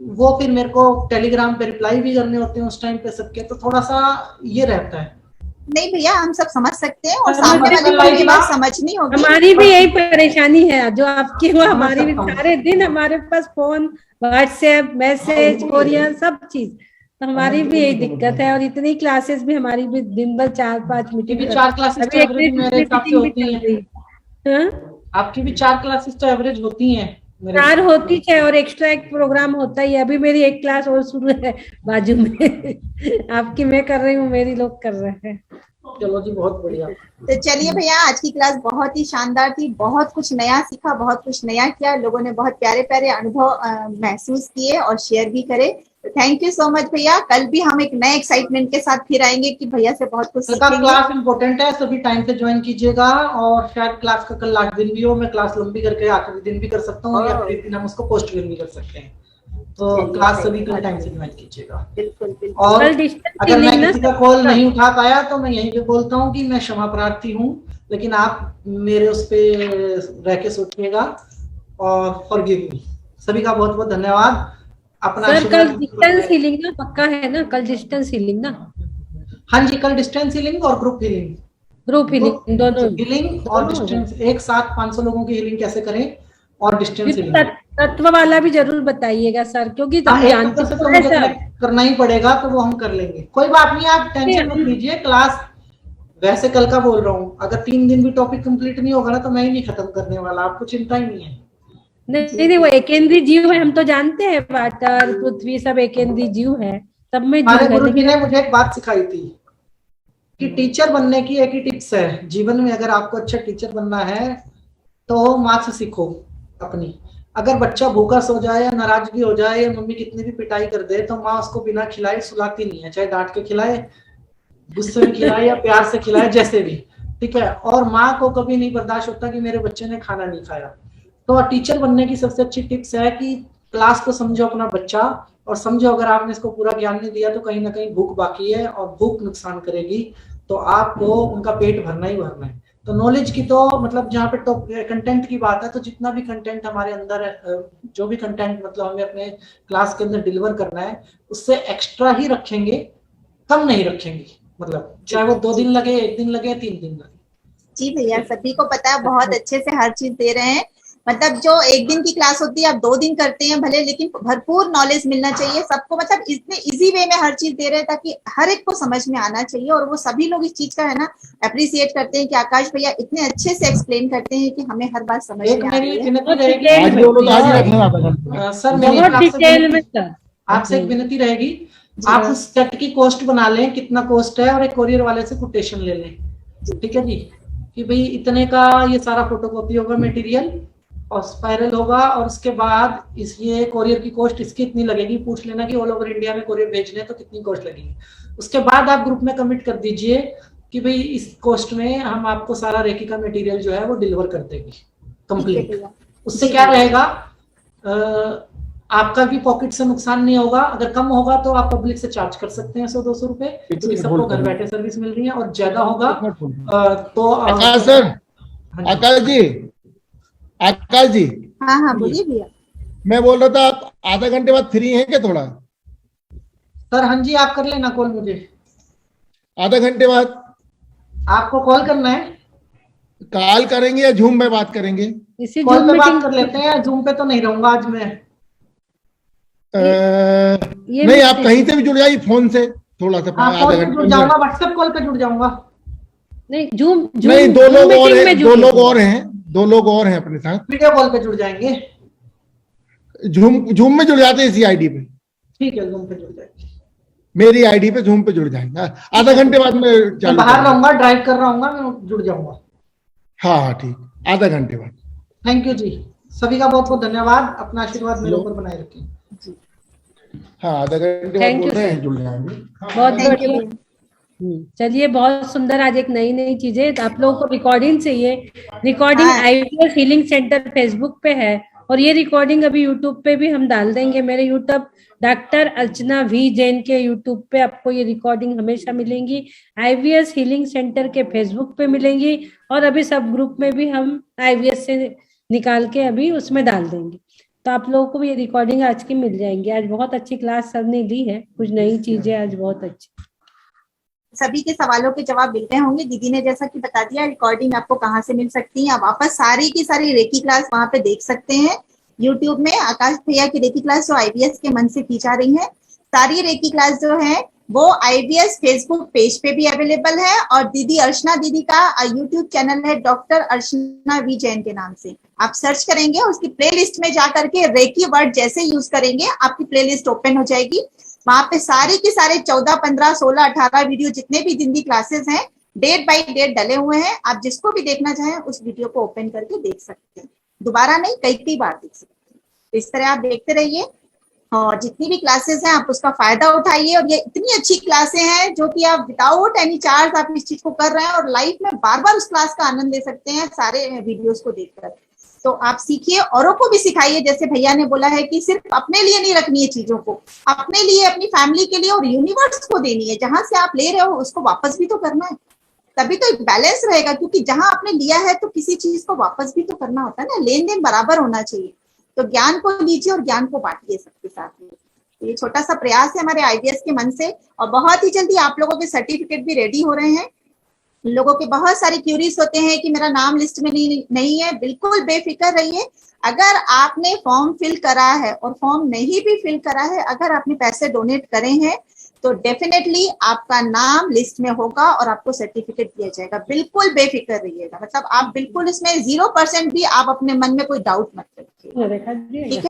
वो फिर मेरे को टेलीग्राम पे रिप्लाई भी करने होते हैं उस टाइम पे सबके, तो थोड़ा सा ये रहता है। नहीं भैया हम सब समझ सकते हैं और सामने वाले को भी बात समझनी होगी। हमारी भी यही परेशानी है जो आपकी हुआ, हमारी भी सारे दिन हमारे पास फोन, व्हाट्सएप, मैसेज, कोरियर सब चीज, तो हमारी भी यही दिक्कत है। और इतनी क्लासेस भी हमारी भी दिन भर 4-5 मीटिंग, 4 क्लासेस तो एवरेज मेरे हिसाब से होती हैं। आपकी भी 4 क्लासेस तो एवरेज होती हैं? 4 होती है और एक्स्ट्रा एक प्रोग्राम होता ही है। अभी मेरी एक क्लास और शुरू है बाजू में आपकी मैं कर रही हूँ, मेरी लोग कर रहे हैं। चलो जी बहुत बढ़िया। तो चलिए भैया आज की क्लास बहुत ही शानदार थी, बहुत कुछ नया सीखा, बहुत कुछ नया किया, लोगों ने बहुत प्यारे प्यारे अनुभव महसूस किए और शेयर भी करे। तो थैंक यू सो मच भैया। कल भी हम एक नए एक्साइटमेंट के साथ फिर आएंगे कि भैया से बहुत कुछ सीखेंगे। क्लास इंपॉर्टेंट है, सभी टाइम से ज्वाइन कीजिएगा। और शायद क्लास का कल लास्ट दिन भी हो, मैं क्लास लंबी करके आखिरी दिन भी कर सकता हूँ या फिर दिन हम उसको पोस्टपोन भी कर सकते हैं। तो क्लास सभी कल टाइम से ज्वाइन कीजिएगा। बिल्कुल। और अगर मैं किसी का कॉल नहीं उठा पाया तो मैं यहीं पे बोलता हूँ कि मैं क्षमा प्रार्थी हूँ, लेकिन आप मेरे उस पे रह के सोचिएगा और फॉरगिव मी। सभी का बहुत बहुत धन्यवाद। अपना सर कल डिस्टेंस हीलिंग ना पक्का है ना? कल डिस्टेंस हीलिंग ना? हाँ जी, कल डिस्टेंस हीलिंग और ग्रुप हीलिंग, दोनों हीलिंग और डिस्टेंस एक साथ 500 लोगों की हीलिंग कैसे करें और डिस्टेंस हीलिंग। तत्व वाला भी जरूर बताइएगा सर, क्योंकि जानते तो मुझे करना ही पड़ेगा, तो वो हम कर लेंगे। कोई बात नहीं, आप टेंशन मत लीजिए। क्लास वैसे कल का बोल रहा हूँ, अगर 3 दिन भी टॉपिक कंप्लीट नहीं होगा ना तो मैं ही नहीं खत्म करने वाला, आपको चिंता ही नहीं है। नहीं वो एकेंद्रीय जीव है, हम तो जानते हैं, वाटर पृथ्वी सब एकेंद्रीय जीव है, सब में हमारे गुरु जी ने मुझे एक बात सिखाई थी कि टीचर बनने की एक ही टिप्स है जीवन में, अगर आपको अच्छा टीचर बनना है तो माँ से सीखो अपनी। अगर बच्चा भूखा सो जाए या नाराजगी हो जाए या मम्मी कितनी भी पिटाई कर दे तो माँ उसको बिना खिलाए सुलाती नहीं है, चाहे डांट के खिलाए, गुस्से में खिलाए या प्यार से खिलाए, जैसे भी, ठीक है। और माँ को कभी नहीं बर्दाश्त होता कि मेरे बच्चे ने खाना नहीं खाया। तो टीचर बनने की सबसे अच्छी टिप्स है कि क्लास को समझो अपना बच्चा, और समझो अगर आपने इसको पूरा ज्ञान नहीं दिया तो कहीं ना कहीं भूख बाकी है और भूख नुकसान करेगी, तो आपको उनका पेट भरना ही भरना है। तो नॉलेज की तो मतलब जहाँ पे टॉप कंटेंट की बात है, तो जितना भी कंटेंट हमारे अंदर है, जो भी कंटेंट मतलब हमें अपने क्लास के अंदर डिलीवर करना है, उससे एक्स्ट्रा ही रखेंगे, कम नहीं रखेंगे। मतलब चाहे वो 2 दिन लगे, 1 दिन लगे, 3 दिन लगे। जी भैया सभी को पता है, बहुत अच्छे से हर चीज दे रहे हैं। मतलब जो 1 दिन की क्लास होती है आप 2 दिन करते हैं भले, लेकिन भरपूर नॉलेज मिलना चाहिए सबको। मतलब इतने इजी वे में हर चीज दे रहे हैं ताकि हर एक को समझ में आना चाहिए, और वो सभी लोग इस चीज का है ना अप्रिशिएट करते हैं कि आकाश भैया इतने अच्छे से एक्सप्लेन करते हैं कि हमें हर बात समझ में आ रही है। सर आपसे एक विनती रहेगी, आप उस सेट की कॉस्ट बना लें, कितना कॉस्ट है, और एक कोरियर वाले से कोटेशन ले लें, ठीक है जी, कि भाई इतने का ये सारा फोटोकॉपी होगा मटेरियल और स्पाइरल होगा, और उसके बाद इस ये कोरियर की कॉस्ट इसकी इतनी लगेगी। पूछ लेना कि ऑल ओवर इंडिया में कोरियर भेजने तो कितनी कॉस्ट लगेगी। उसके बाद आप ग्रुप में कमिट कर दीजिए कि भाई इस कॉस्ट में हम आपको सारा रेकी का मटेरियल जो है वो डिलीवर कर देंगे कंप्लीट। उससे क्या रहेगा, आपका भी पॉकेट से नुकसान नहीं होगा। अगर कम होगा तो आप पब्लिक से चार्ज कर सकते हैं 100-200 रुपए, क्योंकि सबको घर बैठे सर्विस मिल रही है। और ज्यादा होगा तो आकाश जी, आकाश जी, हाँ हाँ बोलिए भैया। मैं बोल रहा था आप आधा घंटे बाद फ्री हैं क्या थोड़ा? सर हाँ जी, आप कर लेना कॉल मुझे। आधा घंटे बाद आपको कॉल करना है? कॉल करेंगे या जूम में बात करेंगे? इसी कॉल जूम पे बात मीटिंग कर लेते हैं, जूम पे तो नहीं रहूंगा आज मैं। ये नहीं, आप कहीं से भी जुड़ जाइए फोन से थोड़ा सा हाँ, आधा कॉल पे घंटे जुड़ जाऊंगा, व्हाट्सएप कॉल पे जुड़ जाऊंगा। नहीं, जूम नहीं, दो लोग और मीटिंग में हैं, जुड़िए। दो लोग और हैं अपने साथ। वीडियो कॉल पे जुड़ जाएंगे। जूम में जुड़ जाते हैं इसी आईडी पे। ठीक है, जूम पे जुड़ जाएंगे। मेरी आईडी पे जूम पे जुड़ जाएंगे। आधा घंटे बाद मैं मैं चालू बाहर करूंगा। रहूंगा, ड्राइव कर रहा हूँ, मैं जुड़ जाऊंगा। हाँ हाँ ठीक, आधा घंटे बाद। थैंक यू जी, सभी का बहुत बहुत धन्यवाद। अपना आशीर्वाद मेरे ऊपर बनाए रखिए। हाँ, आधा घंटे बाद Thank बोल you, रहे sir. हैं, जुड़ जाएंगे। बहुत थैंक यू बढ़िया। चलिए, बहुत सुंदर, आज एक नई नई चीजें। आप लोगों को रिकॉर्डिंग चाहिए, रिकॉर्डिंग हाँ। आईवीएस हीलिंग सेंटर फेसबुक पे है, और ये रिकॉर्डिंग अभी यूट्यूब पे भी हम डाल देंगे। मेरे YouTube doctor Archana V Jain के यूट्यूब पे आपको ये रिकॉर्डिंग हमेशा मिलेंगी, आईवीएस हीलिंग सेंटर के फेसबुक पे मिलेंगी, और अभी सब ग्रुप में भी हम आईवीएस से निकाल के अभी उसमें डाल देंगे। तो आप लोगों को भी ये रिकॉर्डिंग आज की मिल जाएंगी। आज बहुत अच्छी क्लास सर ने ली है, कुछ नई चीजें आज बहुत अच्छी। सभी के सवालों के जवाब मिल गए होंगे। दीदी ने जैसा कि बता दिया, रिकॉर्डिंग आपको कहाँ से मिल सकती है। आप वापस सारी की सारी रेकी क्लास वहां पे देख सकते हैं यूट्यूब में। आकाश भैया की रेकी क्लास जो आईवीएस के मन से की जा रही है, सारी रेकी क्लास जो है वो आईवीएस फेसबुक पेज पे भी अवेलेबल है, और दीदी अर्चना दीदी का यूट्यूब चैनल है डॉक्टर अर्चना वी जैन के नाम से। आप सर्च करेंगे, उसकी प्लेलिस्ट में जा करके रेकी वर्ड जैसे यूज करेंगे आपकी प्लेलिस्ट ओपन हो जाएगी। वहां पे सारे के सारे 14, 15, 16, 18 वीडियो जितने भी दिन की क्लासेस हैं डेट बाय डेट डले हुए हैं। आप जिसको भी देखना चाहें उस वीडियो को ओपन करके देख सकते हैं, दोबारा नहीं, कई बार देख सकते हैं। तो इस तरह आप देखते रहिए, और जितनी भी क्लासेस हैं आप उसका फायदा उठाइए। और ये इतनी अच्छी क्लासें हैं जो कि आप विदाउट एनी चार्ज आप इस चीज को कर रहे हैं, और लाइफ में बार बार उस क्लास का आनंद ले सकते हैं सारे वीडियोस को देखकर। तो आप सीखिए, औरों को भी सिखाइए। जैसे भैया ने बोला है कि सिर्फ अपने लिए नहीं रखनी है चीजों को, अपने लिए, अपनी फैमिली के लिए और यूनिवर्स को देनी है। जहां से आप ले रहे हो उसको वापस भी तो करना है, तभी तो एक बैलेंस रहेगा। क्योंकि जहां आपने लिया है तो किसी चीज को वापस भी तो करना होता है ना, लेन देन बराबर होना चाहिए। तो ज्ञान को लीजिए और ज्ञान को बांटिए सबके साथ में। तो ये छोटा सा प्रयास है हमारे आईवीएस के मन से, और बहुत ही जल्दी आप लोगों के सर्टिफिकेट भी रेडी हो रहे हैं। लोगों के बहुत सारे क्यूरीज होते हैं कि मेरा नाम लिस्ट में नहीं है। बिल्कुल बेफिक्र रहिए। अगर आपने फॉर्म फिल करा है और फॉर्म नहीं भी फिल करा है, अगर आपने पैसे डोनेट करे हैं तो डेफिनेटली आपका नाम लिस्ट में होगा और आपको सर्टिफिकेट दिया जाएगा। बिल्कुल बेफिक्र रहिएगा, मतलब आप बिल्कुल इसमें 0% भी आप अपने मन में कोई डाउट मत रखिए। ठीक है।